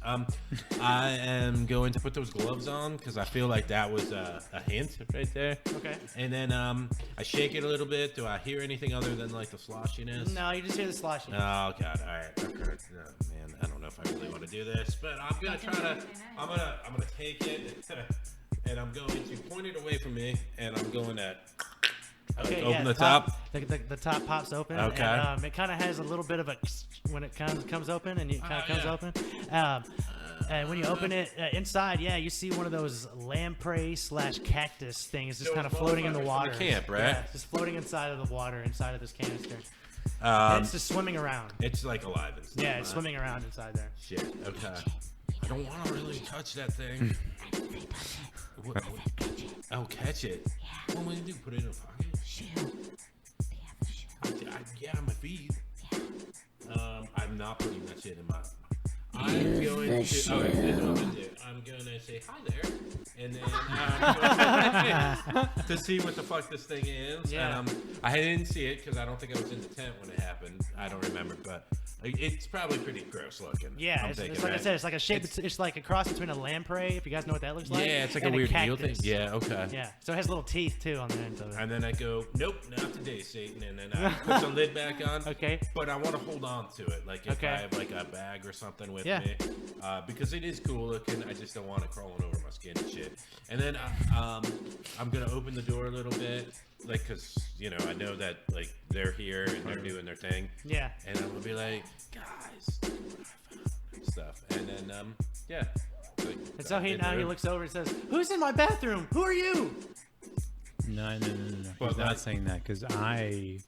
I am going to put those gloves on because I feel like that was a hint right there. Okay. And then I shake it a little bit. Do I hear anything other than like the sloshiness? No, you just hear the sloshy. Oh god! All right. Okay. Oh, man, I don't know if I really want to do this, but I'm gonna try to. I'm gonna take it, and I'm going to point it away from me, and I'm going to open the top. The top pops open. Okay. And, it kind of has a little bit of a when it comes open, and it kind of comes yeah. open. And when you open it inside, yeah, you see one of those lamprey / cactus things just Those kind of floating in the motherfuckers from water. the camp, right? Yeah, it's just floating inside of the water, inside of this canister. And Um, it's just swimming around. it's like alive and stuff. Yeah, it's right? swimming around inside there. Shit. Okay. I don't want to really touch that thing. What, oh, catch it. What am I gonna do? Put it in a pocket? Yeah, my feet. I'm not putting that shit in my. I'm going to. Oh, this is what I'm gonna do. I'm gonna say hi there, and then I'm going to see what the fuck this thing is. Yeah. And I didn't see it because I don't think I was in the tent when it happened. I don't remember, but it's probably pretty gross looking. Yeah, I'm it's thinking, like I right? said, it's like a shape. It's like a cross between a lamprey, if you guys know what that looks like. Yeah, it's like a and weird heel cactus. thing. Yeah, okay. Yeah, so it has little teeth too on the end of it. And then I go, nope, not today, Satan. And then I put the lid back on. Okay. But I want to hold on to it, like if Okay. I have like a bag or something with Yeah. me, because it is cool looking. I just don't want it crawling over my skin and shit. And then I'm gonna open the door a little bit, like, cause you know I know that like they're here and they're doing their thing. Yeah. And I'm gonna be like, guys, stuff. And then yeah. Like, And so I he get now there. he looks over and says, "Who's in my bathroom? Who are you?" No. Well, He's not like- saying that because I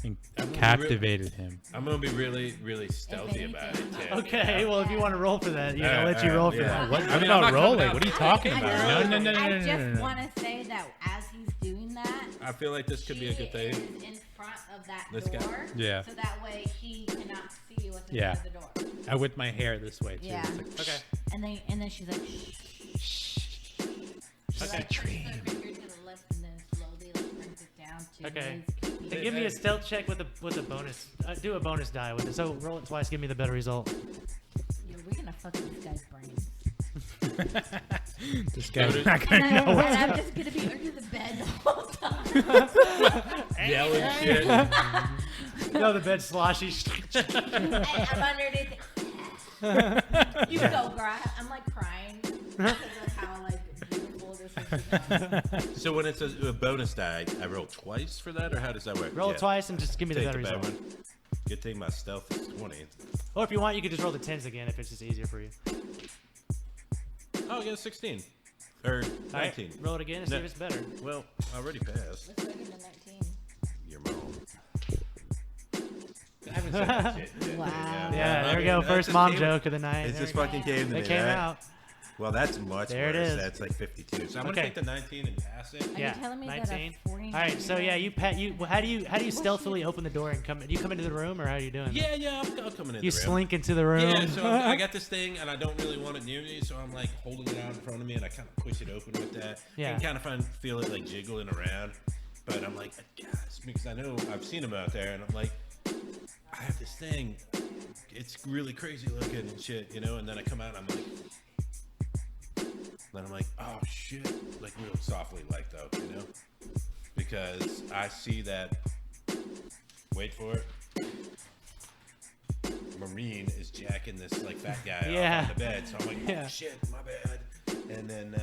I'm captivated him. I'm gonna be really, really stealthy about it too. Okay, well if you want to roll for that, Yeah, I'll let you roll for yeah. that. What, I what mean, I'm about not coming rolling? out What are you there. talking I about? just, No. I just No. want to say that as he's doing that, I feel like this could be a good he thing. is in front of that This guy? door. Yeah. So that way he cannot see what's Yeah. inside the door. I with my hair this way too. Yeah. It's like, Okay. And then she's like, shh. She Okay. like pushes her finger to the left and then slowly like brings it down. down to. Okay. Liz could be- Hey, give me a stealth check with a bonus. Do a bonus die with it. So roll it twice. Give me the better result. Yo, we're gonna fuck this guy's brains. This guy's Notice- not gonna know And what's I'm just gonna be under the bed the whole time. Yelling shit. No, the bed's sloshy. I'm underneath. You go, girl. I'm like crying because of how like beautiful this is. So when it says a bonus die, I roll twice for that, or how does that work? Roll Yeah. it twice and just give me the Take better the bad result. one. Good thing my stealth is 20. Or if you want, you could just roll the 10s again if it's just easier for you. Oh, I got a 16. Or All right, 19. roll it again and see No. if it's better. Well, I already passed. Let's look into 19. Your mom. I haven't said that shit yet. Wow. Yeah, I there we mean, go. that First just mom came- joke of the night. It There just we go. fucking came to me. It came right? out. Well, that's much There it worse. is. That's like 52. So I'm Okay. gonna take the 19 and pass it. Are Yeah, you telling me 19. that a 49 All right, so yeah, you well, how do you stealthily open the door and come? Do you come into the room or how are you doing? Yeah, I'm coming in. You the room. slink into the room. Yeah, so I got this thing and I don't really want it near me, so I'm like holding it out in front of me and I kind of push it open with that. Yeah. And kind of feel it like jiggling around, but I'm like, yes, because I know I've seen them out there, and I'm like, I have this thing. It's really crazy looking and shit, you know. And then I come out, and I'm like, oh shit, like real softly, like though, you know, because I see that. Wait for it. Marine is jacking this like fat guy Yeah. off on the bed, so I'm like, oh Yeah. shit, my bad. And then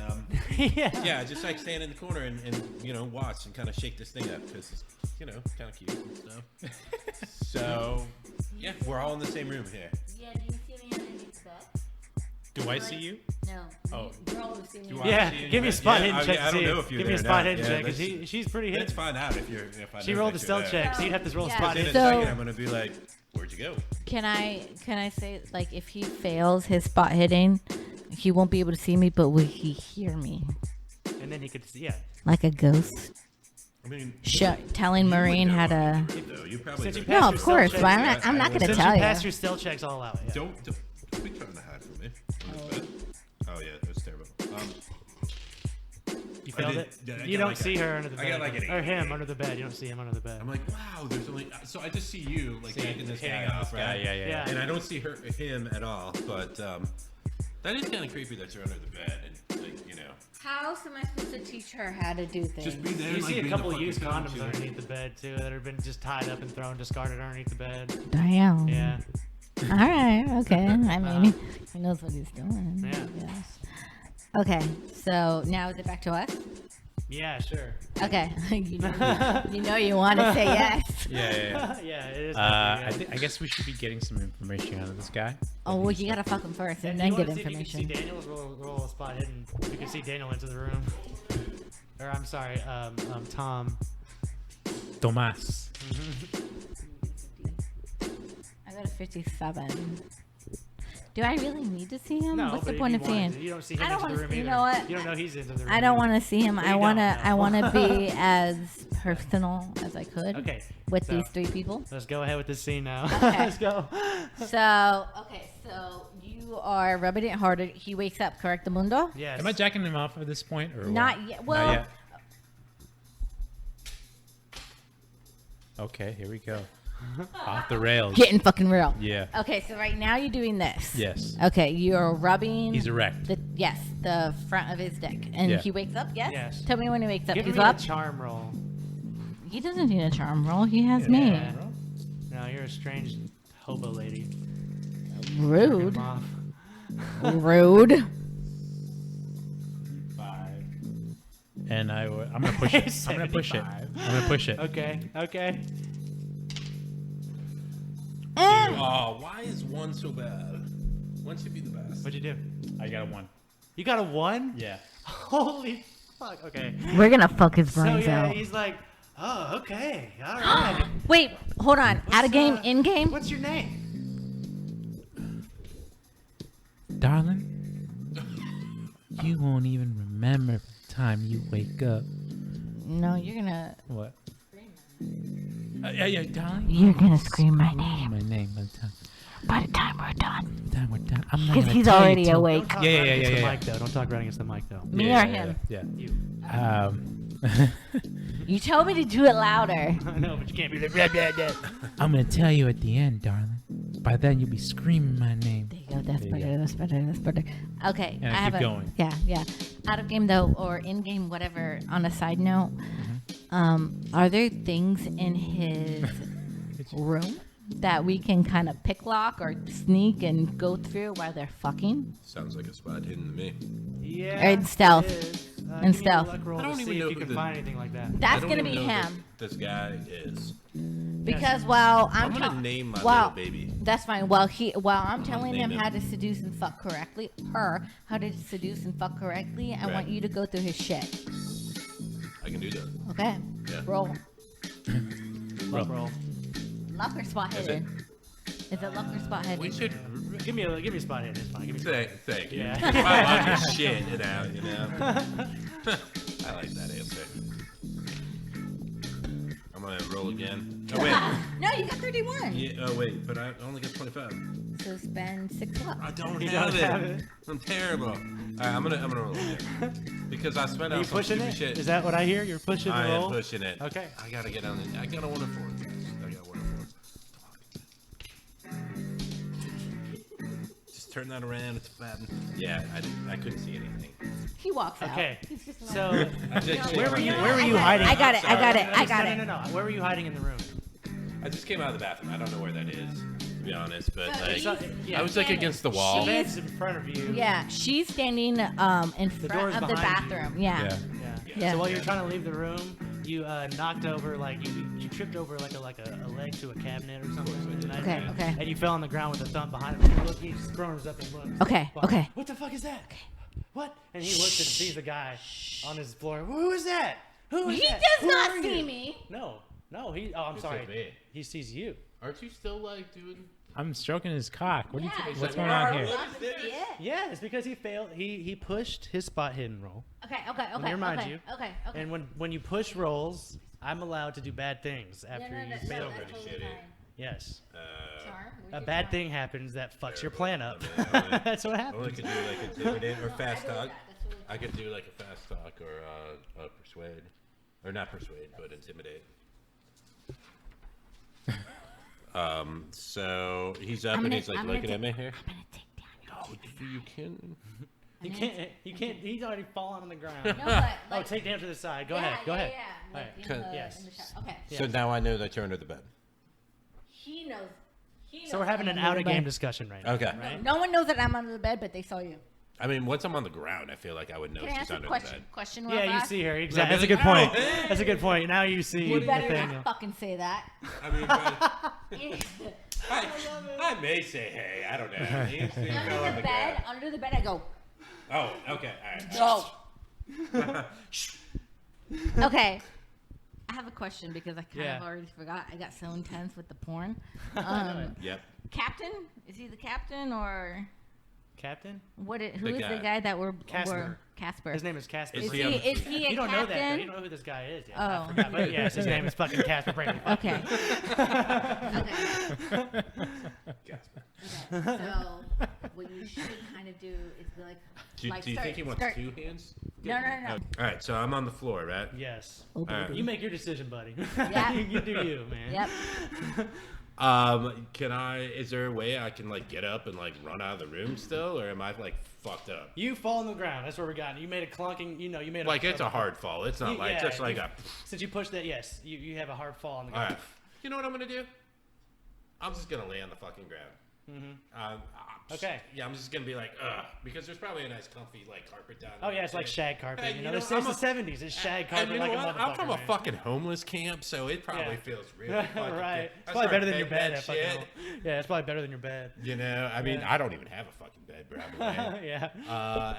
yeah. yeah, I just like stand in the corner and you know watch and kind of shake this thing up because it's you know kind of cute and stuff. So yeah, we're all in the same room here. Yeah, do you see me underneath the bed? Do I see you? No. Oh. You're all the same. Do I Yeah, see you? give me a Yeah, spot yeah, hidden I- check. I don't to see. know if you're Give me a there or spot not. hidden Yeah, check because let's- she's pretty Let's hidden. find out if I She know rolled a that you're stealth there. check, so you'd have to roll a Yeah. spot In a hidden. So- second, I'm gonna be like, where'd you go? Can I say, like, if he fails his spot hitting, he won't be able to see me, but will he hear me? And then he could see, yeah. Like a ghost? I mean, Telling you would Marine know how how to... though. You probably Since you know. passed No, your of stealth course, check- but I'm Yeah, not, I'm I not will. going to Since you tell passed you. your stealth checks all out. Yeah. Don't be trying to hide from me. On this bed. Oh yeah, that was terrible. You I failed did- it. yeah, I You got don't like see a- her under the I bed. got like an or 8. him under the bed. You don't see him under the bed. I'm like, wow, there's only. So I just see you like taking this Hitting guy on off, this guy, right? yeah. Yeah. And I don't see him at all. But that is kind of creepy that you're under the bed and like you know. How else am I supposed to teach her how to do things? Just be there. You and, see like, a be couple the of used fucking condoms coach, underneath the bed too that have been just tied up and thrown, discarded underneath the bed. Damn. Yeah. All right. Okay. I mean, he knows what he's doing. Yeah. Yes. Okay. So now is it back to us? Yeah, sure. Okay. you know you want to say yes. Yeah. Yeah, it is. I guess we should be getting some information out of this guy. Oh, well, you gotta fuck him first and If then you get wanna see if you can information. see Daniel's roll a spot hidden. You can see Daniel into the room. Or I'm sorry, Tom. Tomas. I got a 57. Do I really need to see him? No, What's but the if point you of wanted seeing? to, you don't see him I don't into the wanna room see- you either. know what? You don't know he's into the room. I don't either. want to see him. Well, I you wanna. don't know. I wanna be as personal as I could Okay. with so these 3 people. Let's go ahead with this scene now. Okay. Let's go. So you are rubbing it harder. He wakes up, correct, Mundo? Yes. Am I jacking him off at this point, or Not what? yet. Well, Not yet. Okay, here we go. Off the rails. getting fucking real. Yeah. Okay, so right now you're doing this. Yes. Okay, you're rubbing. He's erect. The front of his dick, and Yeah. he wakes up. Yes. Yes. Tell me when he wakes up. Give He's me up. a charm roll. He doesn't need a charm roll. He has me. Yeah. No, you're a strange hobo lady. Rude. Come off. Rude. 5. And I'm gonna push it. I'm gonna push it. 75. I'm gonna push it. Okay. Okay. Oh, why is 1 so bad? 1 should be the best. What'd you do? I got a 1. You got a 1? Yeah. Holy fuck. Okay. We're gonna fuck his So brains yeah, out. he's like, oh, okay, all right. Wait, hold on. Out of game, in game. What's your name? Darling, you won't even remember the time you wake up. No, you're gonna. What? Yeah, darling. You're gonna scream my My name name. by the time we're done. We're done. I'm not Because gonna he's tell you already till- awake. Don't talk Yeah, right yeah, against yeah, the yeah. mic, though. Don't talk right against the mic, though. Me Yeah, or him? Yeah. You. You told me to do it louder. I know, but you can't be like, blah, blah, blah. I'm gonna tell you at the end, darling. By then you'll be screaming my name. There you go. That's There you better. go. That's better. That's better. Okay. Yeah, I have keep a, going. Yeah. Out of game though, or in game, whatever. On a side note, Mm-hmm. are there things in his room that we can kind of pick lock or sneak and go through while they're fucking? Sounds like a spot hidden to me. Yeah. Or in stealth. it is. In Give me a stealth. luck roll I to don't see even know if you who can the- find anything like that. I That's don't gonna even be know who him. This guy is. Because while I'm I'm gonna name my while, little baby. That's fine. While I'm telling name him him. how to seduce and fuck correctly, how to seduce and fuck correctly, I Right. want you to go through his shit. I can do that. Okay. Yeah. Roll. Luck roll. Luck or spot Is hidden? Is it luck or spot hidden? We should Give me a spot hit. It's fine. Give me a spot. thank you. Yeah. I love your shit, you know. I like that answer. I'm gonna roll again. Oh wait. No, you got 31. Yeah, oh wait, but I only got 25. So spend 6 luck. I don't You have, don't it. have it. I'm terrible. All right, I'm gonna roll again because I spent Are out you some pushing stupid it? shit. Is that what I hear? You're pushing the I am roll? pushing it. Okay. I gotta get on it. I got a 1 and 4. Guys. I got 1 and 4. Just turn that around. It's fat. Yeah, I couldn't see anything. He walks out. Okay. He's just like, So, I just where were you? came out- Where were you I hiding? got it. I got it. I got No, it. no, no. Where were you hiding in the room? I just came out of the bathroom. I don't know where that is, to be honest. But So like, he's- yeah. I was like against the wall. The bed's in front of you. Yeah, she's standing in door's front of the behind you. bathroom. Yeah. Yeah. Yeah. So while you were trying to leave the room, you knocked over you tripped over like a leg to a cabinet or something. Okay, okay. And you fell on the ground with a thump behind him. And he just groans up and looks. Okay, okay. What the fuck is that? What? And he looks and sees a guy on his floor. Who is that? Who is He that? does Who not are see you? me. No. I'm He sorry. said me. He sees you. Aren't you still like doing? I'm stroking his cock. What are Yeah, you? What's you going on are here? allowed to see it. Yeah, it's because he failed. He pushed his spot hidden roll. Okay, okay, Let me okay, remind okay, you. okay, okay. And when you push rolls, I'm allowed to do bad things after no, you that's fail. that's totally shitty. fine. Yes. Charm, A which bad is thing happens that fucks your plan up. I only- That's what I only happens. could do like intimidate or fine. fast No, I talk. believe that. That's totally I could do like a fast talk or persuade, or not persuade, but intimidate. So he's up I'm and gonna- he's like I'm gonna looking at me here. I'm gonna take down your Oh, you can. You can't. You can't. He's already fallen on the ground. No, but Oh, like, take down to the side. Go yeah, ahead. Go yeah, ahead. Yeah, like Alright. in the, Yes. in the shop. Okay. Yeah. So now I know that you're under the bed. He knows. He knows So we're having I'm an under out the of game bed. discussion right now. Okay. Right? No one knows that I'm under the bed, but they saw you. I mean, once I'm on the ground, I feel like I would know Can I she's ask you a under the question? bed. Question real Yeah, you fast? see her. I'd Exactly. be That's a good like, point. "Oh, hey." That's a good point. Now you see You better Nathaniel. not fucking say that. I mean, I may say hey. I don't know. You see me on Under the bed, ground. under the bed, I go. Oh, okay. All right. Go. Okay. I have a question because I kind Yeah. of already forgot. I got so intense with the porn. Yep. Captain? Is he the captain or Captain? who is The the guy. guy that we're Casper. Casper? His name is Casper. Is Is he he on- is he a You don't know that, though. captain? You don't know who this guy is yet. Oh. I forgot. But yes, his name is fucking Casper Brady. Okay. Okay. So what you should kind of do is be like, Do you start- think he wants start- 2 hands? No, no, no. All right, so I'm on the floor, right? Yes. Oh, All right. baby. You make your decision, buddy. Yeah. You do you, man. Yep. Can I? Is there a way I can like get up and like run out of the room still, or am I like fucked up? You fall on the ground. That's where we got. You made a clunking. You made Like it's a hard fall. It's not like yeah, just like you- a. Since you pushed that, yes, you have a hard fall on the All ground. right. You know what I'm gonna do? I'm just gonna lay on the fucking ground. Okay. Yeah, I'm just gonna be like, because there's probably a nice, comfy like carpet down Oh there. yeah, it's like shag carpet. Hey, you you know, know, it's I'm the a- 70s. It's shag And carpet you know like a what? motherfucker. I'm from a man. fucking homeless camp, so it probably Yeah. feels really fucking Right. good. It's I probably start better than your begging bed. that That fucking shit. hole. Yeah, it's probably better than your bed. You know, I mean, Yeah. I don't even have a fucking bed, probably. Yeah.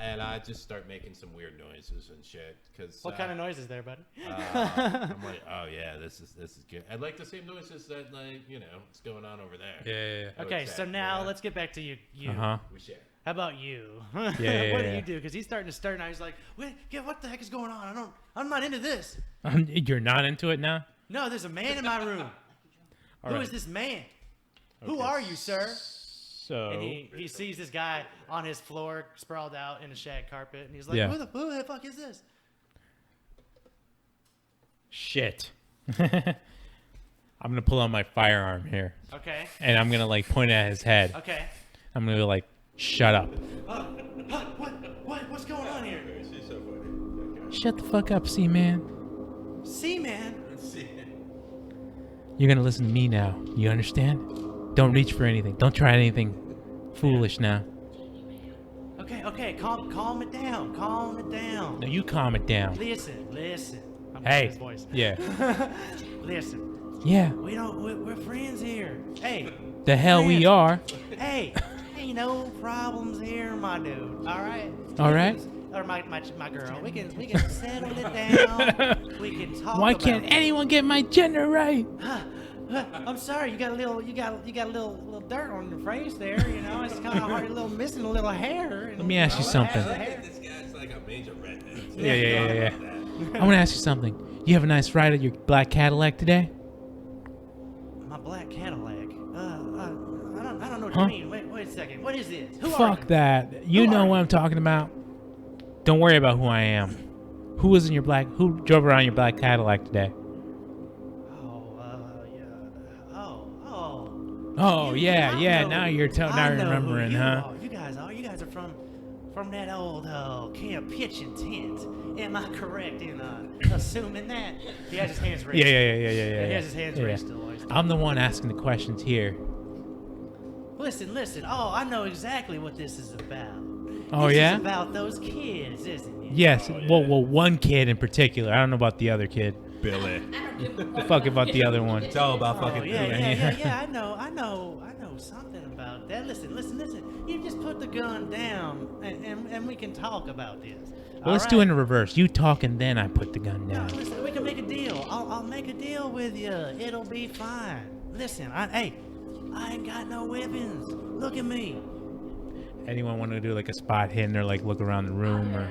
And I just start making some weird noises and shit. Cause What kind of noise is there, buddy? I'm like, oh yeah, this is good. I'd like the same noises that like what's going on over there. Yeah. Okay, so exactly, now yeah. let's get back to you. Uh huh. We share. How about you? yeah, What do yeah. you do? Because he's starting to stir now. He's like, wait, what the heck is going on? I'm not into this. You're not into it now. No, there's a man in my room. Who is this man? Who are you, sir? So And he sees this guy on his floor, sprawled out in a shag carpet, and he's like, Yeah. who the fuck is this? shit. I'm gonna pull out my firearm here, Okay. and I'm gonna like point it at his head. Okay. I'm gonna be like, shut up. What's going on here? She's so funny. Shut the fuck up, C-Man. See, man. You're gonna listen to me now. You understand? Don't reach for anything. Don't try anything foolish now. Okay. Calm it down. Calm it down. No, you calm it down. Listen. I'm Hey. doing his voice. Yeah. Listen. Yeah. We're friends here. Hey. The hell we friends. are. Hey. Ain't no problems here, my dude. All right. All right. Or my girl. We can settle it down. We can talk. Why about can't it. anyone get my gender right? I'm sorry, you got a little dirt on your face there. You know, it's kind of hard, missing a little hair. Let me ask you something. This guy's like a major redhead. Yeah. I want to ask you something. You have a nice ride at your black Cadillac today? My black Cadillac. I don't know what Huh? you mean. Wait a second. What is this? Who are Fuck you? that. You Who know are what you? I'm talking about. Don't worry about who I am. Who was in your black? Who drove around your black Cadillac today? Oh yeah. Now you're remembering, huh? You guys are from that old Camp Kitchen tent. Am I correct in assuming that? He has his hands raised. Yeah. He has his hands raised still. I'm the one asking the questions here. Listen. Oh, I know exactly what this is about. Oh, This yeah? is about those kids, isn't it? Yes. Well, one kid in particular. I don't know about the other kid. Billy. Fuck about the other one. It's all about Oh, fucking yeah, Billy. yeah. I know something about that. Listen. You just put the gun down, and we can talk about this. Well, let's do it in reverse. You talk and then I put the gun No, down. listen, we can make a deal. I'll make a deal with you. It'll be fine. Listen, I ain't got no weapons. Look at me. Anyone want to do like a spot hidden or like look around the room or?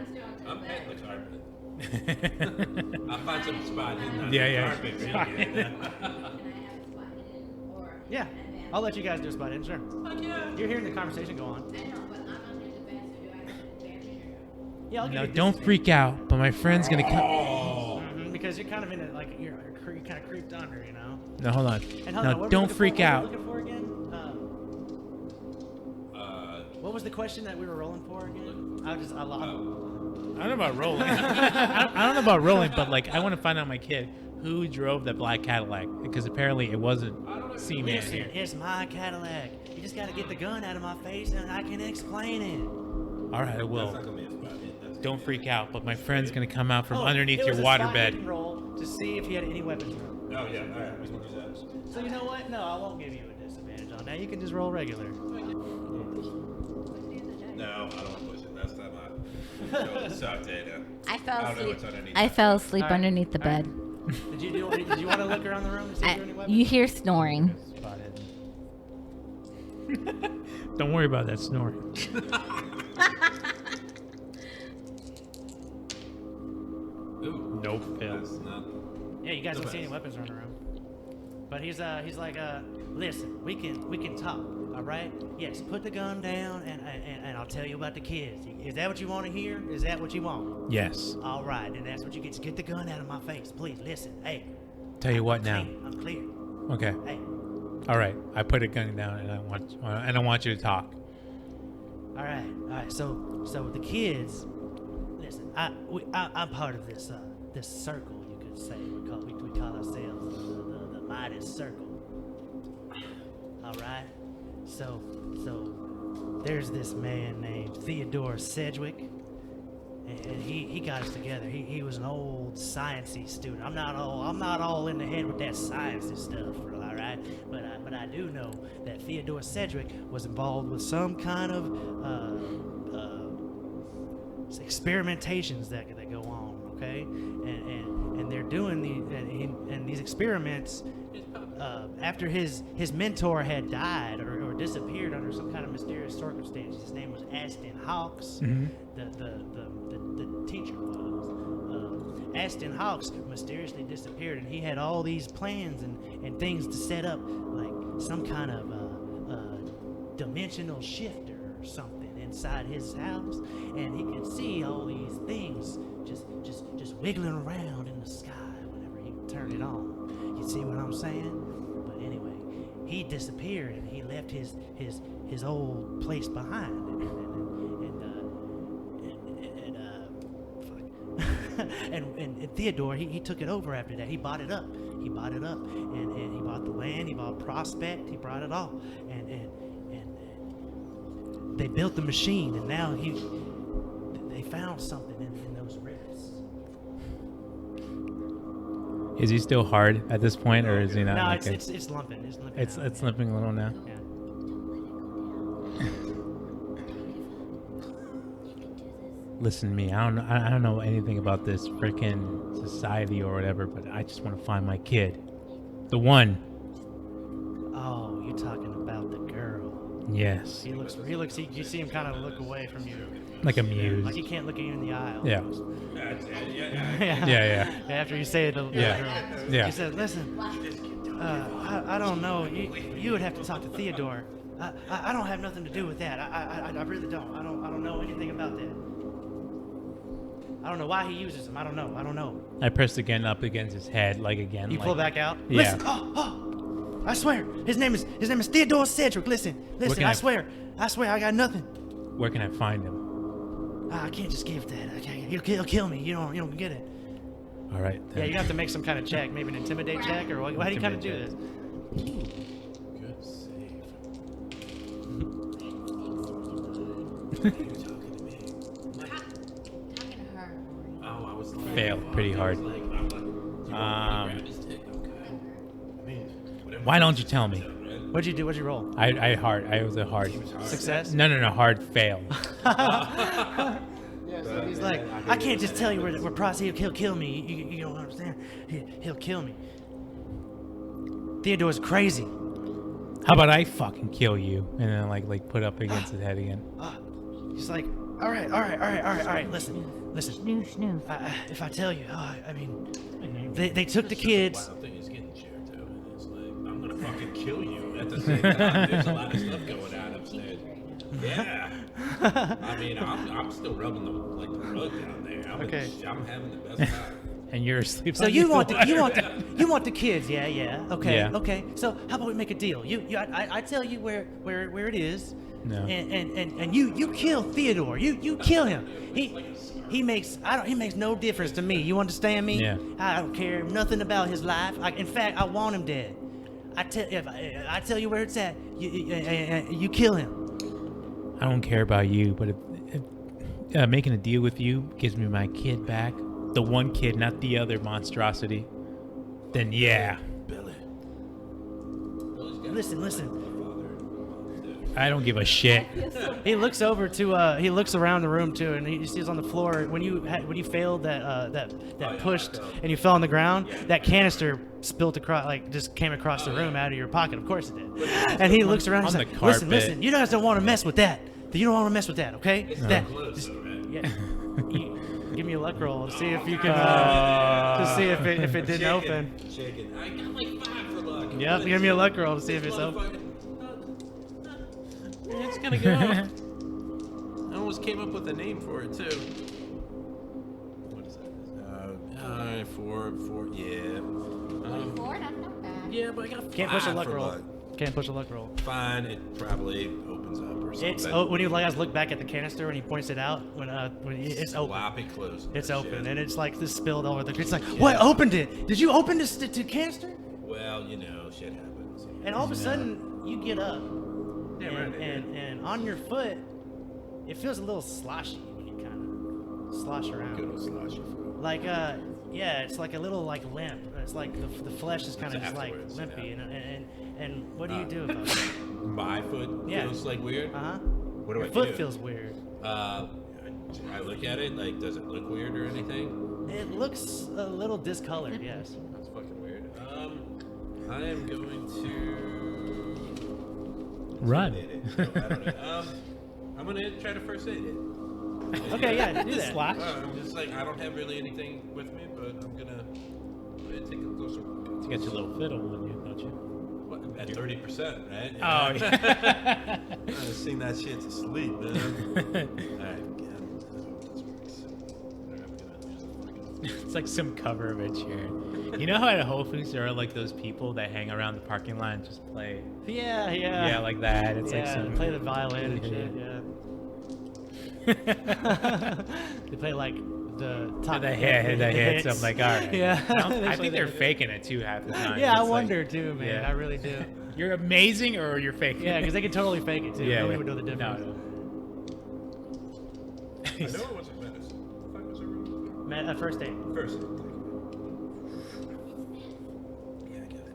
I'm petting the carpet. I'll find some spot in the Yeah. carpet. Spot Really. Can I have a spot hidden or Yeah, an I'll let you guys do a spot in. Sure. You're hearing the conversation go on. I know, but I'm under the bed, so do I have an advantage or no? Yeah, I'll give No, you don't disadvantage. freak out. But my friend's gonna come. Mhm, because you're kind of in it, like you're kind of creeped under, you know. No, hold on. And hold on, No, what don't were we freak looking for? out. What were we looking for again? What was the question that we were rolling for again? I lost. I don't know about rolling. I don't know about rolling, but like I want to find out my kid who drove that black Cadillac because apparently it wasn't C-Man Listen, here. it's my Cadillac. You just got to get the gun out of my face, and I can explain it. All right, I That's will. not gonna be a spot hit. That's Don't freak out, but my friend's gonna come out from Oh, underneath it your was a water spot bed. hidden roll to see if he had any weapons. Oh yeah. All right. We can do that. So you know what? No, I won't give you a disadvantage on that. You can just roll regular. No, I don't want to push it. That's not my. Suck, Dana. I fell I don't know asleep. what's underneath I that. fell asleep All right. underneath the All right. bed. Did you want to look around the room and see if there are any weapons? You hear snoring. Spot hidden. Don't worry about that snoring. Ooh. Nope. That's not. Yeah, you guys The don't see any best. weapons running around. But he's like, listen, we can talk, all right? Yes, put the gun down, and I'll tell you about the kids. Is that what you want to hear? Is that what you want? Yes. All right, and that's what you get. Just get the gun out of my face, please. Listen, hey. Tell you what now. I'm clear. Okay. Hey, All right. I put a gun down and I want you to talk. all right. So the kids, listen. I'm part of this circle, you could say. We call ourselves the Midas Circle. All right. So there's this man named Theodore Sedgwick, and he got us together. He was an old sciencey student. I'm not all in the head with that sciencey stuff, all right? But I do know that Theodore Sedgwick was involved with some kind of experimentations that go on, okay? And they're doing these experiments. After his mentor had died or disappeared under some kind of mysterious circumstances. His name was Aston Hawks. Mm-hmm. The teacher was, Aston Hawks mysteriously disappeared, and he had all these plans and things to set up, like some kind of dimensional shifter or something inside his house, and he could see all these things just wiggling around in the sky whenever he turned it on. You see what I'm saying? But anyway, he disappeared, and he left his old place behind, and Theodore, he took it over after that. He bought it up. And he bought the land. He bought Prospect. He brought it all, and they built the machine, and now they found something in those rifts. Is he still hard at this point, or is he not? No, like it's lumping. It's limping. it's limping a little now. Yeah. Listen to me. I don't know anything about this freaking society or whatever, but I just want to find my kid, the one. Oh, you're talking about the girl. Yes. You see him kind of look away from you. Like amused. Like he can't look at you in the eye. Yeah. Yeah. After you say it, the Yeah. girl. Yeah. He said, "Listen, I don't know. You would have to talk to Theodore. I don't have nothing to do with that. I really don't. I don't know anything about that. I don't know why he uses them. I don't know. I pressed again up against his head, like again. You like, pull back out. Yeah. Listen. Oh. I swear. His name is Theodore Cedric. Listen. can I I- swear. I got nothing. Where can I find him? I can't just give that. Okay, he'll kill me. You don't get it. All right. Yeah, Then. you have to make some kind of check, maybe an intimidate check, or how do you kind of do Intimidate this? Good save. Talking to her. Oh, I was like, Fail pretty hard. Grab his dick, okay. I mean, whatever. Why don't you tell me? What'd you do? What'd you roll? I was a hard. Success? No, hard fail. He's like, I can't just tell you where he'll kill me. You don't understand. He'll kill me. Theodore's crazy. How about I fucking kill you and then like put up against his head again? He's like, all right. Listen. Snoof, snoof. If I tell you, I mean, they took the kids. Wild thing is getting cheered to, and it's like, I'm gonna fucking kill you at the same time. There's a lot of stuff going on upstairs. Yeah. I mean, I'm still rubbing the rug down there. I'm having the best time. And you're asleep. So on you your want floor. you want the kids? Yeah. Okay. Yeah. Okay. So how about we make a deal? I tell you where it is. No. And you kill Theodore. You kill him. He makes no difference to me. You understand me? Yeah. I don't care nothing about his life. In fact, I want him dead. I tell you where it's at. You kill him. I don't care about you, but if making a deal with you gives me my kid back, the one kid, not the other monstrosity, then yeah. Billy. Listen. I don't give a shit. He looks over to he looks around the room too, and he sees on the floor when you failed that pushed and you fell on the ground, that canister spilled across, just came across the room out of your pocket. Of course it did. And he looks around. He's On like, the carpet. listen, you guys don't want to mess with that. You don't want to mess with that, okay? That. Close, though, right? Yeah. Give me a luck roll to see if you can to see if it didn't open. Shaking. I got like 5 for luck. Yep. Give me a luck roll to see if it's open. It's gonna go. I almost came up with a name for it too. What is that? 4, yeah. 4, that's not bad. Yeah, but I got 5 Can't push a luck for roll. luck. Can't push a luck roll. Fine, it probably opens up or something. It's when you guys look back at the canister and he points it out when it's open. Sloppy close. It's open Shit. and it's like this spilled over the. It's like, what opened it? Did you open this to canister? Well, shit happens. And all of a sudden you get up, Yeah, right. and on your foot, it feels a little sloshy when you kind of slosh around. Good old sloshy food. Like yeah, it's like a little limp. It's like the flesh is kind of It's just like afterwards, limpy, yeah. and what do you do about it? My foot Yeah. feels like weird. What do Your I foot do? feels weird. I look at it. Like, does it look weird or anything? It looks a little discolored. Yes. That's fucking weird. I am going to Run. intimidate it. No, I don't know. I'm gonna try to first aid it. Okay, yeah, do that. Slash. I'm just like, I don't have really anything with me, but I'm gonna take a closer look. You got your little fiddle with you, don't you? What, at 30%, right? Oh, yeah. I sing that shit to sleep, man. Alright, It's like some cover of Ed Sheeran. You know how at Whole Foods there are like those people that hang around the parking lot and just play? Yeah, Yeah, like that. It's like yeah, some... play the violin and shit. Yeah. They play like the top. The hits. I'm like, all right. Yeah. I think they're faking it too half the time. Yeah, I It's like, wonder too, man. yeah. I really do. You're amazing or you're faking Yeah, it. because they can totally fake it too. Yeah, Nobody yeah. would know the difference. No. I know it wasn't Venice. What the fuck was it? Man, at first date. First. Yeah, I get it.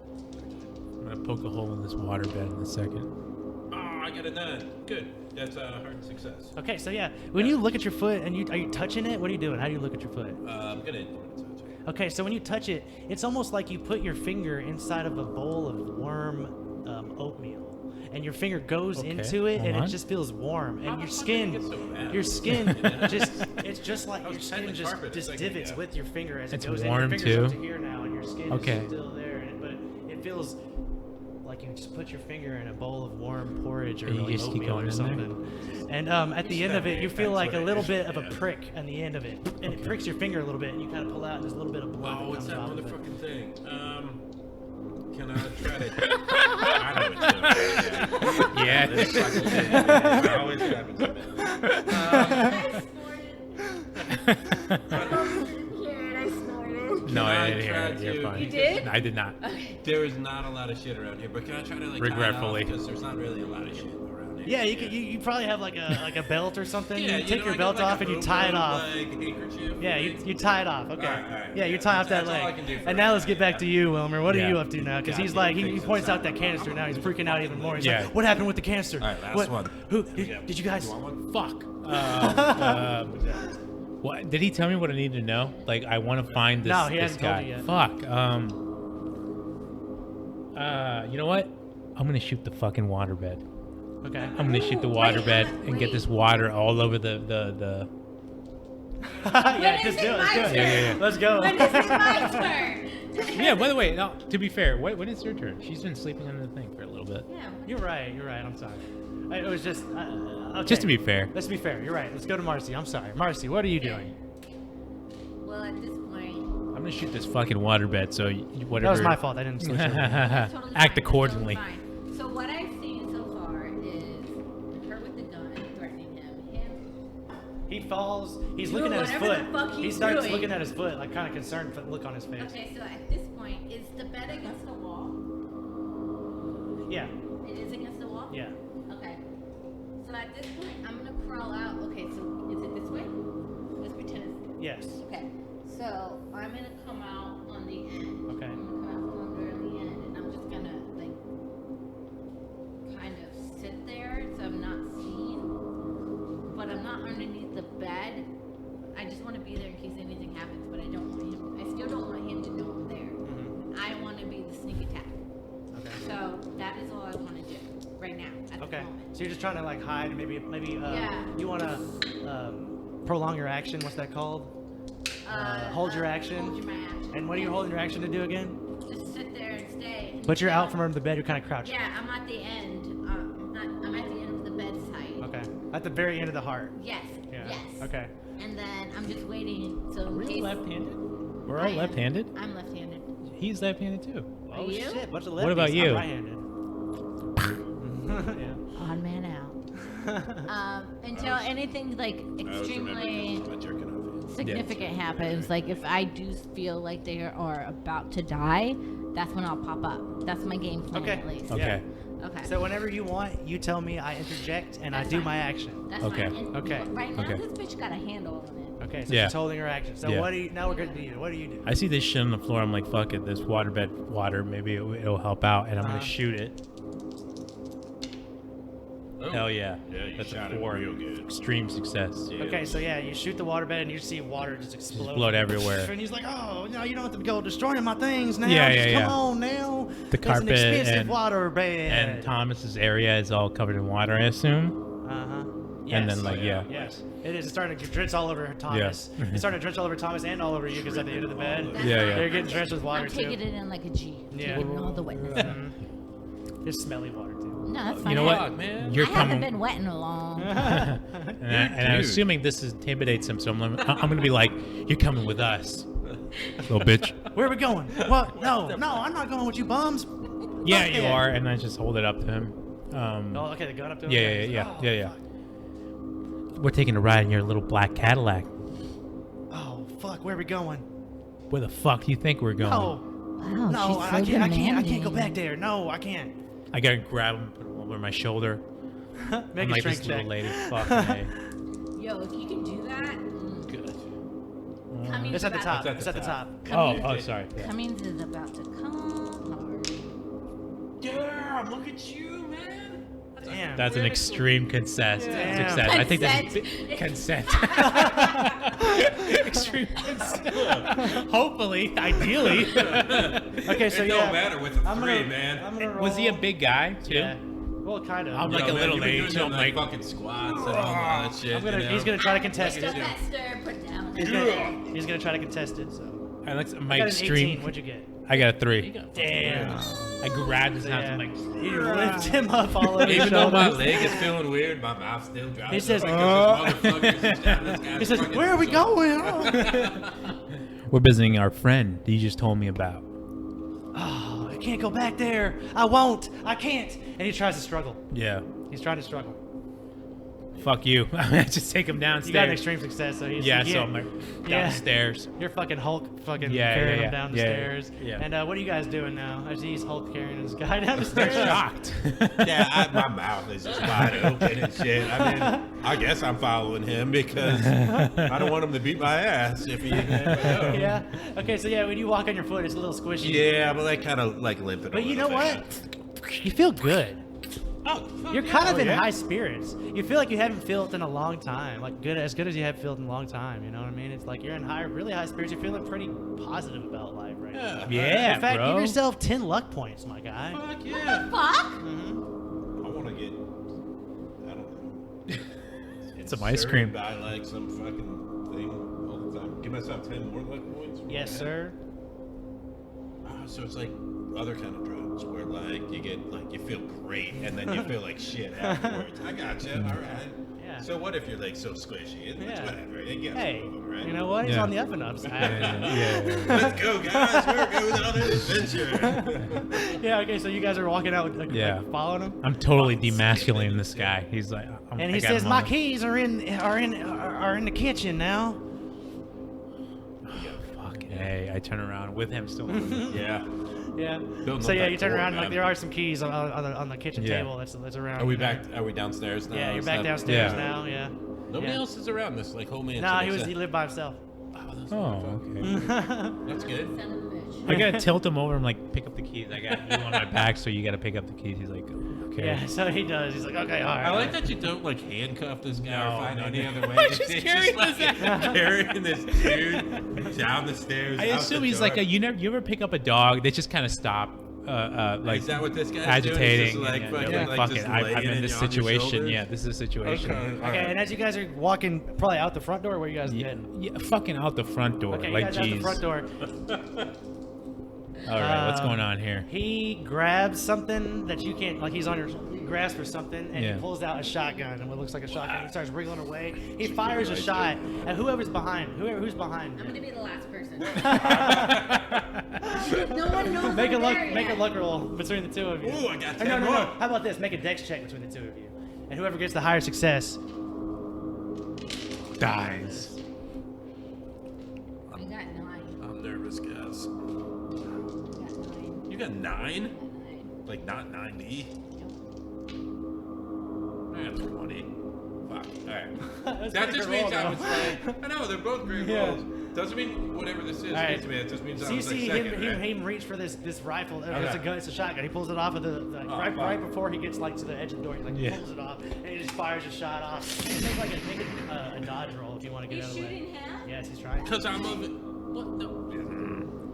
I'm gonna poke a hole in this water bed in a second. Oh, I got it done. Good. That's a hard success. Okay, so yeah, when you look at your foot and are you touching it? What are you doing? How do you look at your foot? I'm gonna touch it. Okay, so when you touch it, it's almost like you put your finger inside of a bowl of warm oatmeal, and your finger goes into it, and it just feels warm, and your skin it's just like your skin just divots with your finger as it It's goes warm, in. Your finger's up too? to here now, and your skin is still there, but it feels like you just put your finger in a bowl of warm porridge or And you like just keep oatmeal going or in there? something. And at the end of it, you feel like a little bit of a prick on the end of it, and it pricks your finger a little bit, and you kind of pull out, and there's a little bit of blood. Oh, that it's comes that off of it. motherfucking thing. Can I try to? I know it's Yeah. This fucking thing. It always happens to me. No, I didn't Can I hear it. try You're to- fine. You did? I did not. There is not a lot of shit around here, but can I try to like Regretfully. because there's not really a lot of shit around here. Yeah, you probably have like a belt or something. Yeah, you take know, your I belt got, like, off a and you tie it little, off. Like handkerchief. Yeah, you tie it off. Okay. All right, Yeah, you tie off that that's all I leg. can do for And now right let's now, get back to you, Wilmer. What are Yeah. you up to now? Because he's Goddamn like he things points out inside. that canister now. He's freaking out even more. He's Yeah. like, "What happened with the canister? All right, last What- one. Who did you guys?" You want one? Fuck. What did he tell me what I need to know? Like I want to find this. No, he this hasn't guy. told you yet. Fuck. You know what? I'm gonna shoot the fucking waterbed. Okay. I'm gonna shoot the waterbed and get this water all over the. Yeah, just do it. Let's do it. Yeah. Let's go. When is it my turn? Yeah. By the way, no. To be fair, when is your turn? She's been sleeping under the thing for a little bit. Yeah. You're right. I'm sorry. It was just. Okay. Just to be fair. Let's be fair. You're right. Let's go to Marcy. I'm sorry. Marcy, what are you doing? Well, at this point, I'm gonna shoot this fucking waterbed. So whatever. That was my fault. I didn't switch over. it's totally Act fine. accordingly. It's totally fine. So what I've seen so far is her with the gun threatening him. He falls. He's Doing looking at his whatever foot. the fuck He he's starts doing. looking at his foot, like kind of concerned look on his face. Okay, so at this point, is the bed against the wall? Yeah. It is against the wall? Yeah. Okay. So at this point, I'm gonna crawl out. Okay, so is it this way? Let's pretend it's Yes. okay. So I'm gonna come out on the end. Okay. I'm gonna come out from under on the end, and I'm just gonna like kind of sit there so I'm not seen, but I'm not underneath the bed. I just want to be there in case anything happens, but I don't want him. I still don't want him to know I'm there. I want to be the sneak attack. Okay. So that is all I want to do right now at Okay. the moment. So you're just trying to like hide, maybe Yeah. you want to prolong your action. What's that called? Hold your action. Hold my action. And what are you holding your action to do again? Just sit there and stay. But you're until- out from under the bed. You're kind of crouched. Yeah, I'm at the end. I'm at the end of the bedside. Okay. At the very end of the heart. Yes. Yeah. Yes. Okay. And then I'm just waiting. So Are in we case left-handed? We're I all am. left-handed. I'm left-handed. He's left-handed too. Oh you? shit! Bunch of What about lefties. you? I'm right-handed. yeah. Odd man out. Until anything like extremely significant happens, like if I do feel like they are about to die, that's when I'll pop up. That's my game plan Okay. at least. Okay. Okay. So whenever you want, you tell me. I interject and I That's do fine. my action. That's Okay. fine. And Okay. Right now, Okay. this bitch got a handle on it. Okay. So Yeah. she's holding her action. So Yeah. what do you? Now we're good to you. What do you do? I see this shit on the floor. I'm like, fuck it. This waterbed water, maybe it'll help out, and I'm gonna Uh-huh. shoot it. Oh. Hell yeah. Yeah, you That's shot a it 4. real good. Extreme success. Yeah. Okay, so yeah, you shoot the waterbed and you see water just explode. Explode everywhere. And he's like, "Oh, no, you don't have to go destroying my things now. Yeah, Just yeah, come yeah. on now. The There's an carpet expensive and- waterbed." And Thomas's area is all covered in water, I assume. Uh huh. And then like Yes, it is. It's starting to drench all over Thomas. Yeah. It's starting to drench all over Thomas and all over you because at the end of the bed, Yeah. they're getting drenched with water I'm too. taking it in like a G. Yeah. Taking all the wetness. It's smelly water too. No, that's fine. You know what? Fuck, man. You're I haven't coming. been wet in a long. And I'm assuming this intimidates him, so I'm gonna be like, "You're coming with us, little bitch." Where are we going? What? No, I'm not going with you bums. Yeah, Fuck you yeah. are, and I just hold it up to him. Oh, okay, the gun up to him. Yeah. We're taking a ride in your little black Cadillac. Oh fuck, where are we going? Where the fuck do you think we're going? No, Wow, no, she's so I can't go demanding. back there. No, I can't. I gotta grab him, put him over my shoulder. Make I'm a like strength this check. little lady. Fuck me. Yo, if you can do that. Good. Cummings It's at the about- top. It's at the top. Oh, sorry. Yeah. Cummings is about to come hard. Damn, look at you, man. Damn. That's an extreme consent. Damn. Success. I think that's Consent. consent. Extreme consent. Hopefully, ideally. Okay, so It yeah. don't matter with a I'm three, gonna, man. I'm gonna roll. Was he a big guy too? Yeah. Well, kind of. I'm like a man, little you've been age, doing so I'm them, like, fucking squats and all that shit. I'm gonna. you know? He's gonna try to contest Put it. faster, put down. He's gonna try to contest it. So. I like I my got an extreme. 18. What'd you get? I got a 3. Damn. I grabbed his hands. Yeah. I'm like, You lift him up all over his Even though my shoulders. leg is feeling weird, my mouth still dries. He says, He He says, "Where are we going?" we're visiting our friend that you just told me about. Oh, I can't go back there. I won't. I can't. And he tries to struggle. Yeah. He's trying to struggle. Fuck you. I just take him downstairs. You got an extreme success, so he's Yeah, he- so I'm like Yeah. downstairs. You're fucking Hulk, fucking Yeah, carrying yeah, him down the yeah, stairs. yeah. And what are you guys doing now? As he's Hulk carrying this guy down the stairs. Shocked. Yeah, my mouth is just wide open and shit. I mean, I guess I'm following him because I don't want him to beat my ass if he. Yeah. Okay, so yeah, when you walk on your foot, it's a little squishy. Yeah, but I kind of like limping. But a you know little what? bit. You feel good. Oh, fuck You're yeah. kind of in yeah? high spirits. You feel like you haven't felt in a long time, like as good as you have felt in a long time. You know what I mean? It's like you're in really high spirits. You're feeling pretty positive about life right now. Yeah, In fact, bro. give yourself 10 luck points, my guy. Fuck yeah. Fuck? I want to get. I don't know. Some ice cream. Buy like some fucking thing all the time. Give myself 10 more luck points. Yes, sir. So it's like other kind of drugs where like you get like you feel great and then you feel like shit afterwards. I gotcha. All right. Yeah. So what if you're like so squishy? It's Yeah. whatever. It gets Hey, over, right? you know what? He's Yeah. on the up and up side. Yeah. Let's go, guys. We're going on an adventure. Yeah. Okay. So you guys are walking out, like, Yeah. like following him, I'm totally demasculating this guy. He's like, and I he got says, him "My on. keys are in the kitchen now." Fuck. Hey, I turn around with him still. Yeah. Yeah. Building So up yeah, that you turn core, around, like man. there are some keys on the kitchen Yeah. table that's around. Are we you know. back? Are we downstairs now? Yeah, you're Is back that- downstairs Yeah. now. Yeah. Nobody Yeah. else is around this like whole mansion. No, he except- lived by himself. Oh, okay. That's good. Son of a bitch. I gotta tilt him over and like pick up the keys. I got you on my back, so you gotta pick up the keys. He's like, okay. Yeah, so he does. He's like, okay, all right. I like that you don't like handcuff this guy No, or find no, any no. other way. I'm just It's carrying like this carrying this dude down the stairs. I out assume the he's door. like you ever pick up a dog? They just kind of stop, like Is that what this guy's agitating. doing? He's just like and fucking, they're like, fuck just it. I'm laying in it this on your situation. shoulders? Yeah, this is a situation. Okay. Okay, and as you guys are walking probably out the front door, where you guys Yeah, heading? yeah, fucking out the front door. Okay, like, you guys out the jeez. front door. All right, what's Um, going on here? He grabs something that you can't, like he's on your, he grabs for something, and Yeah. he pulls out a shotgun, and what looks like a shotgun. He starts wriggling away. He fires a shot at whoever's behind, who's behind I'm him. gonna be the last person. No one knows Make a I'm luck, there make a yet. luck roll between the two of you. Ooh, I got Or 10 no. more. How about this? Make a dex check between the two of you, and whoever gets the higher success Dies. I got 9. I'm nervous, guys. I got 9. You got 9? I got 9. Like not 90? Nope. That's 20. Fuck. Alright. That's That pretty just good means roll, I was though. like, I know, they're both great Yeah. rolls. Doesn't mean whatever this is Alright. means to me. It just means So I you was like see second, right? him reach for this rifle. It's a Okay. gun. It's a shotgun. He pulls it off of the Oh, right fuck. before he gets like to the edge of the door. He like Yeah. pulls it off and he just fires a shot off. Make like a dodge roll if you want to get He's out of the way. shooting him? Yes, he's trying. Because I'm of it. What? No.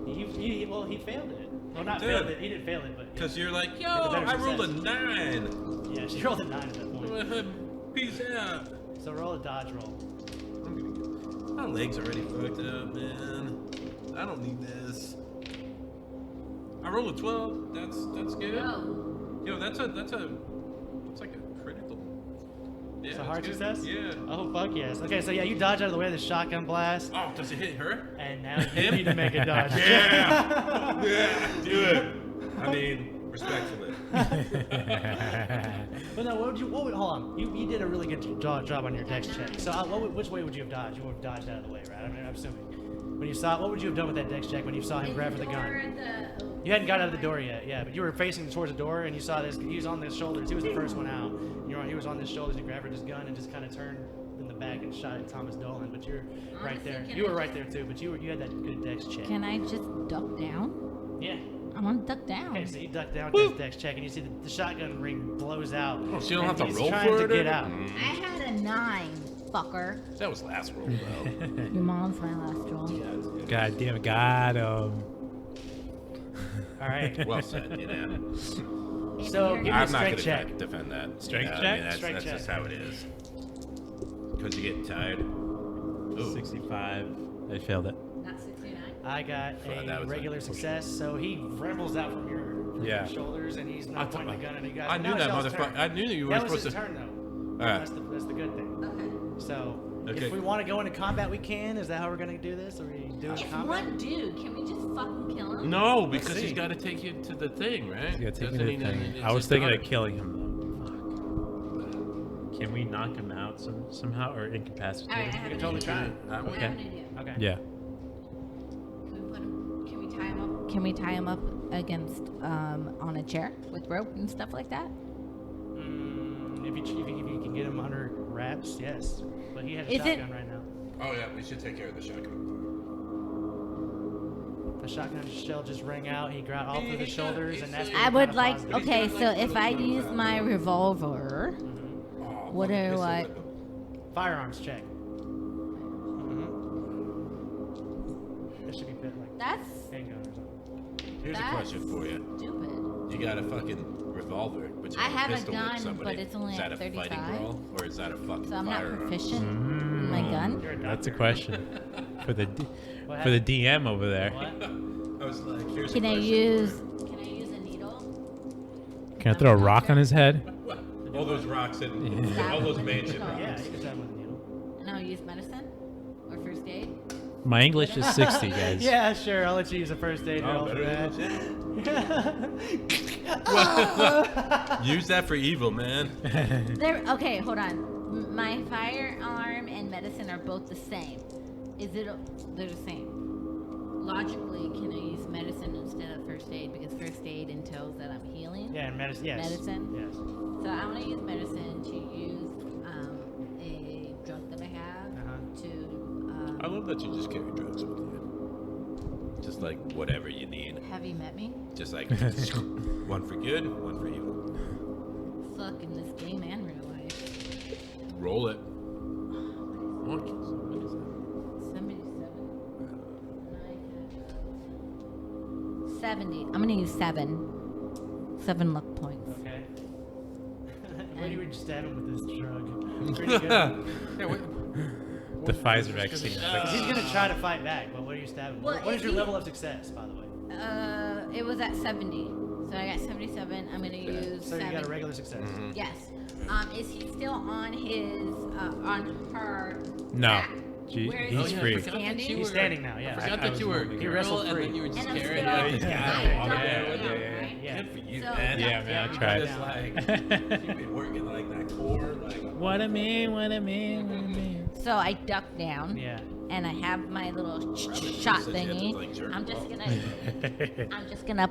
He failed it. Well, not Did. failed it. He didn't fail it, but Because you're like, yo, With a better I rolled a success. 9. yeah, she rolled a 9 at that point. Peace out. So roll a dodge roll. My legs already fucked up, man. I don't need this. I rolled a 12. That's good. No. Yo, that's like a critical. Yeah, It's a that's hard good. success? Yeah. Oh, fuck yes. Okay, so yeah, you dodge out of the way of the shotgun blast, Oh, does it hit her? and now you need to make a dodge. Yeah. Yeah. Do it. I mean, respectfully. But no, hold on. You did a really good job on your dex check. So which way would you have dodged? You would have dodged out of the way, right? I mean, I'm assuming. When you saw, what would you have done with that dex check when you saw him grab for the gun? You hadn't got out of the door yet, yeah, but you were facing towards the door and you saw this. He was on his shoulders. He was the first one out. He was on his shoulders and he grabbed for his gun and just kind of turned in the back and shot at Thomas Dolan. But you're right there. You were right there too, but you had that good dex check. Can I just duck down? Yeah. I want to duck down. Okay, so you duck down with this dex check and you see the shotgun ring blows out. Oh, so you don't and have to he's roll trying for to it? get out. I had a 9, fucker. That was last roll, though. Your mom's my last roll. God damn it, got him. All right. Well said, you know. So give me a I'm not strength going check. to defend that. Strength I check? mean, that's Strength just check. how it is. Because you get tired. Ooh. 65. I failed it. Not 69. I got Well, that a was regular a- success, so he rumbles out from your Yeah. shoulders and he's not pointing the gun at you guys. I But knew now that it's y'all's motherfucker. turn. I knew that you were That was supposed his to. turn though. Alright. That's the good thing. Okay. So Okay. if we want to go into combat, we can. Is that how we're gonna do this? Are we doing If combat? one dude, can we just fucking kill him? No, because see. he's got to take you to the thing, right? Yeah, take me Doesn't to he the know thing. it's I was his thinking daughter? of killing him though. Can we knock him out somehow or incapacitate All right, I him? have We an can totally idea. try it. I have Okay. an idea. Okay. Yeah. Can we tie him up? Can we tie him up against on a chair with rope and stuff like that? If you can get him under wraps, yes. But he has a Is it- shotgun right now. Oh, yeah, we should take care of the shotgun. The shotgun shell just rang out. He got all through the He's shoulders, and that's. like- what I he would kinda like. paused it. Okay, got, so like, if I little use guns. my revolver, Oh, What fucking do pistol I- whip him. Firearms check. This should be fit like that's handgun or something. Here's a That's question for you. stupid. You got a fucking revolver, but you I got have a pistol whip gun, somebody. but it's only is that at a fighting 35? brawl, or is that a fucking So I'm not firearm? proficient in my gun. You're a That's a doctor. question for the What for the happened? DM over there. What? I was like, here's Can a I question use? for you. Can I use a needle? Can I throw a rock on his head? What? All those rocks and all those mansion Yeah, rocks. Yeah, you can try with a needle. And I'll use medicine or first aid. My English is 60, guys. Yeah, sure. I'll let you use a first aid Oh, roll for better that. than Use that for evil, man. Okay, hold on. My firearm and medicine are both the same. They're the same. Logically, can I use medicine instead of first aid because first aid entails that I'm healing? Yeah, and medicine. Yes. Medicine? Yes. So I want to use medicine to use a drug that I have to. I love that you just carry drugs with you. Just like whatever you need. Have you met me? Just like one for good, one for evil. Fuck in this game and real life. Roll it. What is that? 77. 70. I'm gonna use 7. 7 luck points. Okay. What do you stab him with this drug? Pretty good. Yeah, what? The Pfizer vaccine. He's gonna try to fight back, but what do you stab him? Well, What is if your he- level of success, by the way? It was at 70. So I got 77. I'm gonna use So 7. you got a regular success. Yes. Is he still on his on her? No. back? Gee, Where is he's he? free. Standing? He's standing now. Yeah. I forgot I that was you were a moving. He girl wrestled and free. then you were just And I'm carrying still- out this Yeah. guy. Yeah. Oh, Yeah. yeah. Yeah. Good for you, So- man. Yeah, man, I Yeah. tried. Just like, you've been working like that core, like. What I mean, what I mean, what I mean. So I duck down. Yeah. And I have my little shot Said you had to, thingy. like, jerk I'm just off. gonna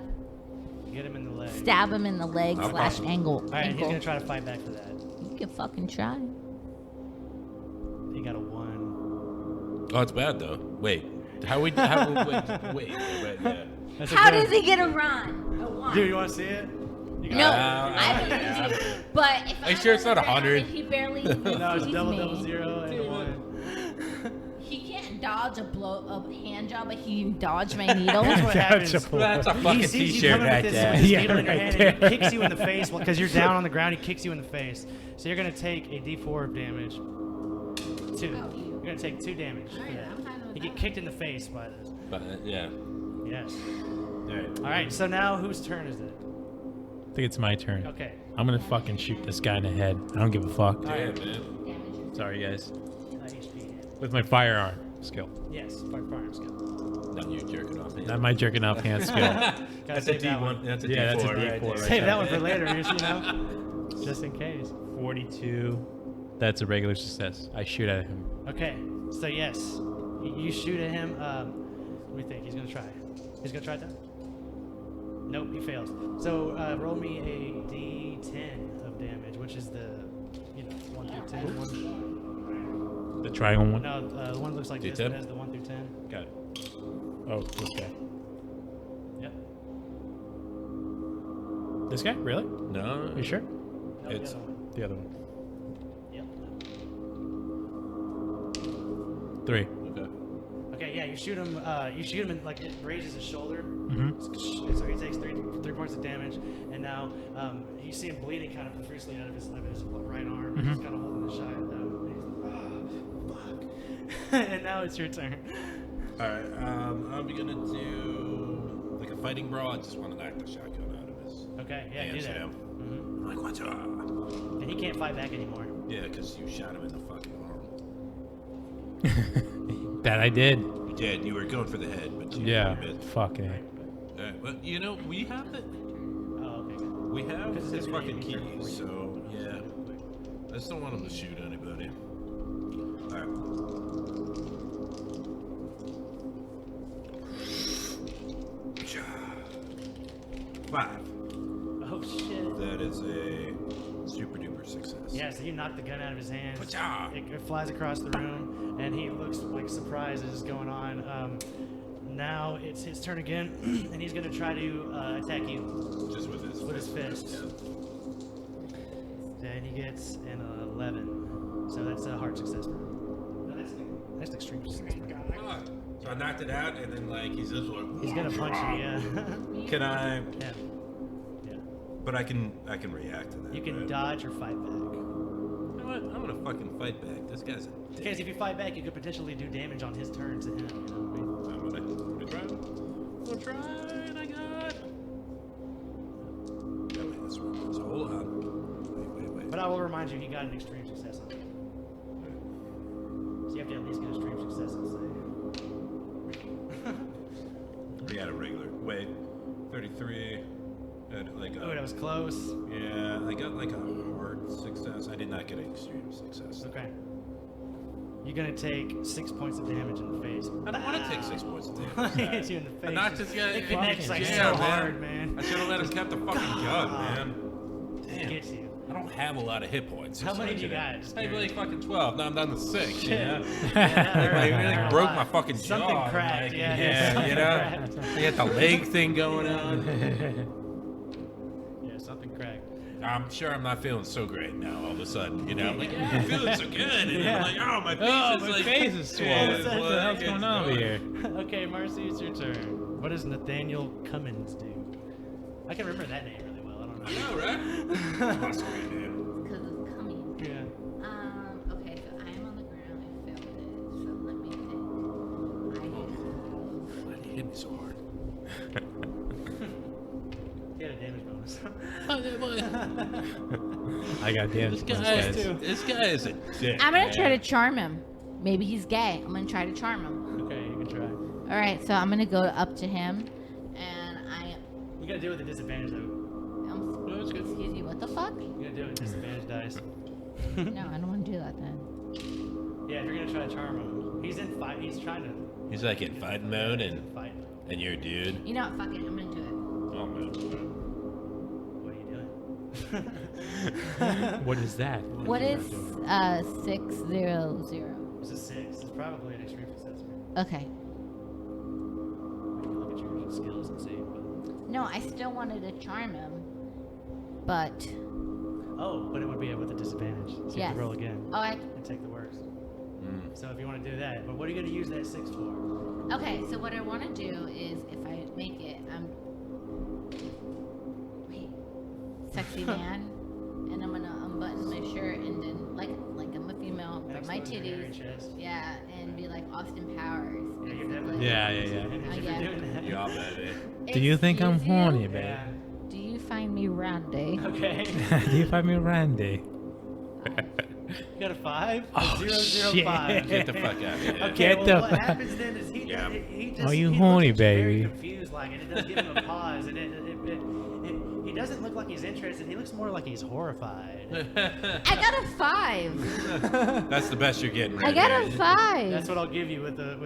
Get him in the leg. stab him in the leg Okay. slash ankle. All right, he's ankle. gonna try to fight back for that. You can fucking try. He got a 1. Oh, it's bad though. Wait. Wait, yeah. That's a How good- does he get a run? A one? Dude, you want to see it? You No, got I believe yeah. you. But if Are you I'm sure it's on the not ground 100? and he barely it? No, it's sees double, me, double, 0, and a 1. He can't dodge a hand job, but he can dodge my needle. That's what happens. That's a He fucking sees you t-shirt coming right with this, there. with this Yeah, needle in your right hand, and there. he kicks you in the face because you're down on the ground. He kicks you in the face. So you're gonna take a D4 of damage. 2. Oh. You're gonna take 2 damage. for Alright, that. I'm fine with You get that. kicked in the face by this. But yeah. Yes. All right. All right. So now whose turn is it? I think it's my turn. Okay. I'm gonna fucking shoot this guy in the head. I don't give a fuck. Damn, man. Damage. Sorry, guys. HP. With my firearm skill. Yes. Firearm skill. Not you jerking off. Not my jerking off hand skill. Gotta That's a save that one. D1. That's a Yeah, D4. that's a right D4 there. right Save that one for later, you know, just in case. 42. That's a regular success. I shoot at him. Okay. So yes, you shoot at him. What do you think? He's gonna try. He's gonna try that. Nope, he fails. So roll me a D10 of damage, which is the 1 through 10 one. The triangle one. No, the one that looks like this. D10? That has the 1 through 10. Got it. Oh, this guy. Yep. This guy? Really? No. You sure? No, It's- the other one. The other one. Yep. 3. Okay. Okay, yeah, you shoot him. You shoot him and like it grazes his shoulder. Mm-hmm. So he takes three points of damage, and now you see him bleeding kind of profusely out of his right arm. He's kind of holding the shot. Fuck. And now it's your turn. All right. I'm gonna do like a fighting brawl. I just want to knock the shotgun out of his Okay, yeah, do hands. that. Yeah. Mm-hmm. Like what's up? And he can't fight back anymore. Yeah, because you shot him in the fucking arm. That I did. You did. You were going for the head, but you Yeah. missed. Fucking. All right. Well, we have it. Oh, okay. Good. We have Because his it's fucking gonna be keys, so yeah. I just don't want him to shoot anybody. Alright. 5. Oh shit. That is a super duper success. Yeah, so you knock the gun out of his hands. Pacha! It flies across the room, and he looks like surprised as is going on. Now it's his turn again, and he's gonna try to attack you Just with his fist. Yeah. Then he gets an 11, so that's a hard success for him. No, that's an extreme success. For him. So I knocked it out, and then like he's just like. He's gonna punch you, yeah. Can I? Yeah. Yeah. But I can react to that. You can right? dodge or fight back. You know what? I'm gonna fucking fight back. This guy's a dick. Because if you fight back, you could potentially do damage on his turn to him. You know what I mean? I'm gonna try. I'm gonna try. And I got. Yeah, wait, that's right. So hold on. Wait. But I will remind you, he got an extreme success on it. So you have to at least get extreme success on save. We had a regular. Wait. 33. Like Oh, that was close. yeah, I got like a hard success. I did not get an extreme success. Okay. You're gonna take 6 points of damage in the face. I don't want to take 6 points of damage. He hits you in the face. I knocked this guy. It connects like Yeah, so man. hard, man. I should have let him kept the fucking gun, man. It Damn. gets you. I don't have a lot of hit points. How just many like do you that. got? Just I have curious. like fucking 12. Now I'm down to 6. Shit. Yeah. That Like, really hurt broke a my lot. fucking Something jaw. cracked, Like, yeah. Yeah, Something you know? cracked. You got the leg thing going on. Yeah, something cracked. I'm sure I'm not feeling so great now all of a sudden. You know, I'm like, yeah, I'm feeling so good. And Yeah. I'm like, oh, my face Oh, is my like. face is swollen. Yeah, What the blood hell's gets going on over here? Okay, Marcy, it's your turn. What does Nathaniel Cummins do? I can remember that name really well. I don't know. I know, right? That's a great name. Because it's coming. Yeah. Okay, so I am on the ground. I failed it. So let me think. Why did he hit me so hard? He had a damage bonus. I got damage. This guy is a dick. I'm gonna man. try to charm him. Maybe he's gay. I'm gonna try to charm him. Okay, you can try. All right, so I'm gonna go up to him, and You gotta do it with a disadvantage though. excuse me, what the fuck? You gotta do it with disadvantage dice. No, I don't want to do that then. Yeah, if you're gonna try to charm him, he's in fight. He's trying to. He's like in fighting mode and fight. you're a dude. You know what? Fuck it. I'm gonna do it. Oh, man. What are you doing? What is that? What is 600? It's a 6. It's probably an extreme success. Okay. We can look at your skills and see. But... No, I still wanted to charm him, but Oh, but it would be with a disadvantage. So you have yes. to roll again Oh, and take the worst. So if you want to do that, but what are you going to use that 6 for? okay. So what I want to do is, if I make it, sexy man, and I'm gonna unbutton my shirt, and then like I'm a female, but my Expose your hairy titties. chest. Yeah, and be like Austin Powers. Yeah, you're basically. definitely. Yeah. Yeah. Doing that. Yeah, baby. Do you think I'm Excuse you? horny, babe? Yeah. Do you find me Randy? Okay. Do you find me Randy? You got a 5? Oh, 005. Get the fuck out of here. Okay, Get well, the what fuck- happens then is he Yeah. just... Are you he horny, looks very baby? confused, like, and it does give him a pause, and he doesn't look like he's interested. He looks more like he's horrified. I got a 5. That's the best you're getting. I Right got here. a 5. That's what I'll give you with that.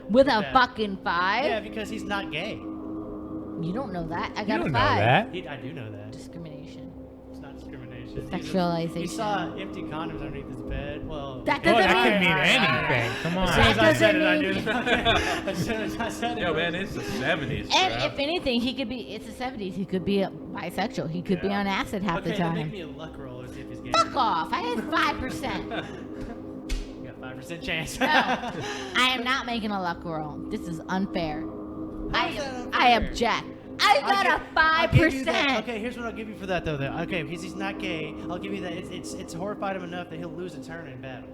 With a that. fucking 5? Yeah, because he's not gay. You don't know that. I You got don't a know 5. that. I do know that. Discrimination. It's not discrimination. Sexualization. He saw empty condoms underneath his bed. Well, That Well, doesn't that could mean- mean Alright. anything. Come As soon on. as That I said it, doesn't I knew. mean- As soon as I said it. Yo, man, it's the 70s. And bro. if anything, he could be. It's the 70s. He could be a bisexual. He could be Yeah. on acid half Okay, the then make time. me a luck roll and see if he's gay. Fuck off! I had 5%. You got 5% chance. No, I am not making a luck roll. This is unfair. How is that unfair? I object. I got I'll give you a that. 5%. Okay, here's what I'll give you for that, though. Okay, because he's not gay, I'll give you that. It's horrified him enough that he'll lose a turn in battle.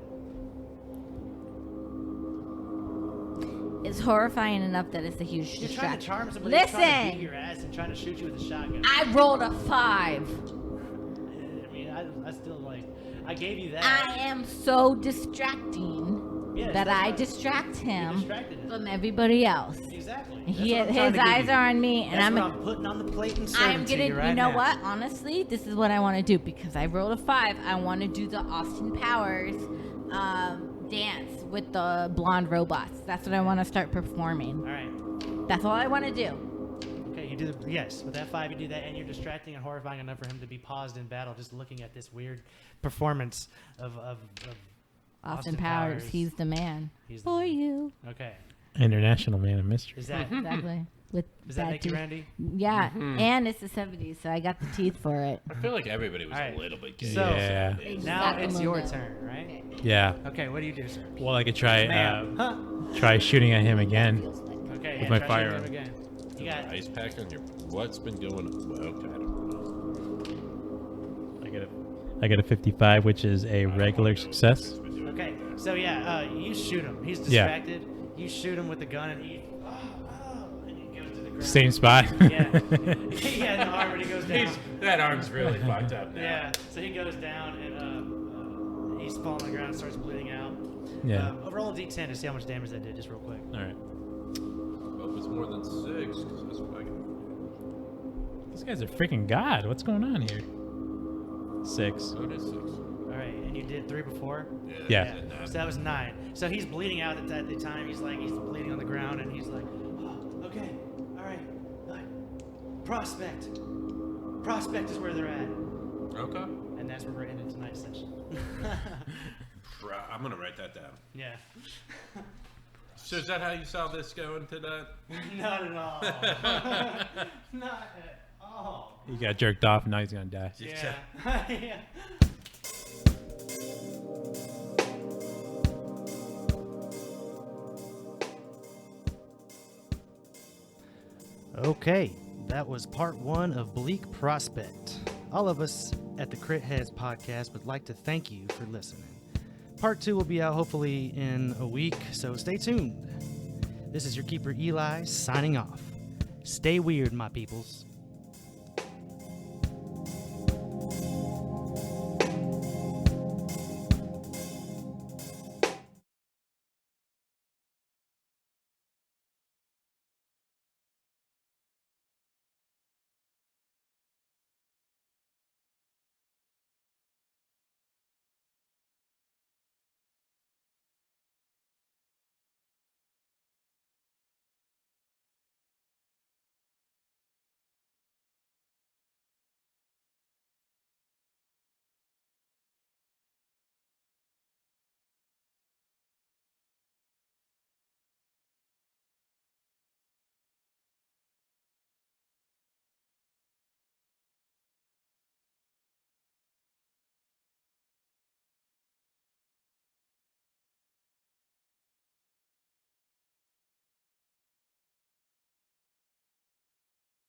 It's horrifying enough that it's a huge You're trying to distraction. charm somebody who's trying to beat Listen, your ass and trying to shoot you with a shotgun. I rolled a 5. I mean, I still like. I gave you that. I am so distracting Yes, that that's I right. distracted You him distracted him. from everybody else. Exactly. He, That's what I'm his trying to give eyes you. are on me, and That's I'm. what I'm putting on the plate and serving I'm to gonna. you right You know now. what? Honestly, this is what I want to do because I rolled a 5. I want to do the Austin Powers dance with the blonde robots. That's what I want to start performing. All right. That's all I want to do. Okay, you do the yes. With that 5, you do that, and you're distracting and horrifying enough for him to be paused in battle, just looking at this weird performance of Austin Powers, he's the man He's the for man. you. Okay. International man of mystery. Is that Exactly. With does that bad make you teeth. Randy? Yeah, and it's the 70s, so I got the teeth for it. I feel like everybody was All right. a little bit gay. So- Yeah. Now Exactly. it's your turn, right? Yeah. Okay. What do you do, sir? Well, I could try Ma'am. try shooting at him again. Okay. With yeah, my try shooting firearm. him again. You got. Ice pack on your. What's been going on? Well, okay, I don't know. I got a 55, which is a regular success. Okay. So yeah, you shoot him. He's Yeah. distracted. You shoot him with the gun, and he. And he goes to the ground. Same spot. Yeah. Yeah. The arm, and he goes down. That arm's really fucked up now. Yeah. So he goes down, and he's falling on the ground, and starts bleeding out. Yeah. Roll a d10 to see how much damage that did, just real quick. All right. Hope it's more than 6. 'Cause that's fucking. This guy's a freaking god. What's going on here? 6. Oh, it is 6. All right, and you did 3 before. Yeah. So that was 9. So he's bleeding out at the time. He's bleeding on the ground, and he's like, oh, okay, all right. Prospect. Prospect is where they're at, Okay. and that's where we're ending tonight's session. I'm gonna write that down. Yeah. So is that how you saw this going today? Not at all. Not at all. He got jerked off, and now he's gonna die. Yeah. Yeah. Okay, that was part 1 of Bleak Prospect. All of us at the Critheadz podcast would like to thank you for listening. Part 2 will be out hopefully in a week, so stay tuned. This is your keeper Eli signing off. Stay weird, my peoples.